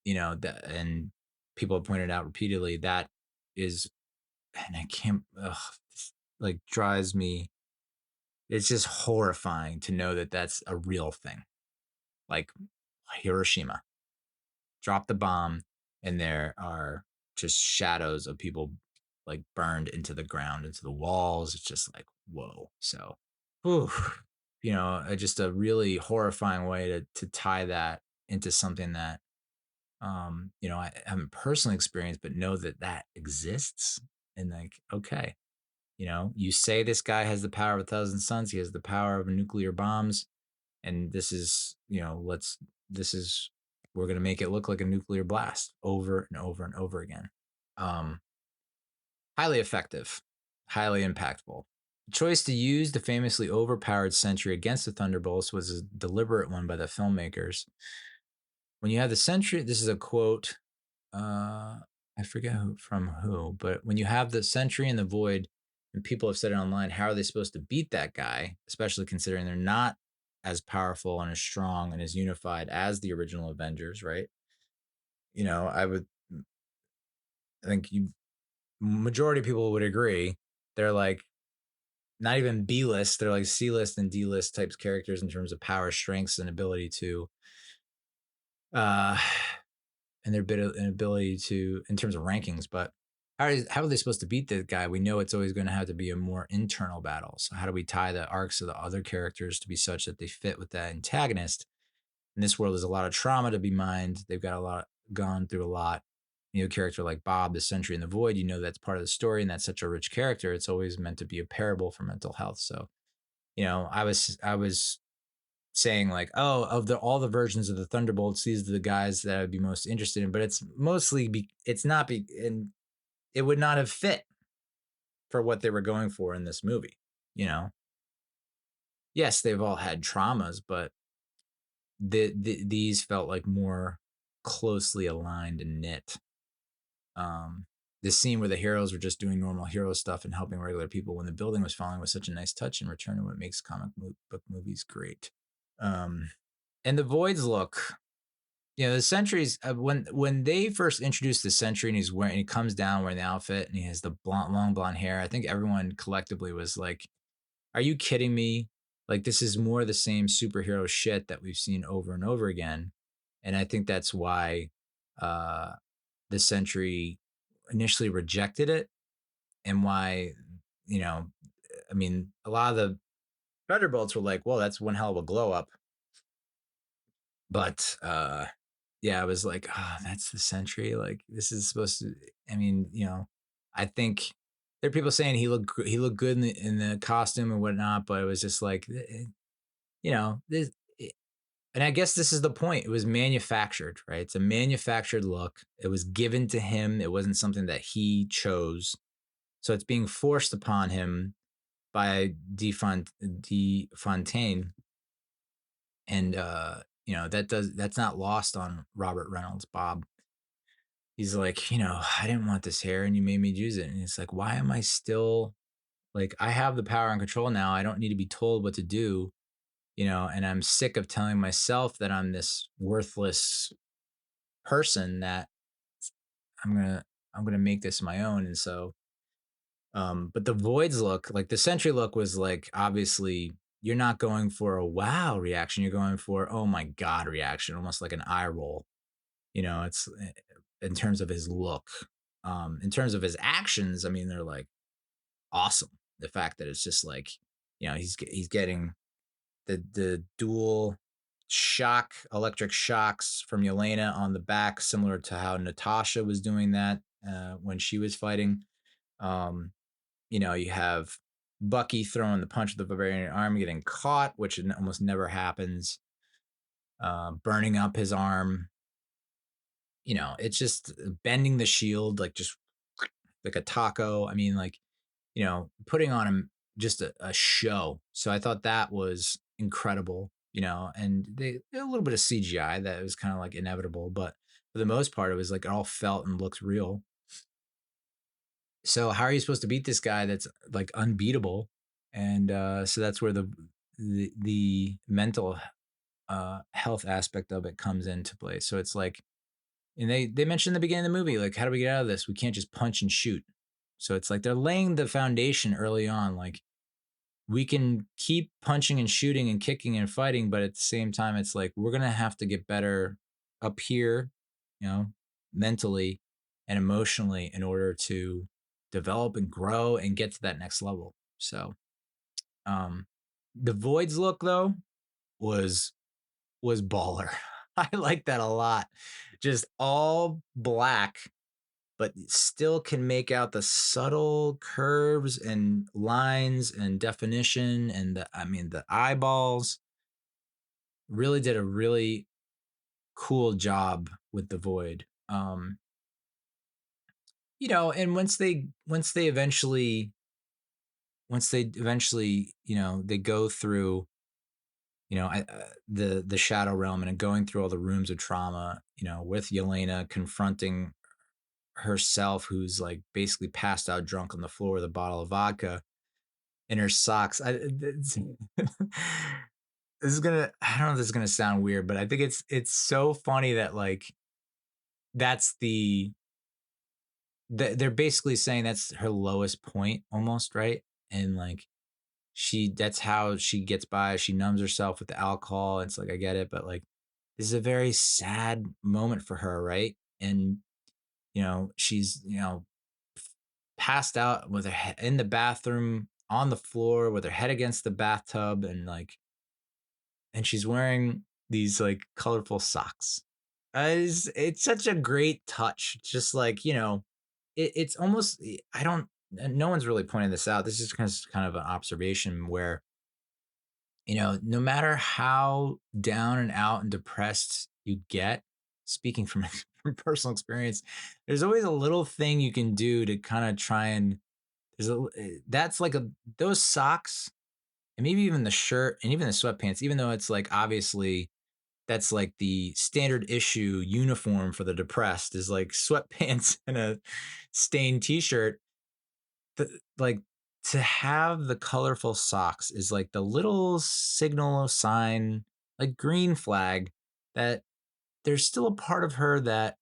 Speaker 1: and people have pointed out repeatedly that is, and I can't, this, like, drives me. It's just horrifying to know that that's a real thing. Like Hiroshima, drop the bomb, and there are just shadows of people like burned into the ground, into the walls. It's just like, whoa. So, whew, just a really horrifying way to tie that into something that, I haven't personally experienced, but know that exists. And like, okay, you say this guy has the power of 1,000 suns. He has the power of nuclear bombs. And this is, this is, we're going to make it look like a nuclear blast over and over and over again. Highly effective, highly impactful. The choice to use the famously overpowered Sentry against the Thunderbolts was a deliberate one by the filmmakers. When you have the Sentry, this is a quote, I forget from who, but when you have the Sentry and the Void, and people have said it online, how are they supposed to beat that guy, especially considering they're not as powerful and as strong and as unified as the original Avengers, right? I think majority of people would agree. They're like not even B-list, they're like C-list and D-list types characters in terms of power, strengths, and ability to and their ability to, in terms of rankings. But how are they supposed to beat the guy? We know it's always going to have to be a more internal battle. So how do we tie the arcs of the other characters to be such that they fit with that antagonist? In this world, there's a lot of trauma to be mined. They've got gone through a lot. A character like Bob, the Sentry in the Void, that's part of the story, and that's such a rich character. It's always meant to be a parable for mental health. So I was saying like, oh, of the all the versions of the Thunderbolts, these are the guys that I'd be most interested in. But it's mostly it's not and it would not have fit for what they were going for in this movie. You know, yes, they've all had traumas, but these felt like more closely aligned and knit. Um, the scene where the heroes were just doing normal hero stuff and helping regular people when the building was falling was such a nice touch in return to what makes book movies great. Um, and the Void's look, the Sentry's when they first introduced the Sentry and he comes down wearing the outfit and he has the long blonde hair. I think everyone collectively was like, "Are you kidding me? Like this is more the same superhero shit that we've seen over and over again." And I think that's why uh, the Sentry initially rejected it, and why you know, I mean, a lot of the Thunderbolts were like, "Well, that's one hell of a glow up," but yeah, I was like, oh, that's the Sentry. Like this is supposed to. I mean, I think there are people saying he looked good in the costume and whatnot, but it was just like, this. And I guess this is the point. It was manufactured, right? It's a manufactured look. It was given to him. It wasn't something that he chose. So it's being forced upon him by De Fontaine, and that's not lost on Robert Reynolds. Bob, he's like, I didn't want this hair, and you made me use it. And it's like, why am I still like, I have the power and control now. I don't need to be told what to do, and I'm sick of telling myself that I'm this worthless person that I'm gonna I'm gonna make this my own. And so but the Void's look, like the Sentry look, was like, obviously you're not going for a wow reaction, you're going for oh my god reaction, almost like an eye roll. It's in terms of his look. In terms of his actions, I mean, they're like awesome. The fact that it's just like, he's getting the dual electric shocks from Yelena on the back, similar to how Natasha was doing that when she was fighting. Um, you have Bucky throwing the punch with the Bavarian arm, getting caught, which almost never happens. Burning up his arm. It's just bending the shield like just like a taco. I mean, like, putting on him just a show. So I thought that was incredible, and a little bit of CGI that was kind of like inevitable, but for the most part, it was like it all felt and looked real. So how are you supposed to beat this guy that's like unbeatable? And so that's where the mental health aspect of it comes into play. So it's like, and they mentioned in the beginning of the movie, like, how do we get out of this? We can't just punch and shoot. So it's like they're laying the foundation early on, like we can keep punching and shooting and kicking and fighting, but at the same time, it's like we're gonna have to get better up here, you know, mentally and emotionally in order to develop and grow and get to that next level. So um the Void's look though was baller. I like that a lot. Just all black, but still can make out the subtle curves and lines and definition, and the eyeballs. Really did a really cool job with the Void. And once they eventually, they go through, the Shadow Realm and going through all the rooms of trauma, with Yelena confronting herself, who's like basically passed out drunk on the floor with a bottle of vodka in her socks. This is gonna, I don't know if this is gonna sound weird, but I think it's so funny that like that's they're basically saying that's her lowest point almost, right? And like that's how she gets by. She numbs herself with the alcohol. It's like, I get it, but like this is a very sad moment for her, right? And she's passed out with her in the bathroom on the floor with her head against the bathtub, and she's wearing these like colorful socks. It's such a great touch. Just like, it's almost, I don't, no one's really pointing this out. This is kind of an observation where no matter how down and out and depressed you get, speaking from, from personal experience, there's always a little thing you can do to kind of try and that's like those socks and maybe even the shirt and even the sweatpants, even though it's like obviously that's like the standard issue uniform for the depressed is like sweatpants and a stained t-shirt. Like to have the colorful socks is like the little signal sign, like green flag that there's still a part of her that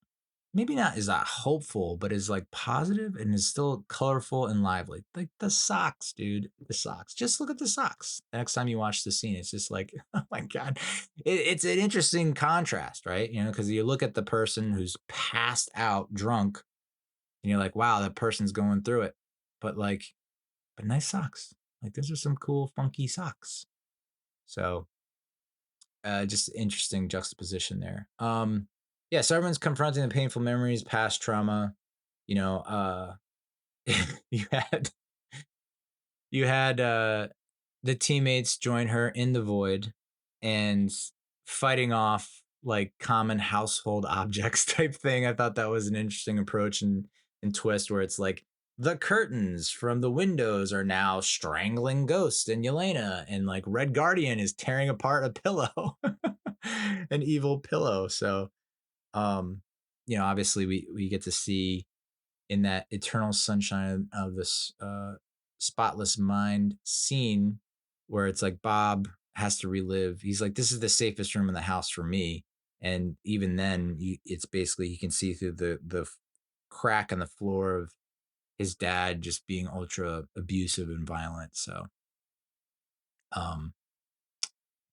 Speaker 1: maybe not is not hopeful, but is like positive and is still colorful and lively. Like the socks, dude. The socks. Just look at the socks. The next time you watch the scene, it's just like, oh my God. It's an interesting contrast, right? Because you look at the person who's passed out drunk and you're like, wow, that person's going through it. But like, but nice socks. Like those are some cool, funky socks. So just interesting juxtaposition there. Yeah, so everyone's confronting the painful memories, past trauma. You know, you had you had the teammates join her in the void and fighting off like common household objects type thing. I thought that was an interesting approach and twist where it's like the curtains from the windows are now strangling Ghost and Yelena, and like Red Guardian is tearing apart a pillow, an evil pillow. So, um, obviously we get to see in that eternal sunshine of this spotless mind scene where it's like Bob has to relive. He's like, this is the safest room in the house for me. And even then, it's basically he can see through the crack in the floor of his dad just being ultra abusive and violent. So, um,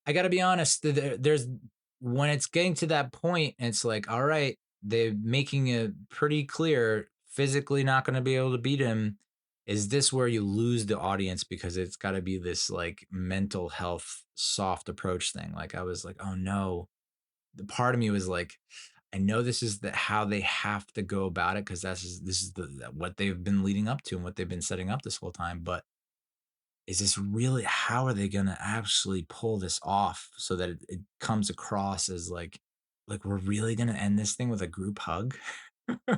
Speaker 1: I got to be honest. There's when it's getting to that point, and it's like, all right, they're making it pretty clear physically not going to be able to beat him. Is this where you lose the audience because it's got to be this like mental health soft approach thing? Like I was like, oh no. The part of me was like, I know this is how they have to go about it because this is what they've been leading up to and what they've been setting up this whole time. But is this really how are they gonna actually pull this off so that it comes across as like we're really gonna end this thing with a group hug?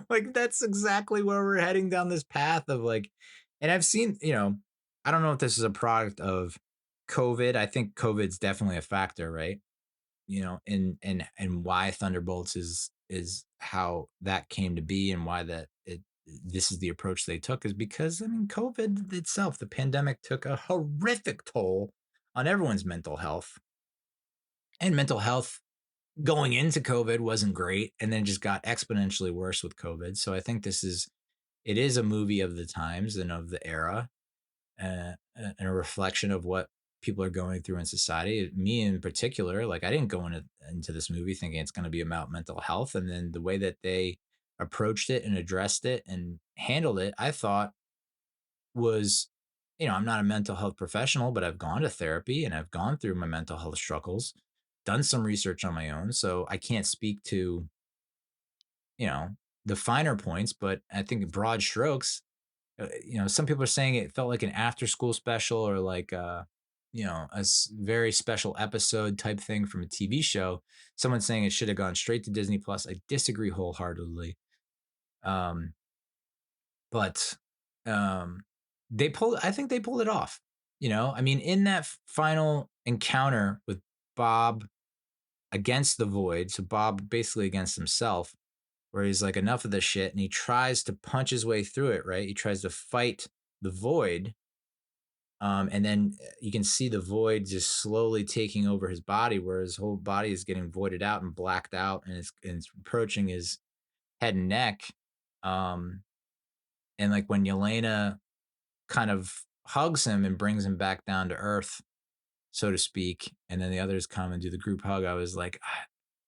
Speaker 1: Like that's exactly where we're heading down this path of like, and I've seen, I don't know if this is a product of COVID. I think COVID's definitely a factor, right? And why Thunderbolts is how that came to be and why this is the approach they took is because I mean COVID itself, the pandemic took a horrific toll on everyone's mental health. And mental health going into COVID wasn't great and then just got exponentially worse with COVID. So I think it is a movie of the times and of the era and a reflection of what people are going through in society. Me in particular, like I didn't go into this movie thinking it's going to be about mental health, and then the way that they approached it and addressed it and handled it, I thought was, I'm not a mental health professional, but I've gone to therapy and I've gone through my mental health struggles, done some research on my own, so I can't speak to you know the finer points, but I think broad strokes some people are saying it felt like an after school special or like very special episode type thing from a TV show. Someone's saying it should have gone straight to Disney Plus. I disagree wholeheartedly. Um, but I think they pulled it off. I mean, in that final encounter with Bob against the void, so Bob basically against himself, where he's like, enough of this shit. And he tries to punch his way through it, right? He tries to fight the void. And then you can see the void just slowly taking over his body, where his whole body is getting voided out and blacked out, and it's approaching his head and neck. And like when Yelena kind of hugs him and brings him back down to earth, so to speak, and then the others come and do the group hug, I was like,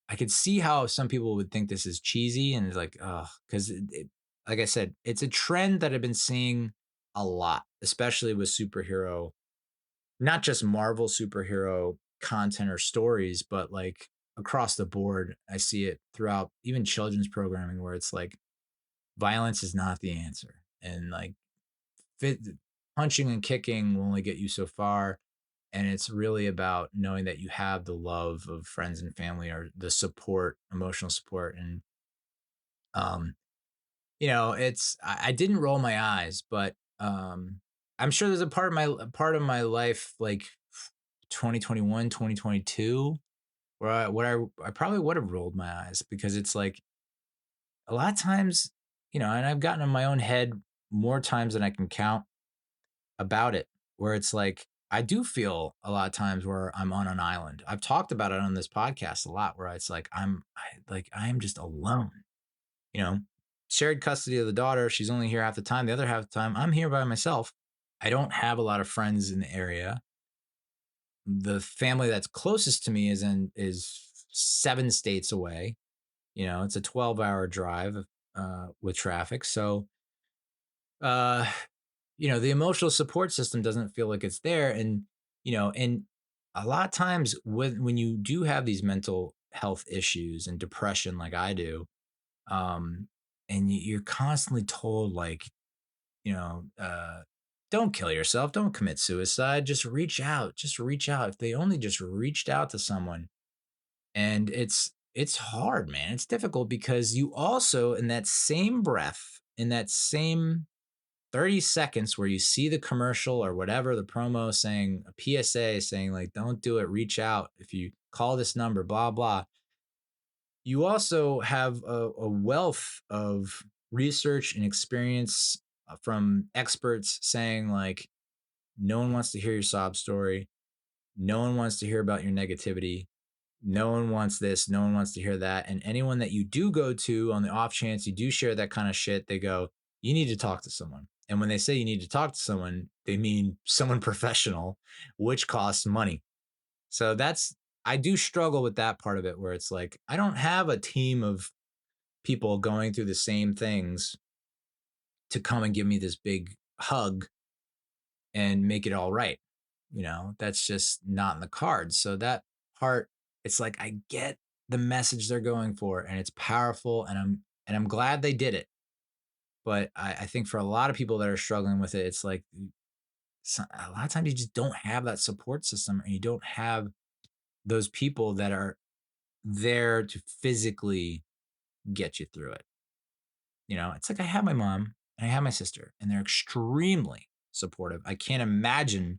Speaker 1: I could see how some people would think this is cheesy and it's like, oh, because like I said, it's a trend that I've been seeing a lot, especially with superhero, not just Marvel superhero content or stories, but like across the board. I see it throughout even children's programming where it's like violence is not the answer. And like fit, punching and kicking will only get you so far. And it's really about knowing that you have the love of friends and family, or the support, emotional support. And um it's I didn't roll my eyes, but I'm sure there's a part of my life, like 2021, 2022, where I probably would have rolled my eyes, because it's like a lot of times, and I've gotten in my own head more times than I can count about it, where it's like I do feel a lot of times where I'm on an island. I've talked about it on this podcast a lot, where it's like I am just alone. you know, Shared custody of the daughter. She's only here half the time. The other half the time, I'm here by myself. I don't have a lot of friends in the area. The family that's closest to me is 7 states away. It's a 12-hour drive with traffic. So, uh, the emotional support system doesn't feel like it's there. And a lot of times when you do have these mental health issues and depression, like I do, um, and you're constantly told, like, you know, uh, don't kill yourself, don't commit suicide, just reach out. If they only just reached out to someone. And it's hard, man. It's difficult, because you also, in that same breath, in that same 30 seconds where you see the commercial or whatever, the promo saying, a PSA saying, like, don't do it, reach out if you call this number, blah blah, you also have a wealth of research and experience from experts saying, like, no one wants to hear your sob story. No one wants to hear about your negativity. No one wants this. No one wants to hear that. And anyone that you do go to, on the off chance you do share that kind of shit, they go, you need to talk to someone. And when they say you need to talk to someone, they mean someone professional, which costs money. So I do struggle with that part of it, where it's like, I don't have a team of people going through the same things to come and give me this big hug and make it all right. That's just not in the cards. So that part, it's like, I get the message they're going for, and it's powerful, and I'm glad they did it. But I think for a lot of people that are struggling with it, it's like, a lot of times you just don't have that support system, and you don't have those people that are there to physically get you through it. It's like, I have my mom and I have my sister, and they're extremely supportive. I can't imagine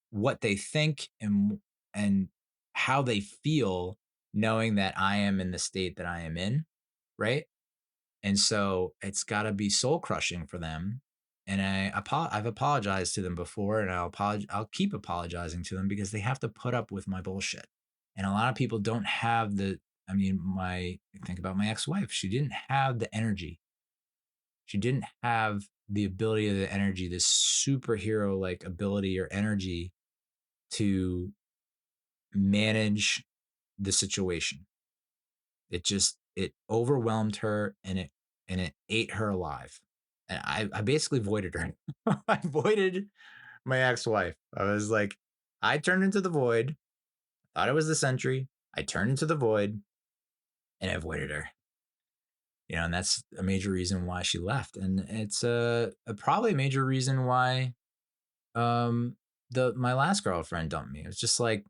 Speaker 1: what they think and how they feel, knowing that I am in the state that I am in, right? And so it's got to be soul crushing for them. And I've apologized to them before, and I'll keep apologizing to them, because they have to put up with my bullshit. And a lot of people don't have I mean, think about my ex-wife. She didn't have the energy. She didn't have the ability of the energy, this superhero like ability or energy, to manage the situation. It overwhelmed her, and it ate her alive. And I basically voided her. I voided my ex-wife. I was like, I turned into the void, thought it was the sentry. I turned into the void, and I voided her. And that's a major reason why she left. And it's probably a major reason why my last girlfriend dumped me. It was just like,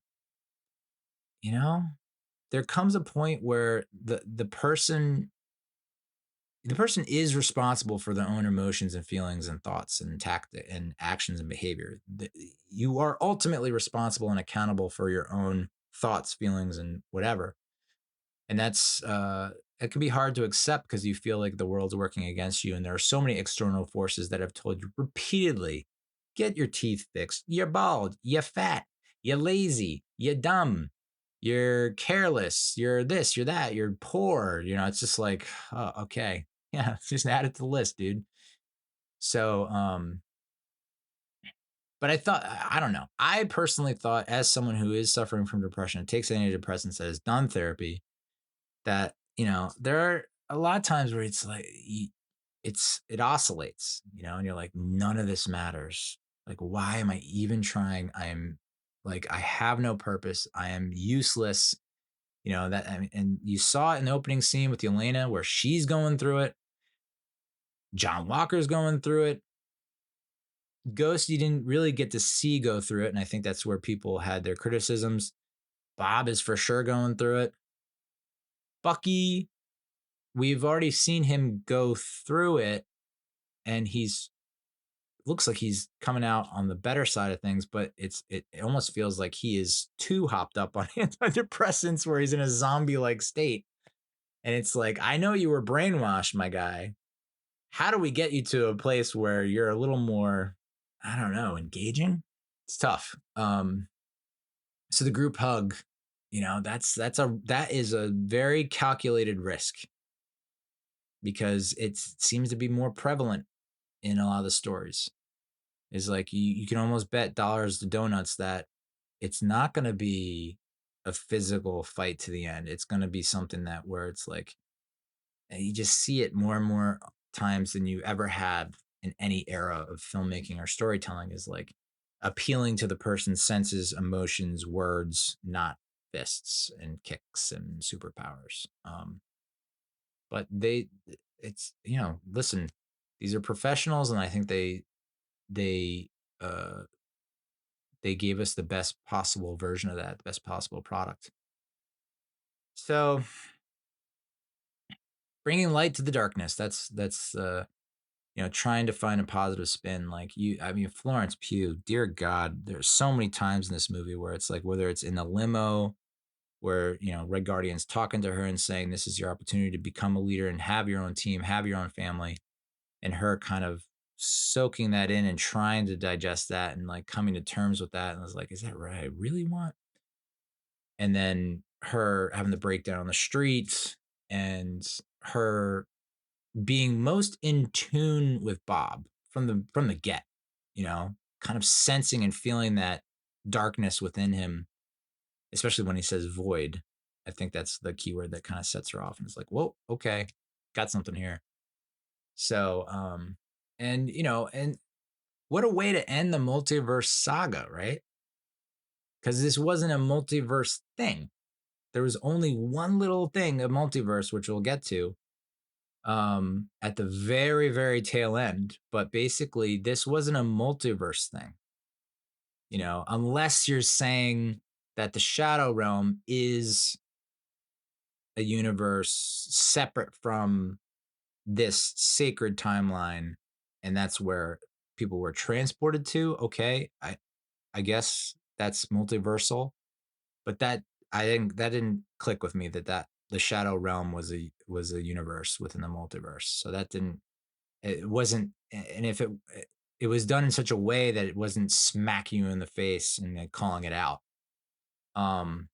Speaker 1: you know, there comes a point where the person is responsible for their own emotions and feelings and thoughts and tactic and actions and behavior. You are ultimately responsible and accountable for your own thoughts, feelings, and whatever. And it can be hard to accept, because you feel like the world's working against you, and there are so many external forces that have told you repeatedly, get your teeth fixed, you're bald, you're fat, you're lazy, you're dumb, you're careless, you're this, you're that, you're poor. It's just like, oh, okay, yeah, just add it to the list, dude. So but I don't know, I personally thought, as someone who is suffering from depression, takes antidepressants, that has done therapy, that there are a lot of times where it's like, it oscillates, and you're like, none of this matters. Like, why am I even trying? I have no purpose, I am useless. That, I mean, and you saw it in the opening scene with Elena, where she's going through it. John Walker's going through it. Ghost, you didn't really get to see go through it, and I think that's where people had their criticisms. Bob is for sure going through it. Bucky, we've already seen him go through it, and he's looks like he's coming out on the better side of things, but it almost feels like he is too hopped up on antidepressants where he's in a zombie-like state. And it's like, I know you were brainwashed, my guy. How do we get you to a place where you're a little more, I don't know, engaging? It's tough. So the group hug, that is a very calculated risk because it seems to be more prevalent in a lot of the stories. Is like you can almost bet dollars to donuts that it's not going to be a physical fight to the end. It's going to be something that where it's like you just see it more and more times than you ever have in any era of filmmaking or storytelling, is like appealing to the person's senses, emotions, words, not fists and kicks and superpowers. But it's listen, these are professionals, and I think they uh they gave us the best possible version of that, the best possible product. So bringing light to the darkness, that's trying to find a positive spin. Like Florence Pugh, dear God, there's so many times in this movie where it's like, whether it's in the limo where Red Guardian's talking to her and saying this is your opportunity to become a leader and have your own team, have your own family, and her kind of soaking that in and trying to digest that and like coming to terms with that. And I was like, is that right? I really want. And then her having the breakdown on the street, and her being most in tune with Bob from the get, kind of sensing and feeling that darkness within him, especially when he says void. I think that's the keyword that kind of sets her off, and it's like, whoa, okay, got something here. So, and what a way to end the multiverse saga, right? Because this wasn't a multiverse thing. There was only one little thing of multiverse, which we'll get to at the very, very tail end. But basically, this wasn't a multiverse thing, unless you're saying that the Shadow Realm is a universe separate from this sacred timeline, and that's where people were transported to. Okay, I guess that's multiversal, but I think that didn't click with me, that the Shadow Realm was a universe within the multiverse. So that didn't it wasn't, and if it was done in such a way that it wasn't smacking you in the face and then calling it out. Um,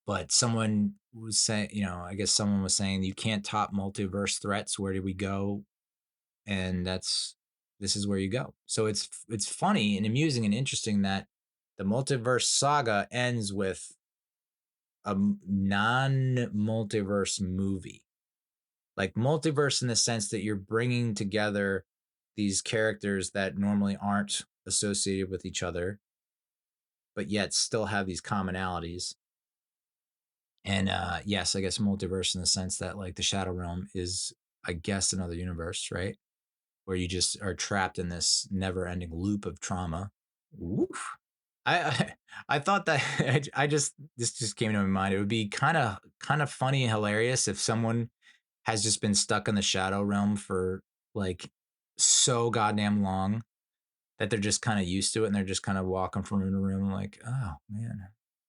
Speaker 1: but someone was saying, I guess someone was saying you can't top multiverse threats. Where do we go? And this is where you go. So it's funny and amusing and interesting that the multiverse saga ends with a non-multiverse movie. Like multiverse in the sense that you're bringing together these characters that normally aren't associated with each other, but yet still have these commonalities. And yes, I guess multiverse in the sense that like the Shadow Realm is, I guess, another universe, right? Where you just are trapped in this never-ending loop of trauma. Woof. I I thought that this just came to my mind. It would be kind of funny and hilarious if someone has just been stuck in the Shadow Realm for like so goddamn long that they're just kind of used to it, and they're just kind of walking from room to room like, oh man,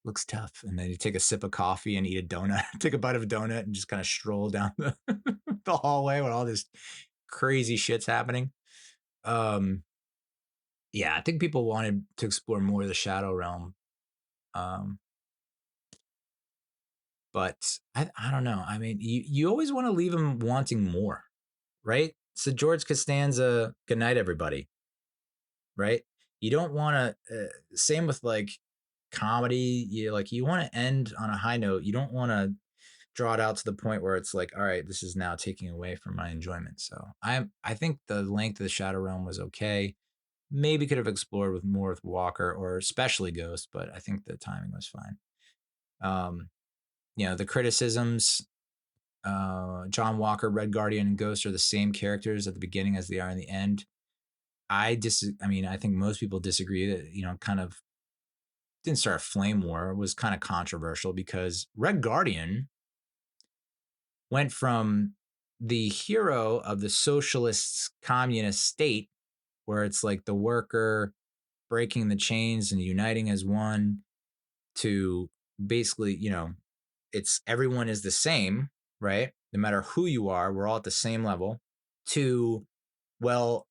Speaker 1: looks tough. And then you take a sip of coffee and eat a donut, take a bite of a donut, and just kind of stroll down the hallway when all this crazy shit's happening. Yeah, I think people wanted to explore more of the Shadow Realm. Um, but I don't know. I mean, you always want to leave them wanting more, right? So George Costanza, good night, everybody. Right? You don't want to. Same with like comedy. You want to end on a high note. You don't want to draw it out to the point where it's like, all right, this is now taking away from my enjoyment. So I think the length of the Shadow Realm was okay. Maybe could have explored with more with Walker or especially Ghost, but I think the timing was fine. The criticisms, John Walker, Red Guardian, and Ghost are the same characters at the beginning as they are in the end. I mean, I think most people disagree that, kind of didn't start a flame war. It was kind of controversial because Red Guardian went from the hero of the socialist communist state, where it's like the worker breaking the chains and uniting as one, to basically, it's everyone is the same, right? No matter who you are, we're all at the same level. To, well,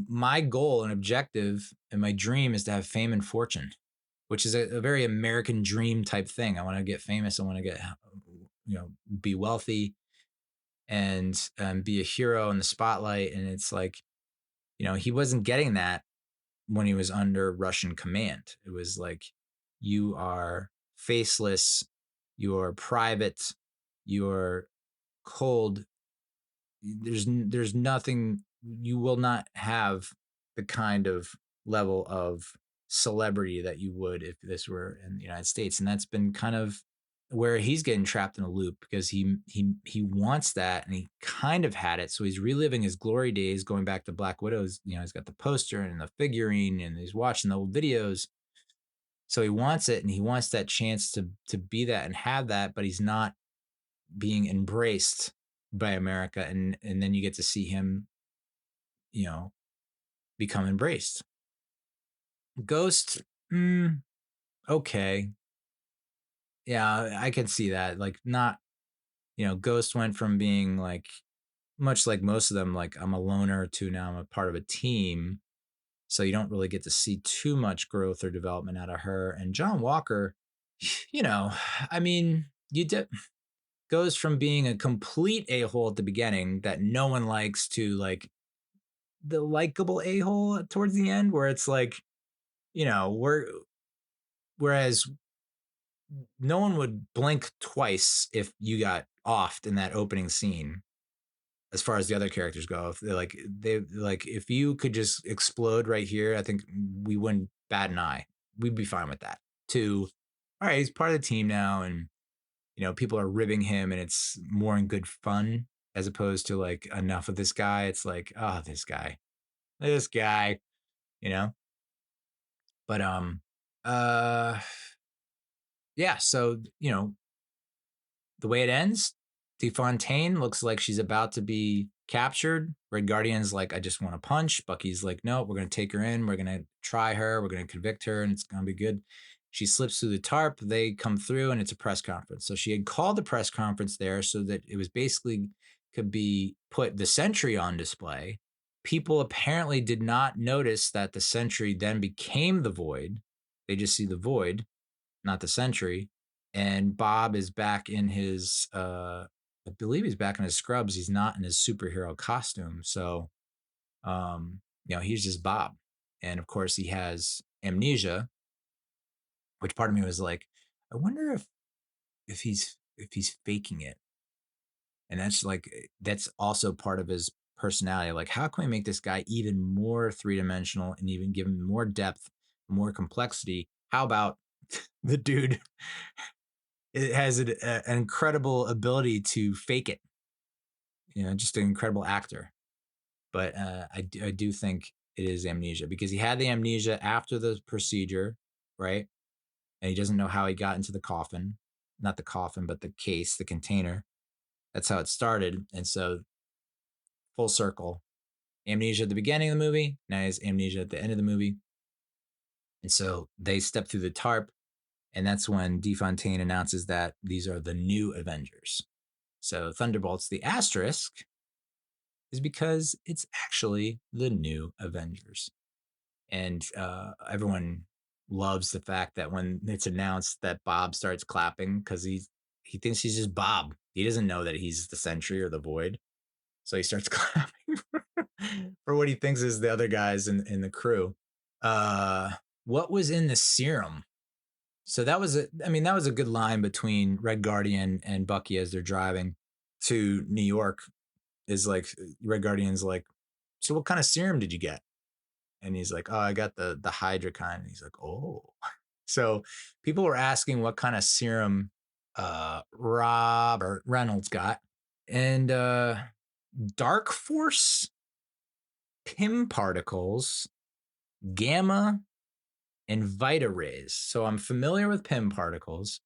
Speaker 1: my goal and objective and my dream is to have fame and fortune, which is a very American dream type thing. I want to get famous. I want to get, be wealthy and be a hero in the spotlight. And it's like, he wasn't getting that when he was under Russian command. It was like, you are faceless, you're private, you're cold. There's nothing. You will not have the kind of level of celebrity that you would if this were in the United States. And that's been kind of where he's getting trapped in a loop, because he wants that, and he kind of had it. So he's reliving his glory days, going back to Black Widow's. He's got the poster and the figurine, and he's watching the old videos. So he wants it, and he wants that chance to be that and have that, but he's not being embraced by America. And then you get to see him, become embraced. Ghost, okay. Yeah, I can see that. Like, not, Ghost went from being like, much like most of them, like, I'm a loner, to now I'm a part of a team. So you don't really get to see too much growth or development out of her. And John Walker, I mean, goes from being a complete a-hole at the beginning that no one likes, to like the likable a-hole towards the end, where it's like, whereas no one would blink twice if you got offed in that opening scene. As far as the other characters go, if if you could just explode right here, I think we wouldn't bat an eye. We'd be fine with that. To, all right, he's part of the team now, and people are ribbing him, and it's more in good fun, as opposed to like, enough of this guy. It's like, oh, this guy, you know. But uh, yeah. So the way it ends, DeFontaine looks like she's about to be captured. Red Guardian's like, I just want to punch. Bucky's like, no, we're going to take her in. We're going to try her. We're going to convict her, and it's going to be good. She slips through the tarp. They come through, and it's a press conference. So she had called the press conference there so that it was basically could be put the Sentry on display. People apparently did not notice that the Sentry then became the Void. They just see the Void, not the Sentry. And Bob is back in his I believe he's back in his scrubs. He's not in his superhero costume. So he's just Bob. And of course he has amnesia, which part of me was like, I wonder if he's faking it. And that's also part of his personality. Like, how can we make this guy even more three-dimensional and even give him more depth, more complexity? How about the dude it has an incredible ability to fake it, just an incredible actor. But I do think it is amnesia, because he had the amnesia after the procedure, right? And he doesn't know how he got into the coffin, not the coffin, but the case, the container. That's how it started. And so, full circle, amnesia at the beginning of the movie, now he has amnesia at the end of the movie. And so they step through the tarp, and that's when DeFontaine announces that these are the new Avengers. So Thunderbolts, the asterisk, is because it's actually the new Avengers. And everyone loves the fact that when it's announced that Bob starts clapping, because he thinks he's just Bob. He doesn't know that he's the Sentry or the Void. So he starts clapping for what he thinks is the other guys in the crew. What was in the serum? So that was a good line between Red Guardian and Bucky as they're driving to New York. Is like, Red Guardian's like, so what kind of serum did you get? And he's like, oh, I got the Hydra kind. And he's like, oh. So people were asking what kind of serum Robert Reynolds got. And Dark Force Pym particles, gamma, and Vita rays. So I'm familiar with Pym particles.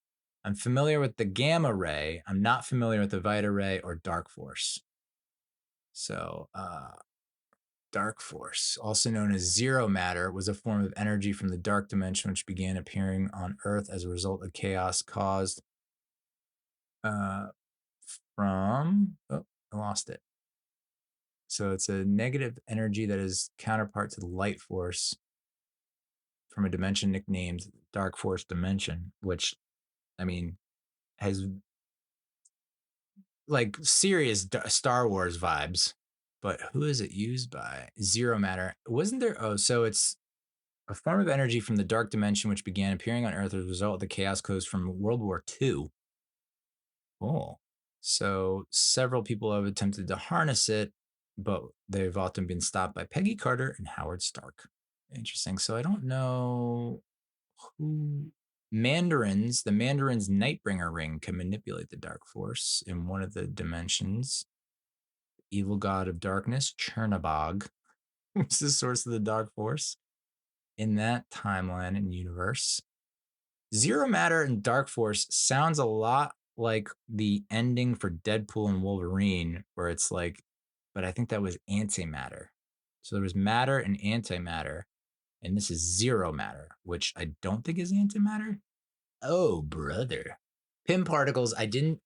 Speaker 1: I'm familiar with the gamma ray. I'm not familiar with the Vita ray or dark force. So, dark force, also known as zero matter, was a form of energy from the dark dimension which began appearing on Earth as a result of chaos caused from. Oh, I lost it. So it's a negative energy that is counterpart to the light force from a dimension nicknamed Dark Force Dimension, which, I mean, has like serious Star Wars vibes. But who is it used by? Zero matter. Wasn't there? Oh, so it's a form of energy from the dark dimension which began appearing on Earth as a result of the chaos codes from World War II. Cool. So several people have attempted to harness it, but they've often been stopped by Peggy Carter and Howard Stark. Interesting. So I don't know who. Mandarins, the Mandarin's Nightbringer ring can manipulate the dark force in one of the dimensions. Evil god of darkness, Chernabog, was the source of the dark force in that timeline and universe. Zero matter and dark force sounds a lot like the ending for Deadpool and Wolverine, where it's like, but I think that was antimatter. So there was matter and antimatter, and this is zero matter, which I don't think is antimatter. Oh, brother. Pym particles, I didn't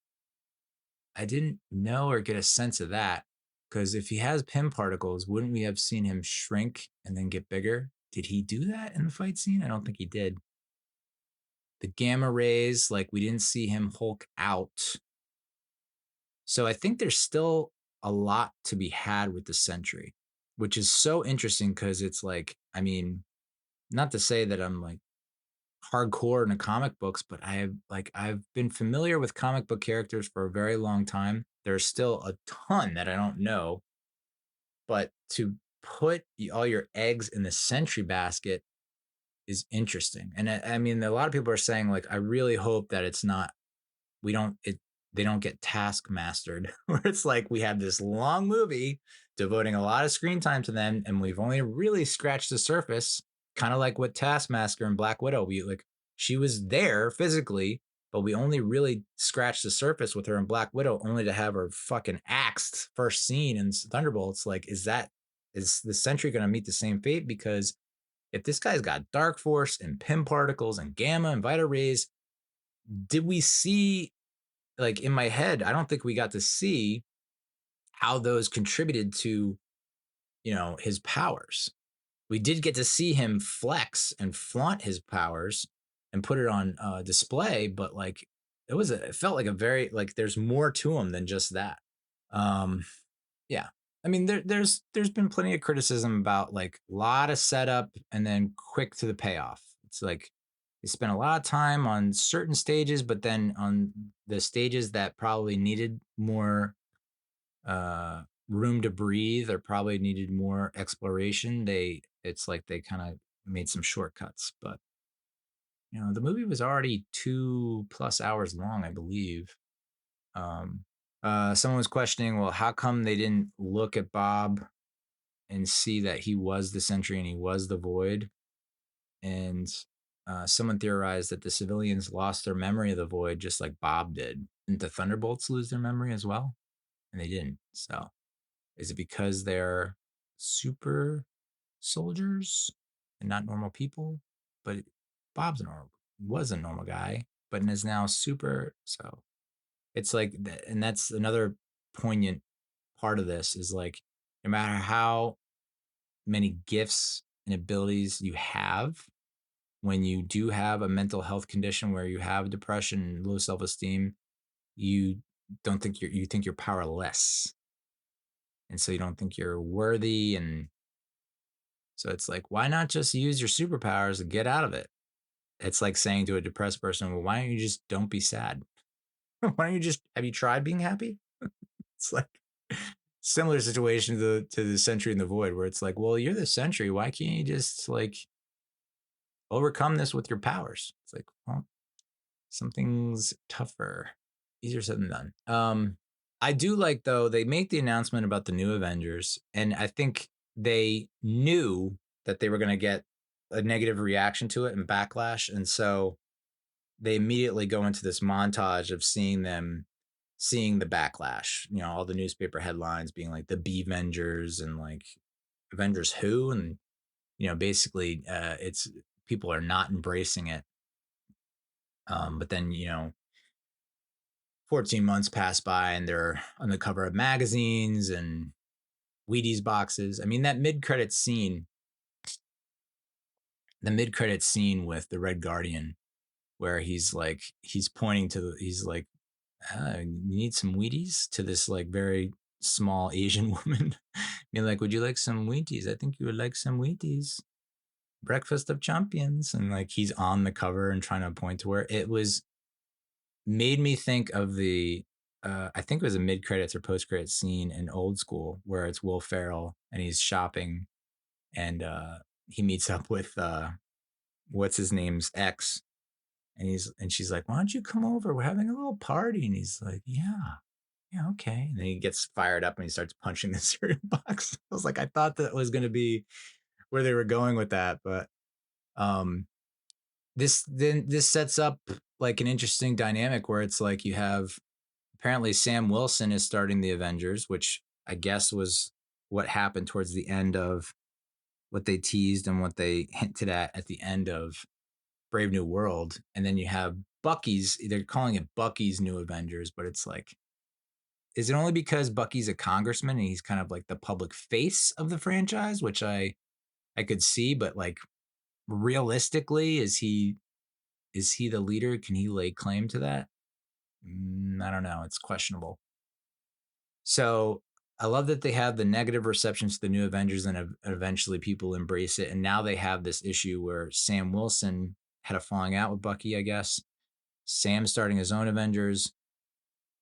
Speaker 1: know or get a sense of that. Because if he has Pym particles, wouldn't we have seen him shrink and then get bigger? Did he do that in the fight scene? I don't think he did. The gamma rays, like we didn't see him Hulk out. So I think there's still a lot to be had with the Sentry, which is so interesting because it's like, I mean, not to say that I'm like hardcore in the comic books, but I've been familiar with comic book characters for a very long time. There's still a ton that I don't know, but to put all your eggs in the Sentry basket is interesting. And I mean, a lot of people are saying like, I really hope that it's not, we don't, it, they don't get task mastered where it's like we have this long movie devoting a lot of screen time to them and we've only really scratched the surface, kind of like what Taskmaster and Black Widow, we like, she was there physically, but we only really scratched the surface with her in Black Widow only to have her fucking axed first scene in Thunderbolts. Like, is the Sentry going to meet the same fate? Because if this guy's got dark force and Pym particles and gamma and Vita rays, did we see, like in my head, I don't think we got to see how those contributed to, his powers. We did get to see him flex and flaunt his powers and put it on display, but like it felt like a very, like there's more to him than just that. Um, yeah. I mean, there's been plenty of criticism about like a lot of setup and then quick to the payoff. It's like they spent a lot of time on certain stages, but then on the stages that probably needed more room to breathe or probably needed more exploration, it's like they kind of made some shortcuts. But the movie was already 2+ hours long, I believe. Someone was questioning, well, how come they didn't look at Bob and see that he was the Sentry and he was the Void? And someone theorized that the civilians lost their memory of the Void just like Bob did. Didn't the Thunderbolts lose their memory as well? And they didn't. So is it because they're super soldiers and not normal people? But Bob's was a normal guy, but is now super. So it's like, and that's another poignant part of this is like, no matter how many gifts and abilities you have, when you do have a mental health condition where you have depression and low self-esteem, you don't think you think you're powerless. And so you don't think you're worthy. And so it's like, why not just use your superpowers and get out of it? It's like saying to a depressed person, well, why don't you just don't be sad? Why don't you just, have you tried being happy? It's like similar situation to the Sentry in the Void, where it's like, well, you're the Sentry. Why can't you just like overcome this with your powers? It's like, well, something's tougher, easier said than done. I do like though, they make the announcement about the new Avengers, and I think they knew that they were going to get a negative reaction to it and backlash, and so they immediately go into this montage of seeing the backlash. All the newspaper headlines being like the B-Vengers and like Avengers who, and basically it's people are not embracing it. But then 14 months pass by and they're on the cover of magazines and Wheaties boxes. I mean, that mid-credit scene, with the Red Guardian, where he's pointing to he's like, you need some Wheaties, to this like very small Asian woman. You're like, would you like some Wheaties? I think you would like some Wheaties. Breakfast of Champions. And like he's on the cover and trying to point to where it was, made me think of the I think it was a mid credits or post credits scene in Old School where it's Will Ferrell and he's shopping and he meets up with what's his name's ex, and she's like, why don't you come over? We're having a little party. And he's like, yeah, okay. And then he gets fired up and he starts punching the cereal box. I was like, I thought that was going to be where they were going with that, but this sets up like an interesting dynamic where it's like you have, apparently Sam Wilson is starting the Avengers, which I guess was what happened towards the end of what they teased and what they hinted at the end of Brave New World. And then you have Bucky's, they're calling it Bucky's New Avengers, but it's like, is it only because Bucky's a congressman and he's kind of like the public face of the franchise, which I could see, but like realistically, is he the leader? Can he lay claim to that? I don't know. It's questionable. So I love that they have the negative receptions to the New Avengers and eventually people embrace it. And now they have this issue where Sam Wilson had a falling out with Bucky, I guess. Sam's starting his own Avengers.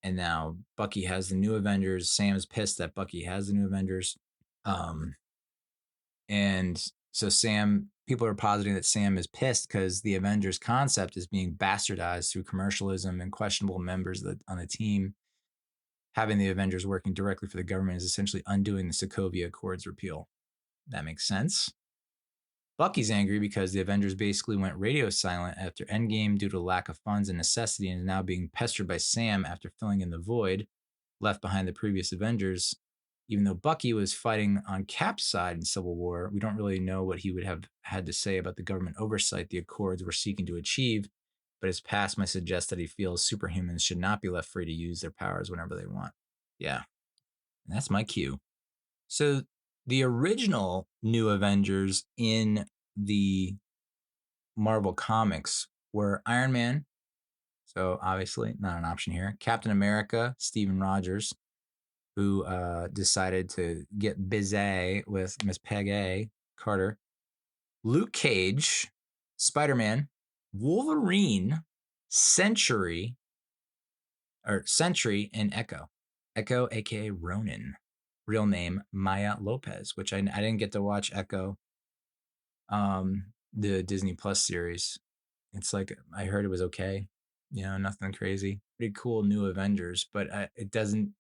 Speaker 1: And now Bucky has the New Avengers. Sam's pissed that Bucky has the New Avengers. And so people are positing that Sam is pissed because the Avengers concept is being bastardized through commercialism and questionable members on the team. Having the Avengers working directly for the government is essentially undoing the Sokovia Accords repeal. That makes sense. Bucky's angry because the Avengers basically went radio silent after Endgame due to lack of funds and necessity, and is now being pestered by Sam after filling in the void left behind the previous Avengers. Even though Bucky was fighting on Cap's side in Civil War, we don't really know what he would have had to say about the government oversight the Accords were seeking to achieve, but his past might suggest that he feels superhumans should not be left free to use their powers whenever they want. Yeah, and that's my cue. So the original New Avengers in the Marvel comics were Iron Man, so obviously not an option here. Captain America, Steven Rogers, who decided to get busy with Miss Peggy Carter. Luke Cage, Spider-Man, Wolverine, Sentry, and Echo. Echo, aka Ronin. Real name Maya Lopez, which I didn't get to watch Echo, the Disney Plus series. It's like, I heard it was okay, nothing crazy. Pretty cool New Avengers, but it doesn't.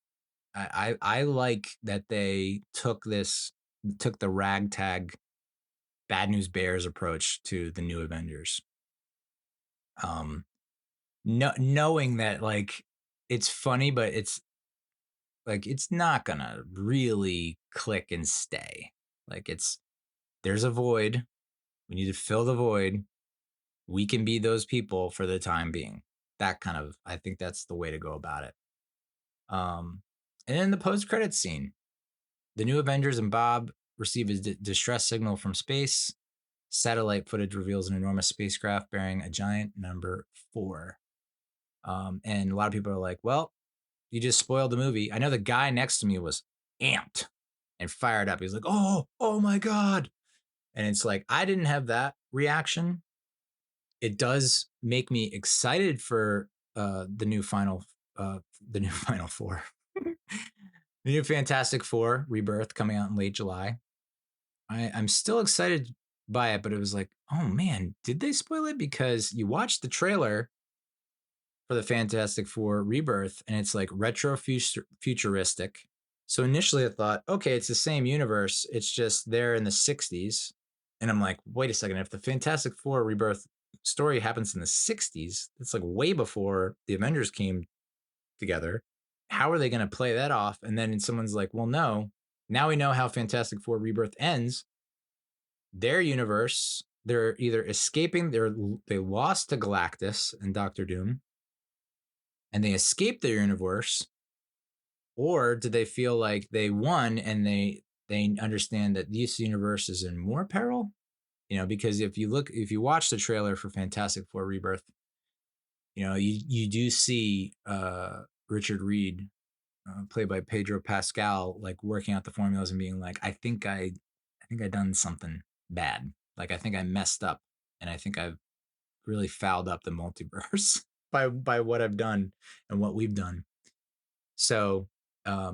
Speaker 1: I like that they took the ragtag Bad News Bears approach to the New Avengers. Knowing that like it's funny, but it's like it's not gonna really click and stay. Like there's a void. We need to fill the void. We can be those people for the time being. I think that's the way to go about it. And then the post-credits scene. The New Avengers and Bob receive a distress signal from space. Satellite footage reveals an enormous spacecraft bearing a giant number 4. And a lot of people are like, well, you just spoiled the movie. I know the guy next to me was amped and fired up. He's like, oh my God. And it's like, I didn't have that reaction. It does make me excited for the new Final Four. The new Fantastic Four Rebirth coming out in late July. I'm still excited by it, but it was like, oh man, did they spoil it? Because you watch the trailer for the Fantastic Four Rebirth and it's like retro futuristic. So initially I thought, okay, it's the same universe. It's just they're in the 60s. And I'm like, wait a second. If the Fantastic Four rebirth story happens in the 60s, it's like way before the Avengers came together. How are they going to play that off? And then someone's like, well, no. Now we know how Fantastic Four rebirth ends. Their universe, they're either escaping, they lost to Galactus and Doctor Doom, and they escaped their universe, or did they feel like they won and they understand that this universe is in more peril? Because if you watch the trailer for Fantastic Four Rebirth, you do see Richard Reed, played by Pedro Pascal, like working out the formulas and being like, I think I done something bad. Like I think I messed up, and I think I've really fouled up the multiverse by what I've done and what we've done. So, a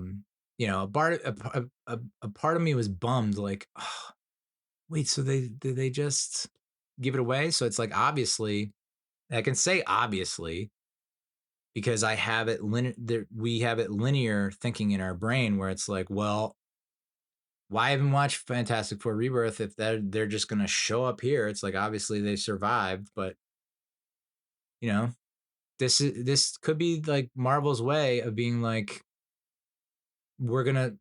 Speaker 1: part of me was bummed, like, oh, wait, so did they just give it away? So it's like, obviously, I can say obviously because I have it we have it linear thinking in our brain where it's like, well, why even watch Fantastic Four Rebirth if they're just gonna show up here? It's like obviously they survived, but you know, this could be like Marvel's way of being like, we're gonna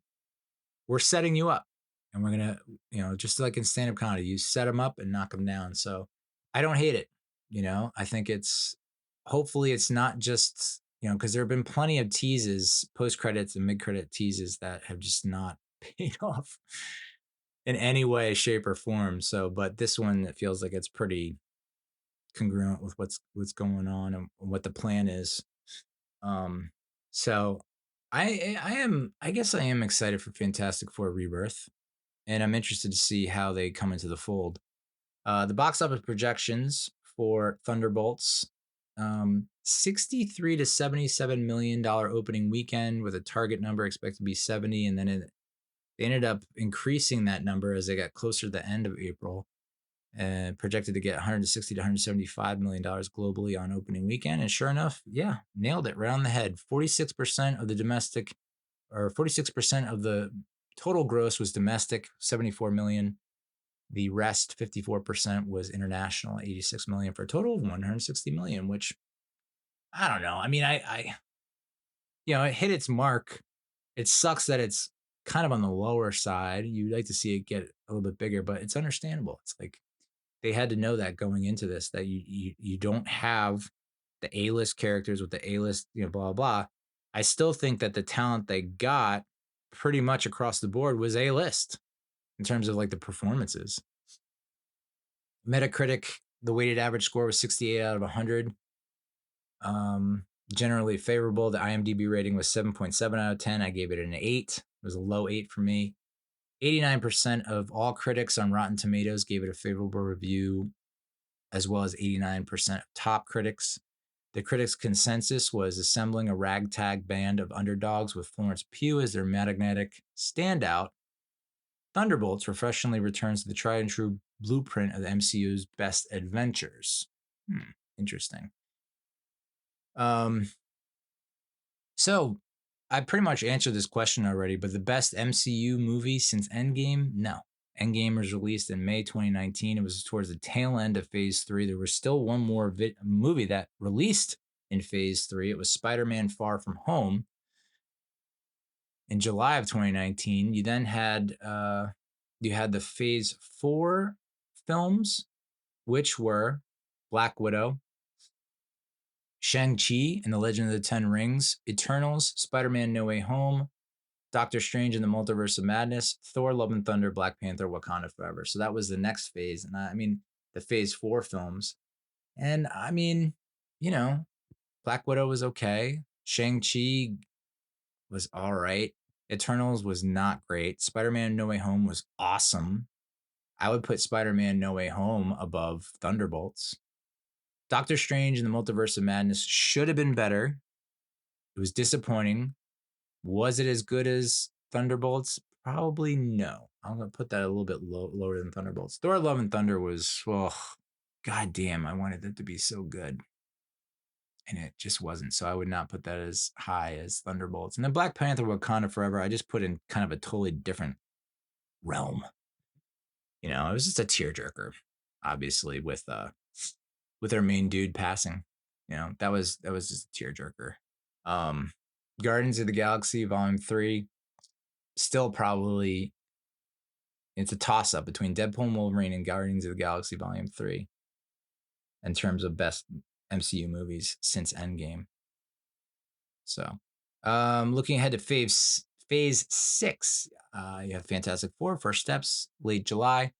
Speaker 1: we're setting you up, and we're gonna, just like in stand-up comedy, you set them up and knock them down. So I don't hate it. I think hopefully it's not just, because there have been plenty of teases, post credits and mid credit teases that have just not paid off in any way, shape, or form. So, but this one, it feels like it's pretty congruent with what's going on and what the plan is. Um, so I guess I am excited for Fantastic Four Rebirth, and I'm interested to see how they come into the fold. The box office projections for Thunderbolts, 63 to 77 million dollar opening weekend with a target number expected to be 70, and then they ended up increasing that number as they got closer to the end of April, and projected to get 160 to 175 million dollars globally on opening weekend. And sure enough, yeah, nailed it right on the head. 46% of the domestic, or 46% of the total gross was domestic, 74 million. The rest, 54%, was international, 86 million, for a total of 160 million, which I don't know. I mean, it hit its mark. It sucks that it's kind of on the lower side. You'd like to see it get a little bit bigger, but it's understandable. It's like they had to know that going into this, that you don't have the A-list characters with the A-list, blah, blah. I still think that the talent they got pretty much across the board was A-list in terms of like the performances. Metacritic, the weighted average score was 68 out of 100. Generally favorable. The IMDb rating was 7.7 out of 10. I gave it an 8. It was a low 8 for me. 89% of all critics on Rotten Tomatoes gave it a favorable review, as well as 89% of top critics. The critics' consensus was assembling a ragtag band of underdogs with Florence Pugh as their magnetic standout. Thunderbolts professionally returns to the tried and true blueprint of the MCU's best adventures. Interesting. So I pretty much answered this question already, but the best MCU movie since Endgame? No. Endgame was released in May 2019. It was towards the tail end of Phase 3. There was still one more movie that released in Phase 3. It was Spider-Man Far From Home in July of 2019. You then had the Phase 4 films, which were Black Widow, Shang-Chi and the Legend of the Ten Rings, Eternals, Spider-Man No Way Home, Doctor Strange and the Multiverse of Madness, Thor, Love and Thunder, Black Panther, Wakanda Forever. So that was the next phase. And I mean, the Phase 4 films. And I mean, Black Widow was okay. Shang-Chi was all right. Eternals was not great. Spider-Man No Way Home was awesome. I would put Spider-Man No Way Home above Thunderbolts. Doctor Strange and the Multiverse of Madness should have been better. It was disappointing. Was it as good as Thunderbolts? Probably no. I'm going to put that a little bit lower than Thunderbolts. Thor Love and Thunder was, oh, goddamn, I wanted it to be so good. and it just wasn't. So I would not put that as high as Thunderbolts. And then Black Panther Wakanda Forever, I just put in kind of a totally different realm. You know, it was just a tearjerker, obviously, with our main dude passing. You know, that was just a tearjerker. Guardians of the Galaxy Volume 3, still probably, it's a toss-up between Deadpool and Wolverine and Guardians of the Galaxy Volume 3 in terms of best MCU movies since Endgame. So, looking ahead to Phase 6, you have Fantastic Four, First Steps, late July.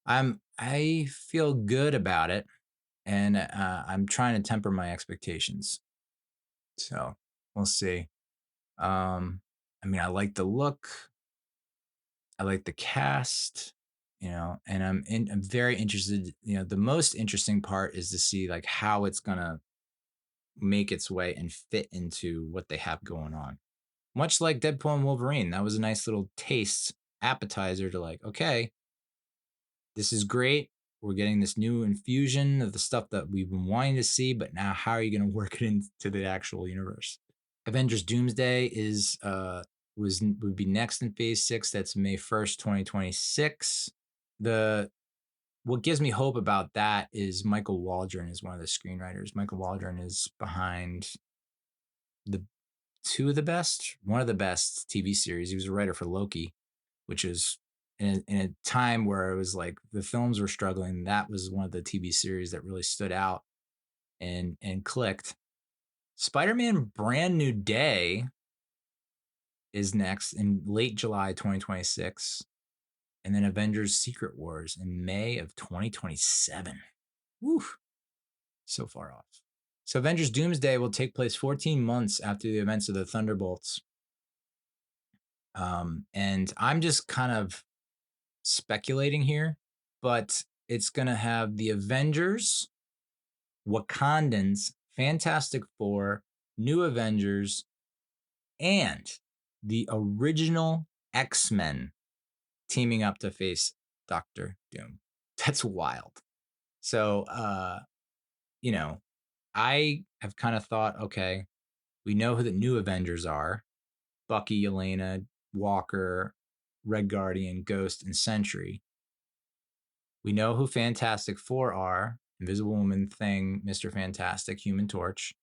Speaker 1: I feel good about it, and I'm trying to temper my expectations. So we'll see. I mean, I like the look, I like the cast, you know, and I'm very interested. You know, the most interesting part is to see like how it's gonna make its way and fit into what they have going on. Much like Deadpool and Wolverine, that was a nice little taste appetizer to like, okay, this is great. We're getting this new infusion of the stuff that we've been wanting to see, but now how are you going to work it into the actual universe? Avengers Doomsday would be next in Phase 6. That's May 1st, 2026. What gives me hope about that is Michael Waldron is one of the screenwriters. Michael Waldron is behind one of the best TV series. He was a writer for Loki, which is in a time where it was like the films were struggling. That was one of the TV series that really stood out and clicked. Spider-Man Brand New Day is next in late July 2026. And then Avengers Secret Wars in May of 2027. Woo, so far off. So Avengers Doomsday will take place 14 months after the events of the Thunderbolts. And I'm just kind of speculating here, but it's going to have the Avengers, Wakandans, Fantastic Four, New Avengers, and the original X-Men teaming up to face Doctor Doom. That's wild. So, you know, I have kind of thought, okay, we know who the new Avengers are: Bucky, Elena, Walker, Red Guardian, Ghost, and Sentry. We know who Fantastic Four are: Invisible Woman, Thing, Mr. Fantastic, Human Torch.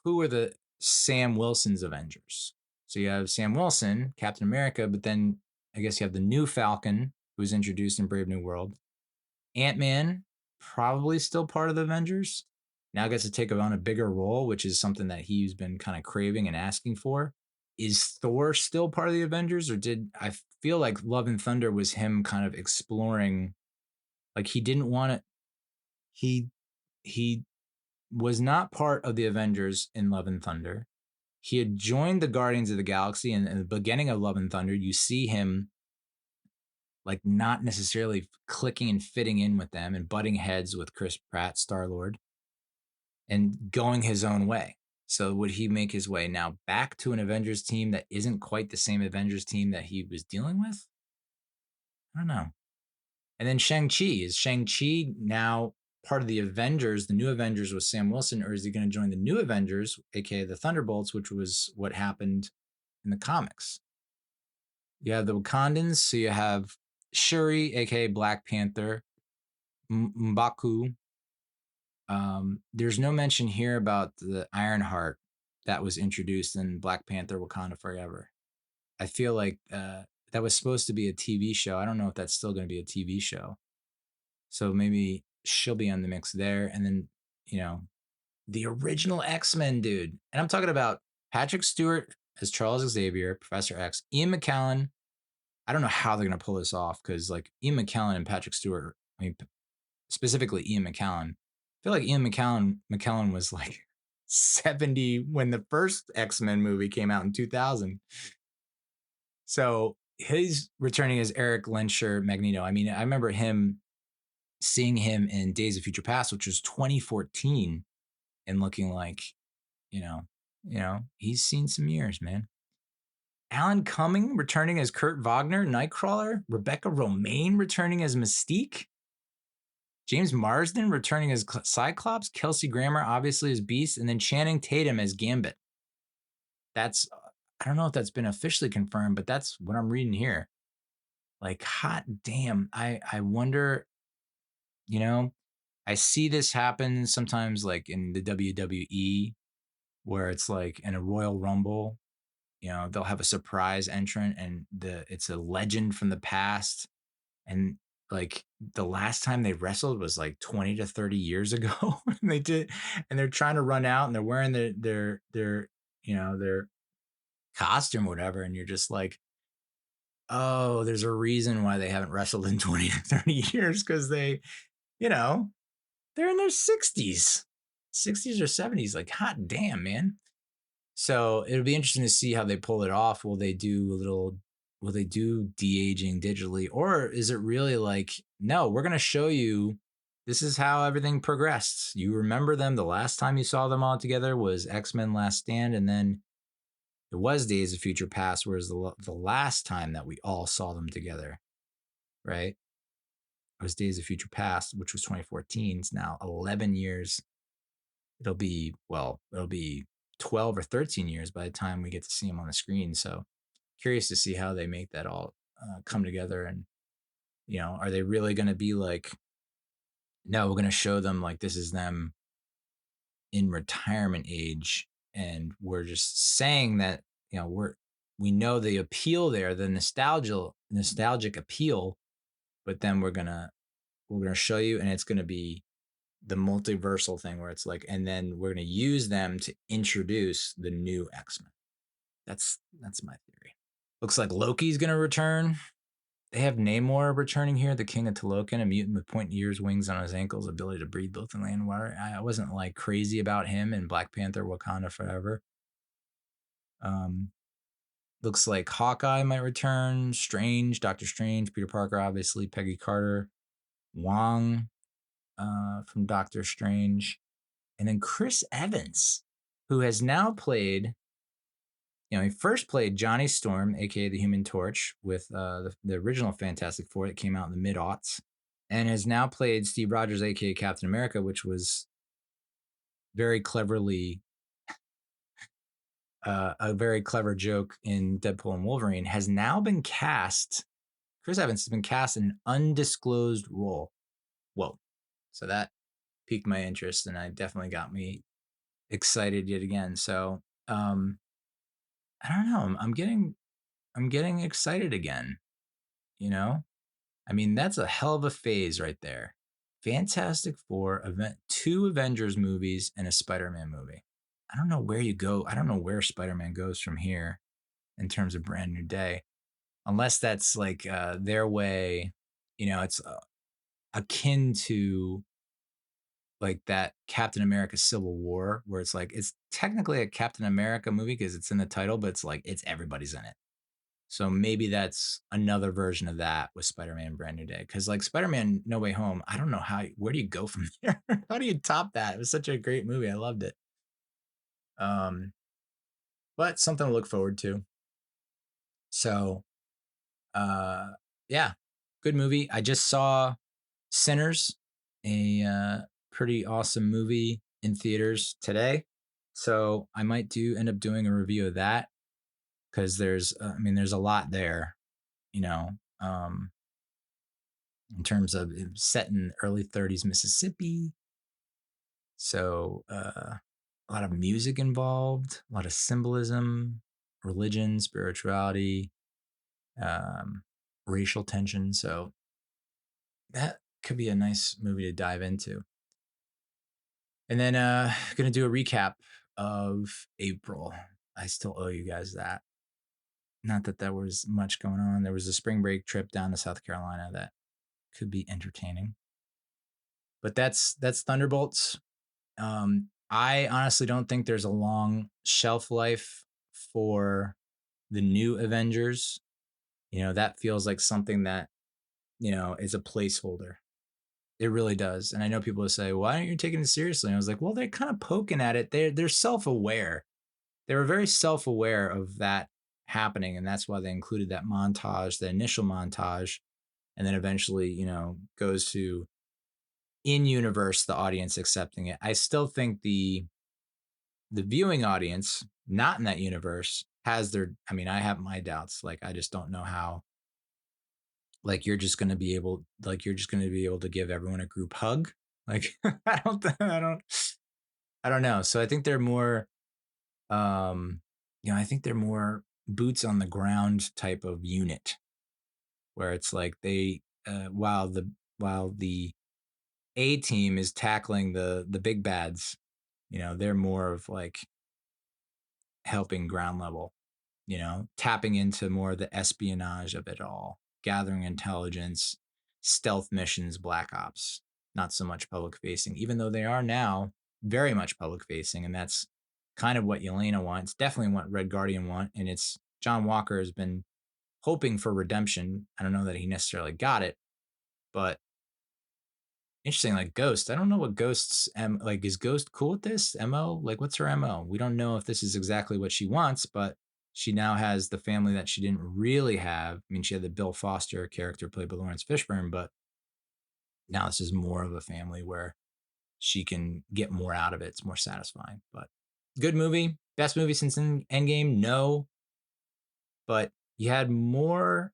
Speaker 1: Who are the Sam Wilson's Avengers? So you have Sam Wilson, Captain America, but then I guess you have the new Falcon, who was introduced in Brave New World. Ant-Man, probably still part of the Avengers. Now gets to take on a bigger role, which is something that he's been kind of craving and asking for. Is Thor still part of the Avengers, or did I feel like Love and Thunder was him kind of exploring, like he didn't want to, he was not part of the Avengers in Love and Thunder. He had joined the Guardians of the Galaxy, and in the beginning of Love and Thunder, you see him like not necessarily clicking and fitting in with them and butting heads with Chris Pratt, Star-Lord, and going his own way. So would he make his way now back to an Avengers team that isn't quite the same Avengers team that he was dealing with? I don't know. And then Shang-Chi. Is Shang-Chi now part of the Avengers, the new Avengers with Sam Wilson, or is he going to join the new Avengers, aka the Thunderbolts, which was what happened in the comics? You have the Wakandans, so you have Shuri, aka Black Panther, M'Baku. There's no mention here about the Ironheart that was introduced in Black Panther Wakanda Forever. I feel like that was supposed to be a TV show. I don't know if that's still going to be a TV show. So maybe she'll be on the mix there. And then, you know, the original X-Men dude. And I'm talking about Patrick Stewart as Charles Xavier, Professor X, Ian McKellen. I don't know how they're going to pull this off because, like, Ian McKellen and Patrick Stewart, I mean, specifically Ian McKellen. I feel like Ian McKellen was like 70 when the first X-Men movie came out in 2000. So he's returning as Eric Lensher Magneto. I mean, I remember seeing him in Days of Future Past, which was 2014, and looking like, you know, he's seen some years, man. Alan Cumming returning as Kurt Wagner, Nightcrawler. Rebecca Romaine returning as Mystique. James Marsden returning as Cyclops, Kelsey Grammer obviously as Beast, and then Channing Tatum as Gambit. That's, I don't know if that's been officially confirmed, but that's what I'm reading here. Like, hot damn. I wonder, you know, I see this happen sometimes like in the WWE where it's like in a Royal Rumble, they'll have a surprise entrant and it's a legend from the past. And like the last time they wrestled was like 20 to 30 years ago. And they're trying to run out and they're wearing their costume or whatever. And you're just like, oh, there's a reason why they haven't wrestled in 20 to 30 years because you know, they're in their 60s or 70s. Like, hot damn, man. So it'll be interesting to see how they pull it off. Will they do de-aging digitally? Or is it really like, no, we're going to show you this is how everything progressed. You remember them. The last time you saw them all together was X-Men Last Stand. And then it was Days of Future Past, whereas the last time that we all saw them together, right? It was Days of Future Past, which was 2014. It's now 11 years. It'll be 12 or 13 years by the time we get to see them on the screen. So curious to see how they make that all come together. And, are they really going to be like, no, we're going to show them like this is them in retirement age. And we're just saying that, we know the appeal there, the nostalgic appeal, but then we're going to show you, and it's going to be the multiversal thing where it's like, and then we're going to use them to introduce the new X-Men. That's my theory. Looks like Loki's going to return. They have Namor returning here, the king of Talokan, a mutant with pointy ears, wings on his ankles, ability to breathe both in land and water. I wasn't like crazy about him in Black Panther, Wakanda Forever. Looks like Hawkeye might return, Strange, Doctor Strange, Peter Parker, obviously, Peggy Carter, Wong from Doctor Strange, and then Chris Evans, who has now played, he first played Johnny Storm, aka the Human Torch, with the original Fantastic Four that came out in the mid-aughts, and has now played Steve Rogers, aka Captain America, which was very cleverly a very clever joke in Deadpool and Wolverine. Has now been cast. Chris Evans has been cast in an undisclosed role. Whoa! So that piqued my interest, and I definitely got me excited yet again. So I don't know. I'm getting excited again. I mean, that's a hell of a phase right there. Fantastic Four, 2 Avengers movies, and a Spider-Man movie. I don't know where you go. I don't know where Spider-Man goes from here in terms of Brand New Day, unless that's like their way. It's akin to like that Captain America Civil War, where it's like it's technically a Captain America movie because it's in the title, but it's like everybody's in it. So maybe that's another version of that with Spider-Man Brand New Day. Because like Spider-Man No Way Home, I don't know where do you go from there? How do you top that? It was such a great movie. I loved it. But something to look forward to. So yeah, good movie. I just saw Sinners, a pretty awesome movie in theaters today. So I might end up doing a review of that because there's a lot there, in terms of set in early 30s Mississippi. So a lot of music involved, a lot of symbolism, religion, spirituality, racial tension. So that could be a nice movie to dive into. And then gonna do a recap of April. I still owe you guys that. Not that there was much going on. There was a spring break trip down to South Carolina that could be entertaining. But that's Thunderbolts. I honestly don't think there's a long shelf life for the new Avengers. That feels like something that, is a placeholder. It really does. And I know people will say, why aren't you taking it seriously? And I was like, well, they're kind of poking at it. They're self-aware. They were very self-aware of that happening. And that's why they included that montage, the initial montage, and then eventually, goes to in universe, the audience accepting it. I still think the viewing audience, not in that universe, has their. I mean, I have my doubts. Like, I just don't know how. Like, you're just going to be able. Like, you're just going to be able to give everyone a group hug. Like, I don't. I don't. I don't know. So I think they're more. I think they're more boots on the ground type of unit, where it's like they. While the A team is tackling the big bads, they're more of like helping ground level, tapping into more of the espionage of it all, gathering intelligence, stealth missions, black ops, not so much public facing, even though they are now very much public facing. And that's kind of what Yelena wants, definitely what Red Guardian want. And it's John Walker has been hoping for redemption. I don't know that he necessarily got it, but interesting. Like Ghost, I don't know what Ghost's like. Is Ghost cool with this mo? Like, what's her mo? We don't know if this is exactly what she wants, but she now has the family that she didn't really have. I mean, she had the Bill Foster character played by Lawrence Fishburne, but now this is more of a family where she can get more out of it. It's more satisfying. But good movie, best movie since Endgame. No, but you had more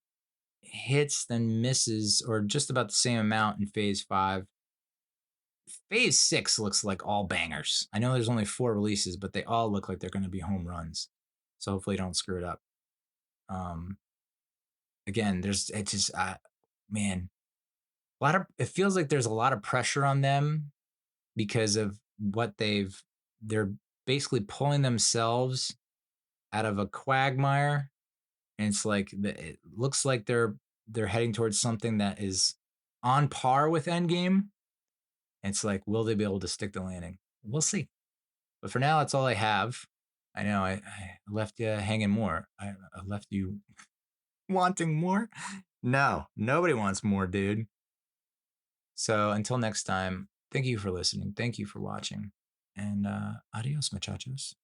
Speaker 1: hits than misses, or just about the same amount in Phase 5. Phase 6 looks like all bangers. I know there's only 4 releases, but they all look like they're going to be home runs. So hopefully don't screw it up. Um, again, man, it feels like there's a lot of pressure on them because of what they're basically pulling themselves out of a quagmire. And it's like, it looks like they're heading towards something that is on par with Endgame. And it's like, will they be able to stick the landing? We'll see. But for now, that's all I have. I know I left you hanging more. I left you wanting more. No, nobody wants more, dude. So until next time, thank you for listening. Thank you for watching. And adios, muchachos.